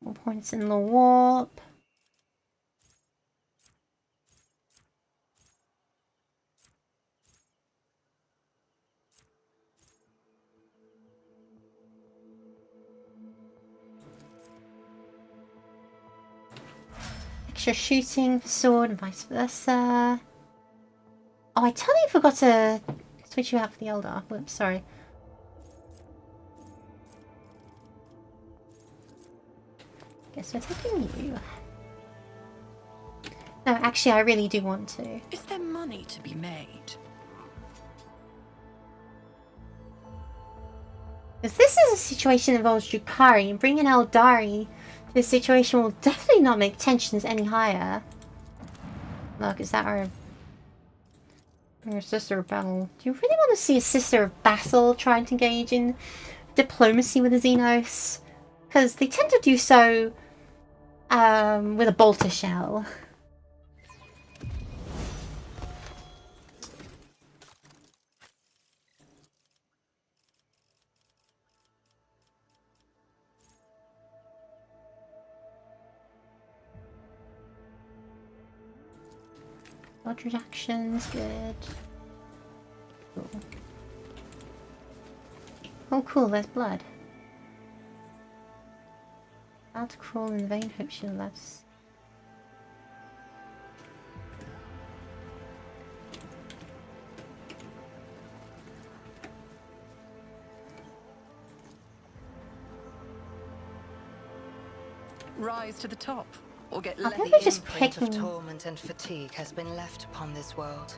more points in the warp. Extra shooting for sword and vice versa. Oh, I totally forgot to switch you out for the Eldar. Whoops, sorry. Guess we're taking you. No, actually, I really do want to. Is there money to be made? If this is a situation that involves Drukhari, and bringing Eldari to this situation will definitely not make tensions any higher. Look, is that our sister of battle? Do you really want to see a sister of battle trying to engage in diplomacy with the Xenos? Because they tend to do so with a bolter shell. Dodge reductions, good. Cool. Oh cool, there's blood. About to crawl in vain, hope she loves. Rise to the top, or get I left. think we're just Imprint of picking. torment and fatigue has been left upon this world.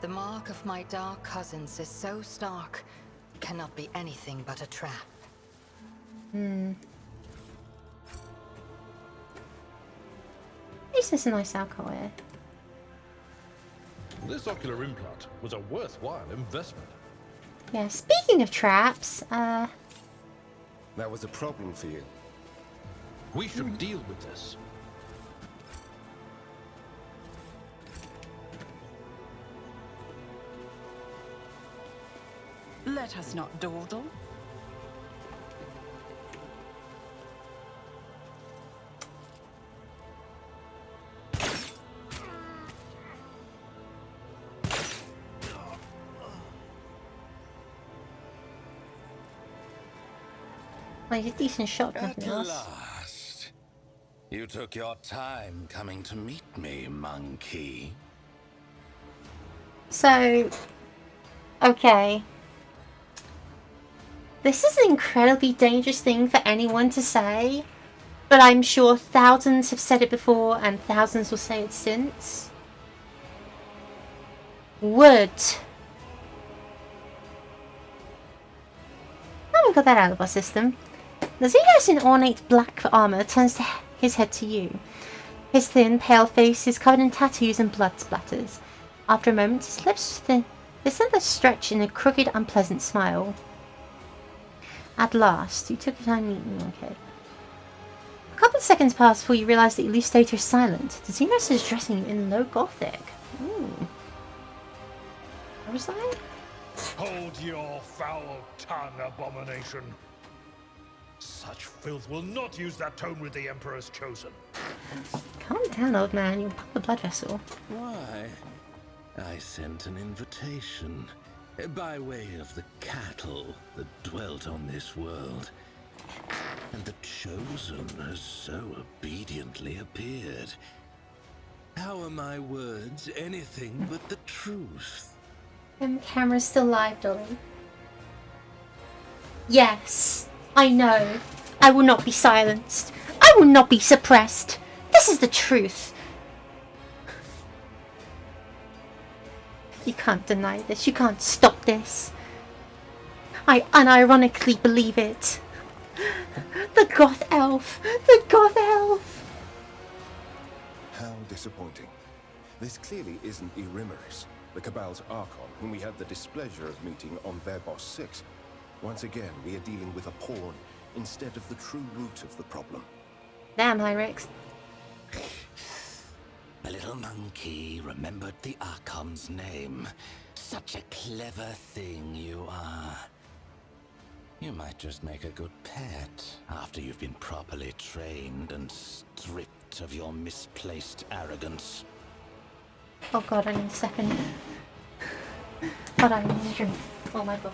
The mark of my dark cousins is so stark, it cannot be anything but a trap. Hmm. At least there's a nice alcohol here. This ocular implant was a worthwhile investment. Yeah, speaking of traps, That was a problem for you. We should deal with this. Let us not dawdle. like a decent shot, At nothing else. last. You took your time coming to meet me, monkey. So, okay. This is an incredibly dangerous thing for anyone to say, but I'm sure thousands have said it before and thousands will say it since. Would got that out of our system. The Xenos in ornate black armor turns his head to you. His thin, pale face is covered in tattoos and blood splatters. After a moment, his lips stretch in a crooked, unpleasant smile. At last, you took your time meeting me, okay. A couple of seconds pass before you realise that Illustrator is silent. The Xenos is dressing you in low gothic. Ooh. What was that? Hold your foul tongue, abomination. Such filth will not use that tone with the Emperor's chosen. Calm down, old man. You'll pop the blood vessel. Why? I sent an invitation by way of the cattle that dwelt on this world. And the chosen has so obediently appeared. How are my words anything but the truth? The camera's still live, darling. Yes, I know. I will not be silenced. I will not be suppressed. This is the truth. You can't deny this. You can't stop this. I unironically believe it. The Goth Elf! The Goth Elf! How disappointing. This clearly isn't Irimaris, the Cabal's Archon, whom we had the displeasure of meeting on Verbos 6. Once again, we are dealing with a pawn instead of the true root of the problem. Damn, Hyrix. The little monkey remembered the Archon's name. Such a clever thing you are. You might just make a good pet after you've been properly trained and stripped of your misplaced arrogance. Oh god, I need a second. Hold on, I need a drink. Oh my god.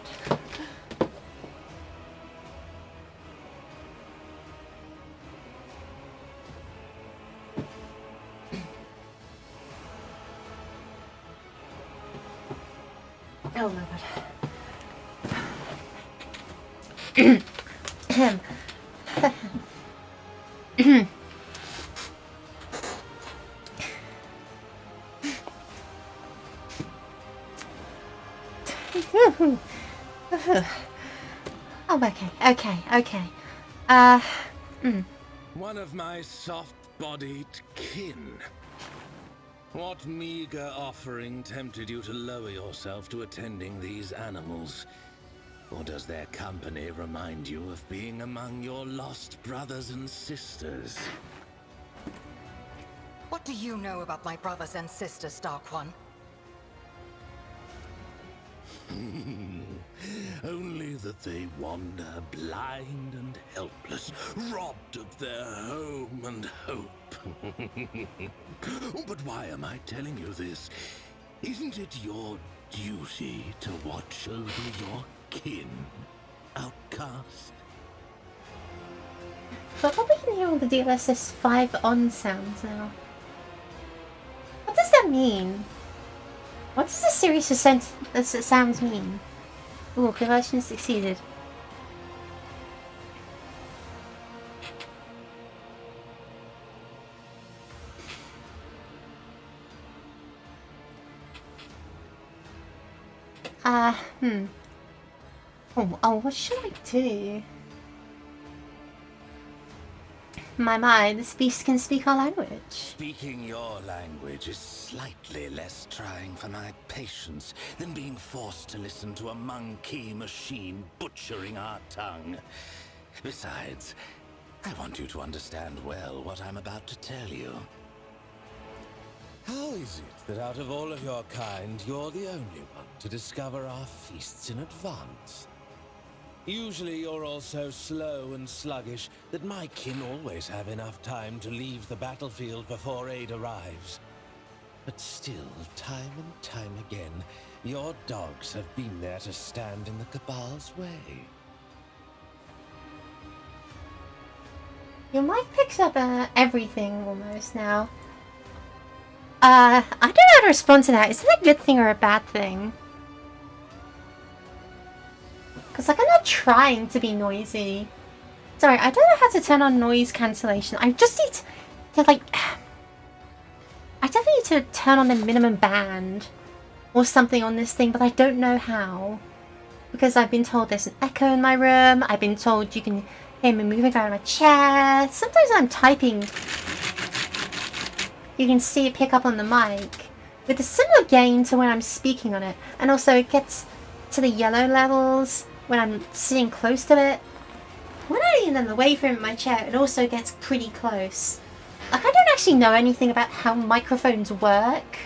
Oh my god. Oh, okay. One of my soft-bodied kin. What meager offering tempted you to lower yourself to attending these animals? Or does their company remind you of being among your lost brothers and sisters? What do you know about my brothers and sisters, Dark One? Only that they wander blind and helpless, robbed of their home and hope. But why am I telling you this? Isn't it your duty to watch over your kin, outcast? So I probably can hear all the DLSS 5 on sounds now. What does that mean? What does the series of sounds mean? Ooh, conversion succeeded. Oh, what should I do? My, this beast can speak our language. Speaking your language is slightly less trying for my patience than being forced to listen to a monkey machine butchering our tongue. Besides, I want you to understand well what I'm about to tell you. How is it that out of all of your kind, you're the only one to discover our feasts in advance? Usually you're all so slow and sluggish that my kin always have enough time to leave the battlefield before aid arrives. But still, time and time again, your dogs have been there to stand in the Cabal's way. Your mic picks up everything almost now. I don't know how to respond to that. Is that a good thing or a bad thing? Because like, I'm not trying to be noisy. Sorry, I don't know how to turn on noise cancellation. I just need to like... I definitely need to turn on the minimum band or something on this thing, but I don't know how. because I've been told there's an echo in my room. I've been told you can hear me moving around my chair. Sometimes I'm typing. You can see it pick up on the mic with a similar gain to when I'm speaking on it. And also it gets to the yellow levels when I'm sitting close to it. When I'm away from my chair, it also gets pretty close. Like, I don't actually know anything about how microphones work.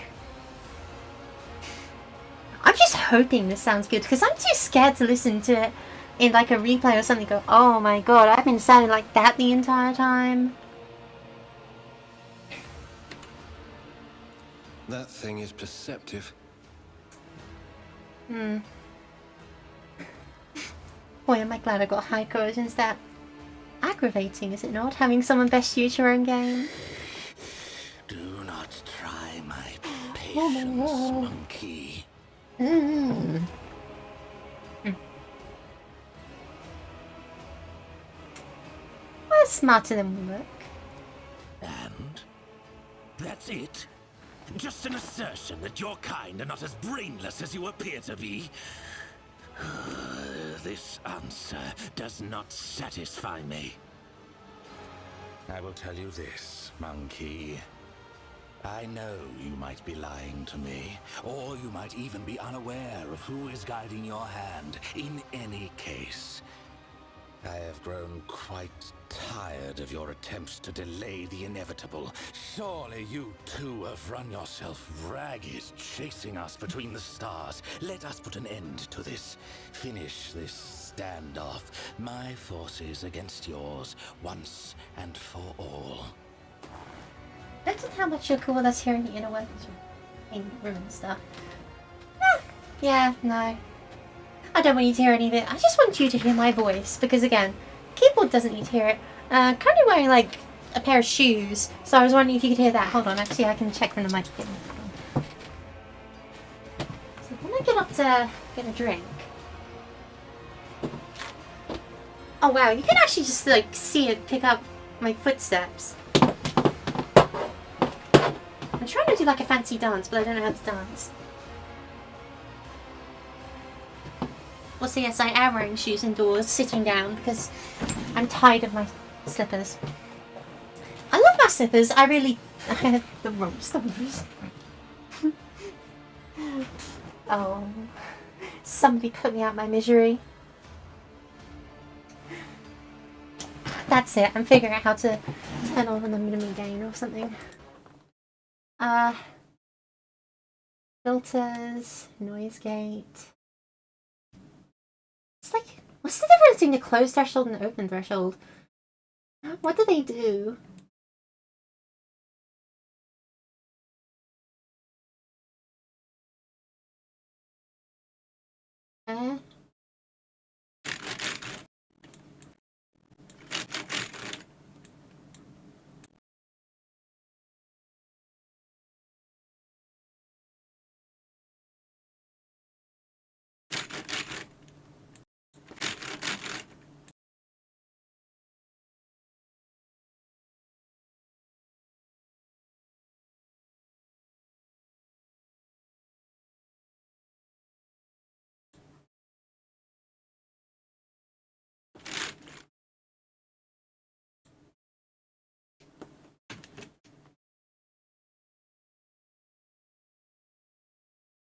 I'm just hoping this sounds good, because I'm too scared to listen to it in like a replay or something. Go, oh my god, I've been sounding like that the entire time. That thing is perceptive. Boy, am I glad I got high corrosion stat. Aggravating, is it not? Having someone best use your own game. Do not try my patience, monkey. We're smarter than we look. And? That's it? Just an assertion that your kind are not as brainless as you appear to be? This answer does not satisfy me. I will tell you this, monkey. I know you might be lying to me, or you might even be unaware of who is guiding your hand. In any case, I have grown quite tired of your attempts to delay the inevitable. Surely you too have run yourself ragged, chasing us between the stars. Let us put an end to this. Finish this standoff. My forces against yours, once and for all. Depends on how much you're cool with us hearing the inner workings in room and stuff. Yeah, no. I don't want you to hear any of it. I just want you to hear my voice, because again, keyboard doesn't need to hear it. Currently wearing like a pair of shoes, so I was wondering if you could hear that. Hold on, actually I can check from the mic again. So when I get up to get a drink. Oh wow, you can actually just like see it pick up my footsteps. I'm trying to do like a fancy dance, but I don't know how to dance. Well, so yes, I am wearing shoes indoors, sitting down, because I'm tired of my slippers. I love my slippers, I really... the ropes. Oh. Somebody put me out my misery. That's it, I'm figuring out how to turn on the minimum gain or something. Filters, noise gate. It's like, what's the difference between the closed threshold and the open threshold? What do they do?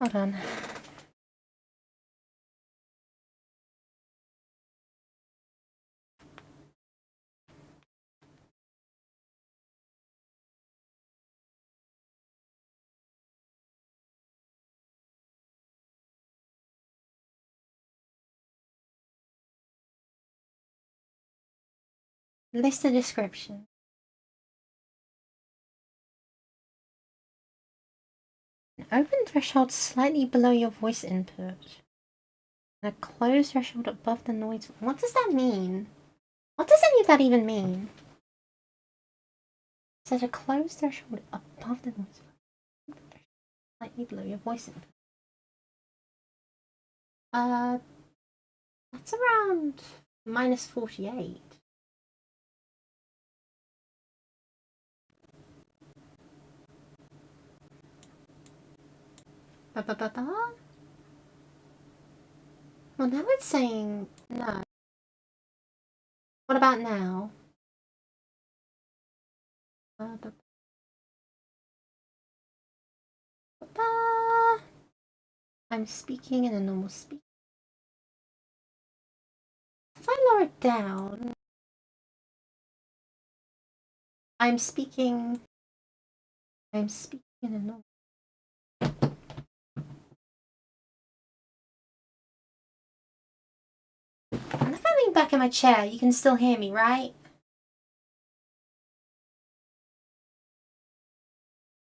Hold on. List the description. An open threshold slightly below your voice input. And a closed threshold above the noise. What does that mean? What does any of that even mean? It says a closed threshold above the noise. Slightly below your voice input. That's around minus 48. Well, now it's saying no. What about now? I'm speaking in a normal speed. If I lower it down, I'm speaking in a normal. And if I lean back in my chair, you can still hear me, right?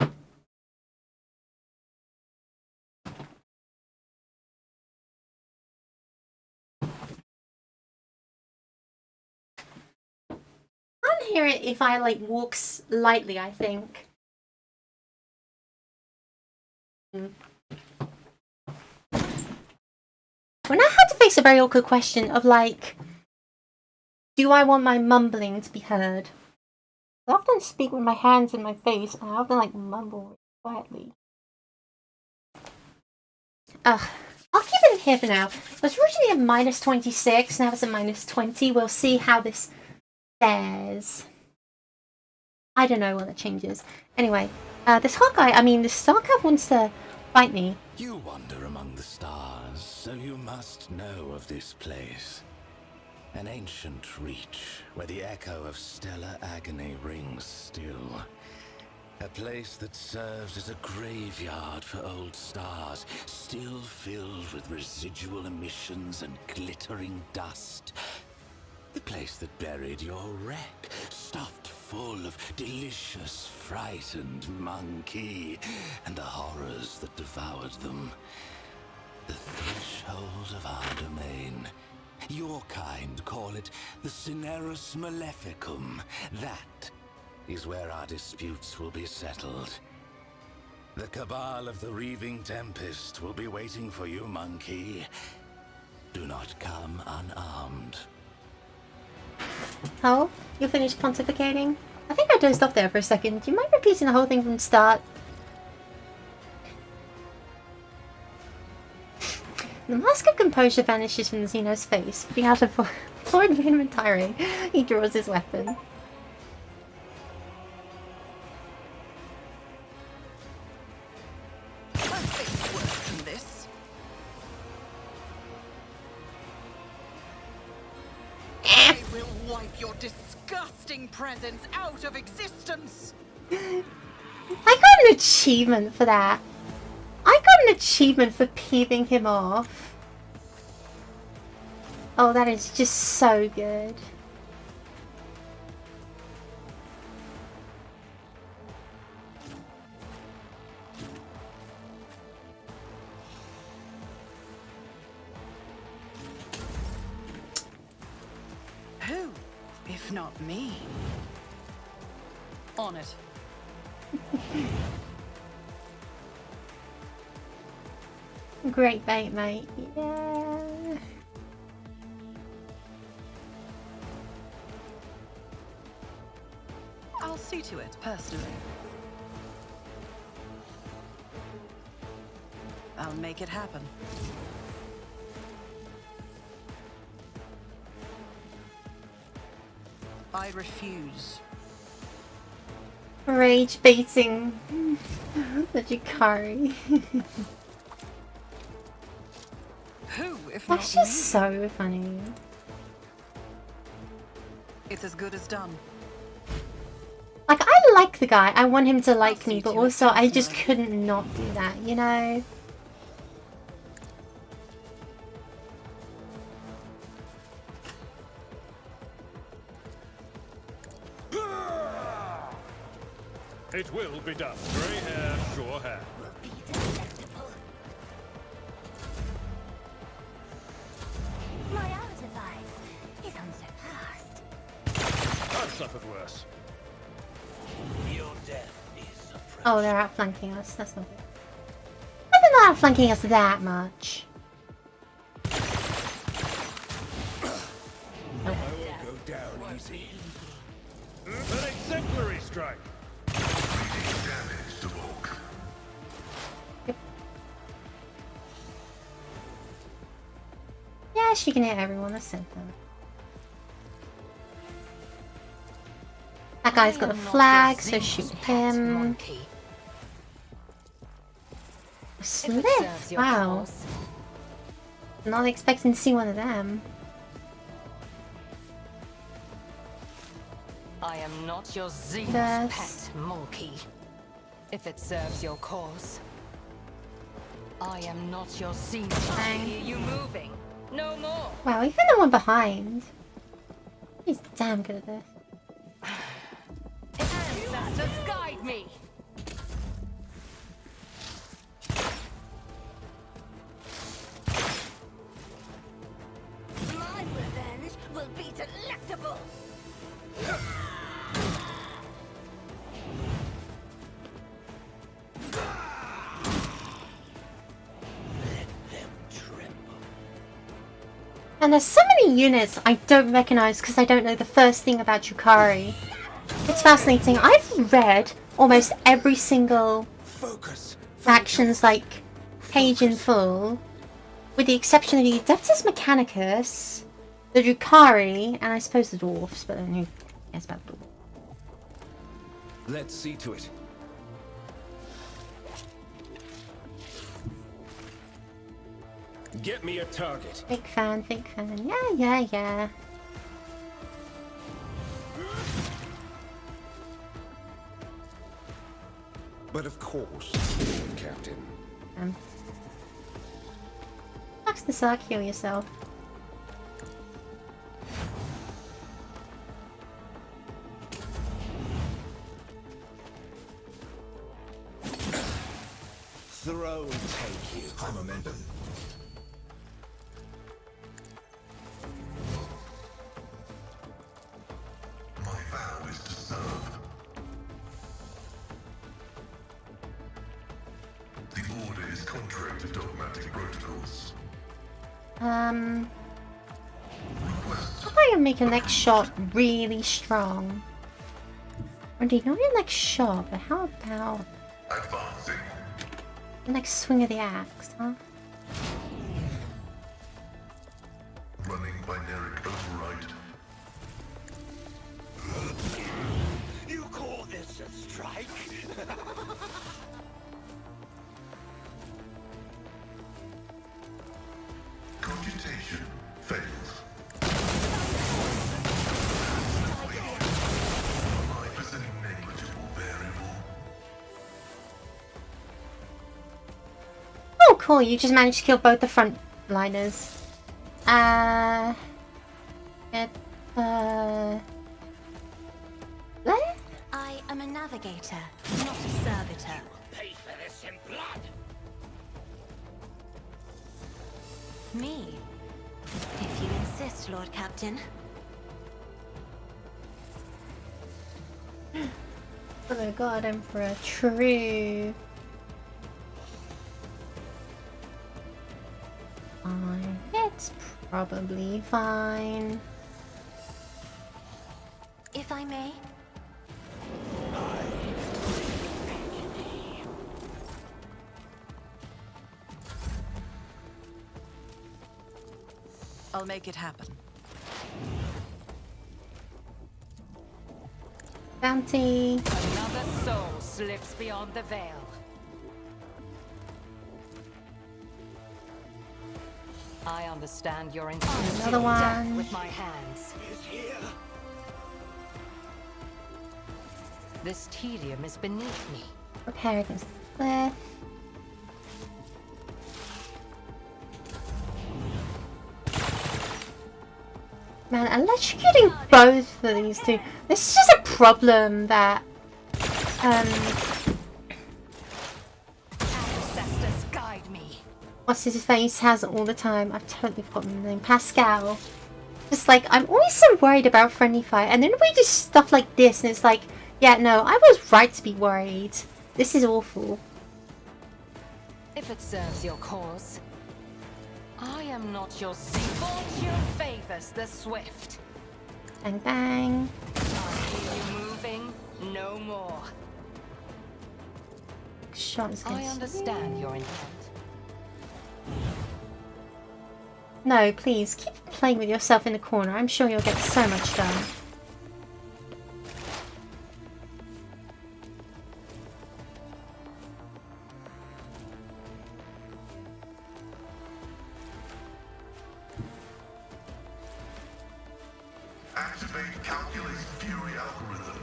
I can hear it if I like walk lightly, I think. When I had to face a very awkward question of like, do I want my mumbling to be heard? I often speak with my hands in my face, and I often like mumble quietly. Ugh, I'll keep it in here for now. It was originally a -26, now it's a -20. We'll see how this fares. I don't know what that changes. Anyway, this Starcraft wants to fight me. You wander among the stars, so you must know of this place. An ancient reach, where the echo of stellar agony rings still. A place that serves as a graveyard for old stars, still filled with residual emissions and glittering dust. The place that buried your wreck, stuffed full of delicious, frightened monkey, and the horrors that devoured them. The threshold of our domain. Your kind call it the Cinerus Maleficum. That is where our disputes will be settled. The cabal of the Reaving Tempest will be waiting for you, monkey. Do not come unarmed. Oh, you finished pontificating? I think I dozed off there for a second. Do you mind repeating the whole thing from the start? The mask of composure vanishes from the Xeno's face. Putting out a florid vehement tirade, he draws his weapon. I will wipe your disgusting presence out of existence! I got an achievement for that. I got an achievement for peeving him off. Oh, that is just so good. Who, if not me? On it. Great bait, mate. Yeah. I'll see to it, personally. I'll make it happen. I refuse. Rage baiting the Jakari. Who, if That's not just me? so funny. It's as good as done. Like, I like the guy. I want him to like me, but to it also I just personally. couldn't not do that, you know? It will be done. Grey hair, sure hair. My artifice is unsurpassed. I've suffered worse. Your death is a Oh, they're outflanking us. That's not good. But they're not outflanking us that much. I will go down easy. An exemplary strike. Damage to Volk. Yeah, she can hit everyone. That's simple. That guy's got a flag, so shoot him. A Slith. Wow. Not expecting to see one of them. I am not your Zeus pet monkey. If it serves your cause. I am not your Zeus. I hear you moving. No more. Wow, even the one behind. He's damn good at this. Ancestors guide me. My revenge will be delectable. And there's so many units I don't recognize because I don't know the first thing about Yukari. It's fascinating. I've read almost every single faction's like page in full, with the exception of the Adeptus Mechanicus, the Yukari, and I suppose the dwarfs, but then who cares about the dwarfs? Let's see to it. Get me a target. Big fan, big fan. Yeah. But of course, Captain. Sucks to suck, heal yourself. Throne take you. High momentum. My vow is to serve. The order is contrary to dogmatic protocols. I thought I could make a next shot really strong. Or indeed, not your next shot, but how about Advancing. the next swing of the axe, huh? Running binaric override. You call this a strike? Computation fails. Life is a negligible variable. Oh, cool! You just managed to kill both the front liners. What? I am a navigator, not a servitor. Pay for this in blood. Me? If you insist, Lord Captain. Oh my god, Emperor, true. Fine. It's probably fine. If I may. I'll make it happen. Bounty. Another soul slips beyond the veil. I understand your intent. Another one. With my hands. This tedium is beneath me. Prepare against the cliff. Man, electrocuting both of these two. This is just a problem that Ancestors guide me. what's his face has all the time. I've totally forgotten the name. Pascal. Just like, I'm always so worried about friendly fire, and then we do stuff like this, and it's like, yeah, no, I was right to be worried. This is awful. If it serves your cause. I am not your fortune favors the swift. Bang bang. I hear you moving. No more. Shot is I understand your intent. No, please, keep playing with yourself in the corner. I'm sure you'll get so much done. Activate calculate fury algorithm.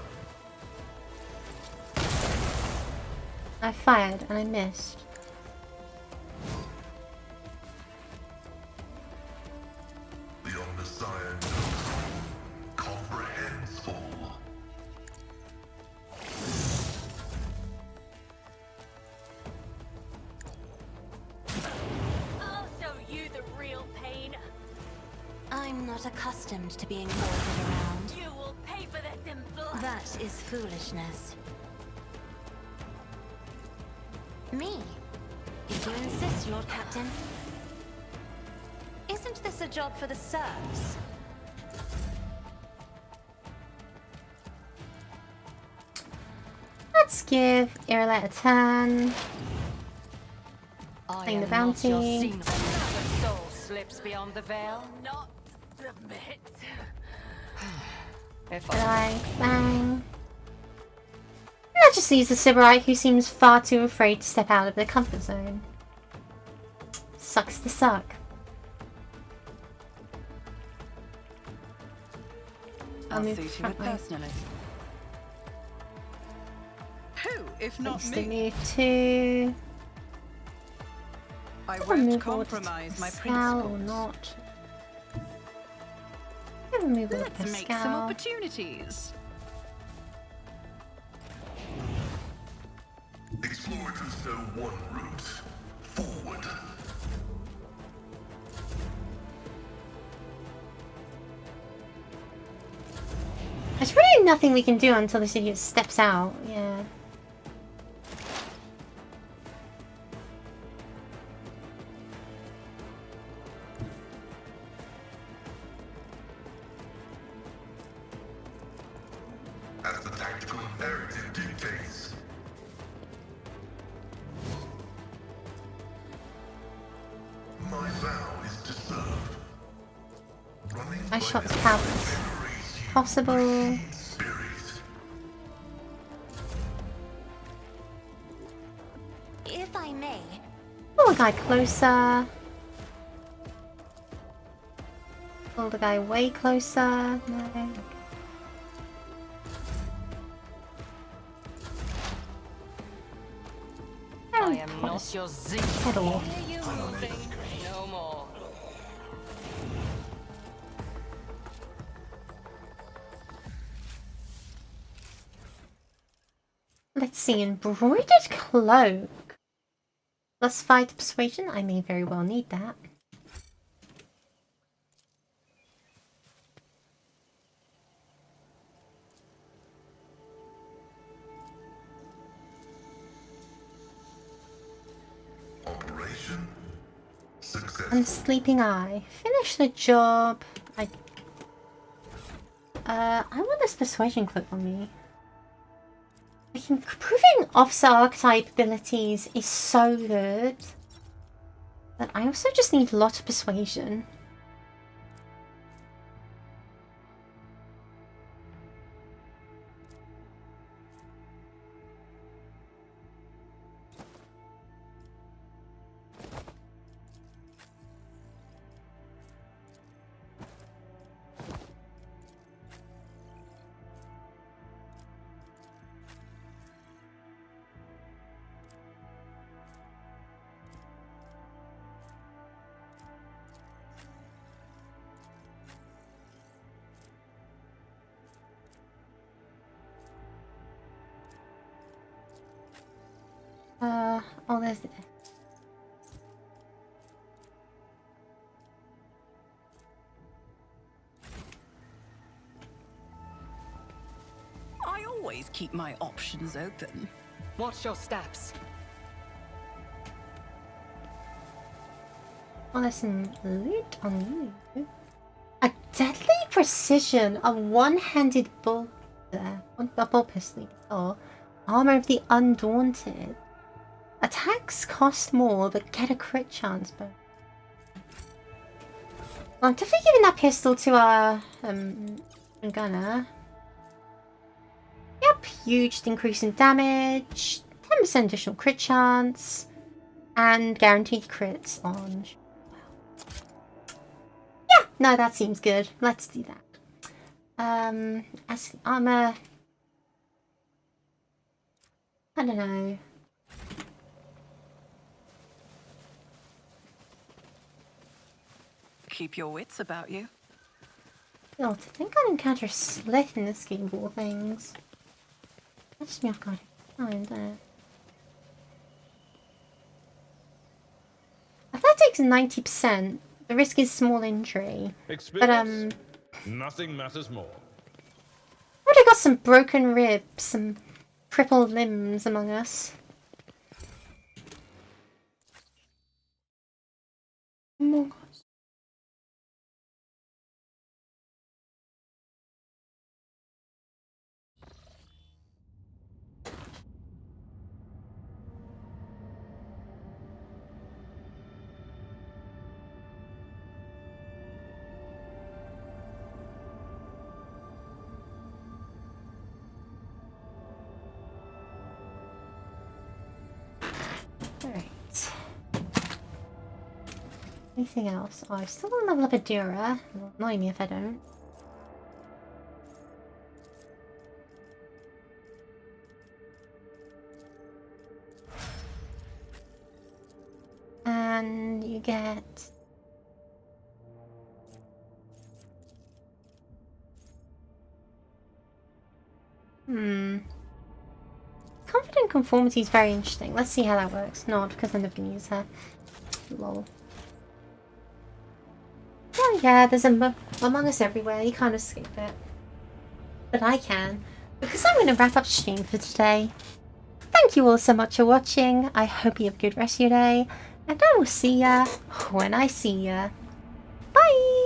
I fired and I missed. The Omniscient knows comprehends all. I'll show you the real pain. I'm not accustomed to being ordered around. You will pay for this in blood. That is foolishness. Me? If you insist, Lord Captain. Isn't this a job for the serfs? Let's give Irelet a turn. I Playing the am not your bounty. scene. Another soul slips beyond the veil. Not submit. If Bang, bang. That just leaves the Sybarite who seems far too afraid to step out of their comfort zone. Sucks to suck. I'll move see to it front way. personally. Who, if not Please to me? move to. I Have a won't move order to compromise my Pascal or principles. not. Have a move order to Let's make some Pascal. opportunities. Explorators know one route. Forward. There's really nothing we can do until this idiot steps out. Yeah. As the tactical imperative dictates. My vow is to serve. Running I by shot the cowards. memories you Possible. spirit. If I may, Pull the guy closer. Pull the guy way closer. No. I am not your zinc. At all. Hear you moving. No more. Let's see, embroidered cloak. Plus 5 to persuasion. I may very well need that. Operation success. And Sleeping Eye. Finish the job. I want this persuasion cloak on me. Improving officer archetype abilities is so good. But I also just need a lot of persuasion. Oh, there's the... I always keep my options open. Watch your steps. Oh, there's some loot on you. A deadly precision, a one-handed bull there. A bull pistol. Oh, armor of the undaunted. Attacks cost more, but get a crit chance bonus. I'm definitely giving that pistol to our gunner. Yep, huge increase in damage, 10% additional crit chance, and guaranteed crits on. Yeah, no, that seems good. Let's do that. As armor, I don't know. Keep your wits about you. Yo, to think I'd encounter a slit in this game of all things. That's me off guard. Athletics 90%. The risk is small injury. Experience? But nothing matters more. What, I got some broken ribs, some crippled limbs among us. Among us. Alright. Anything else? Oh, I still want to level up a Dura. It'll annoy me if I don't. And you get... Confident conformity is very interesting. Let's see how that works. Not because I'm never going to use her. Lol. Oh yeah, there's Among Us everywhere. You can't escape it. But I can. Because I'm going to wrap up stream for today. Thank you all so much for watching. I hope you have a good rest of your day. And I will see ya when I see ya. Bye!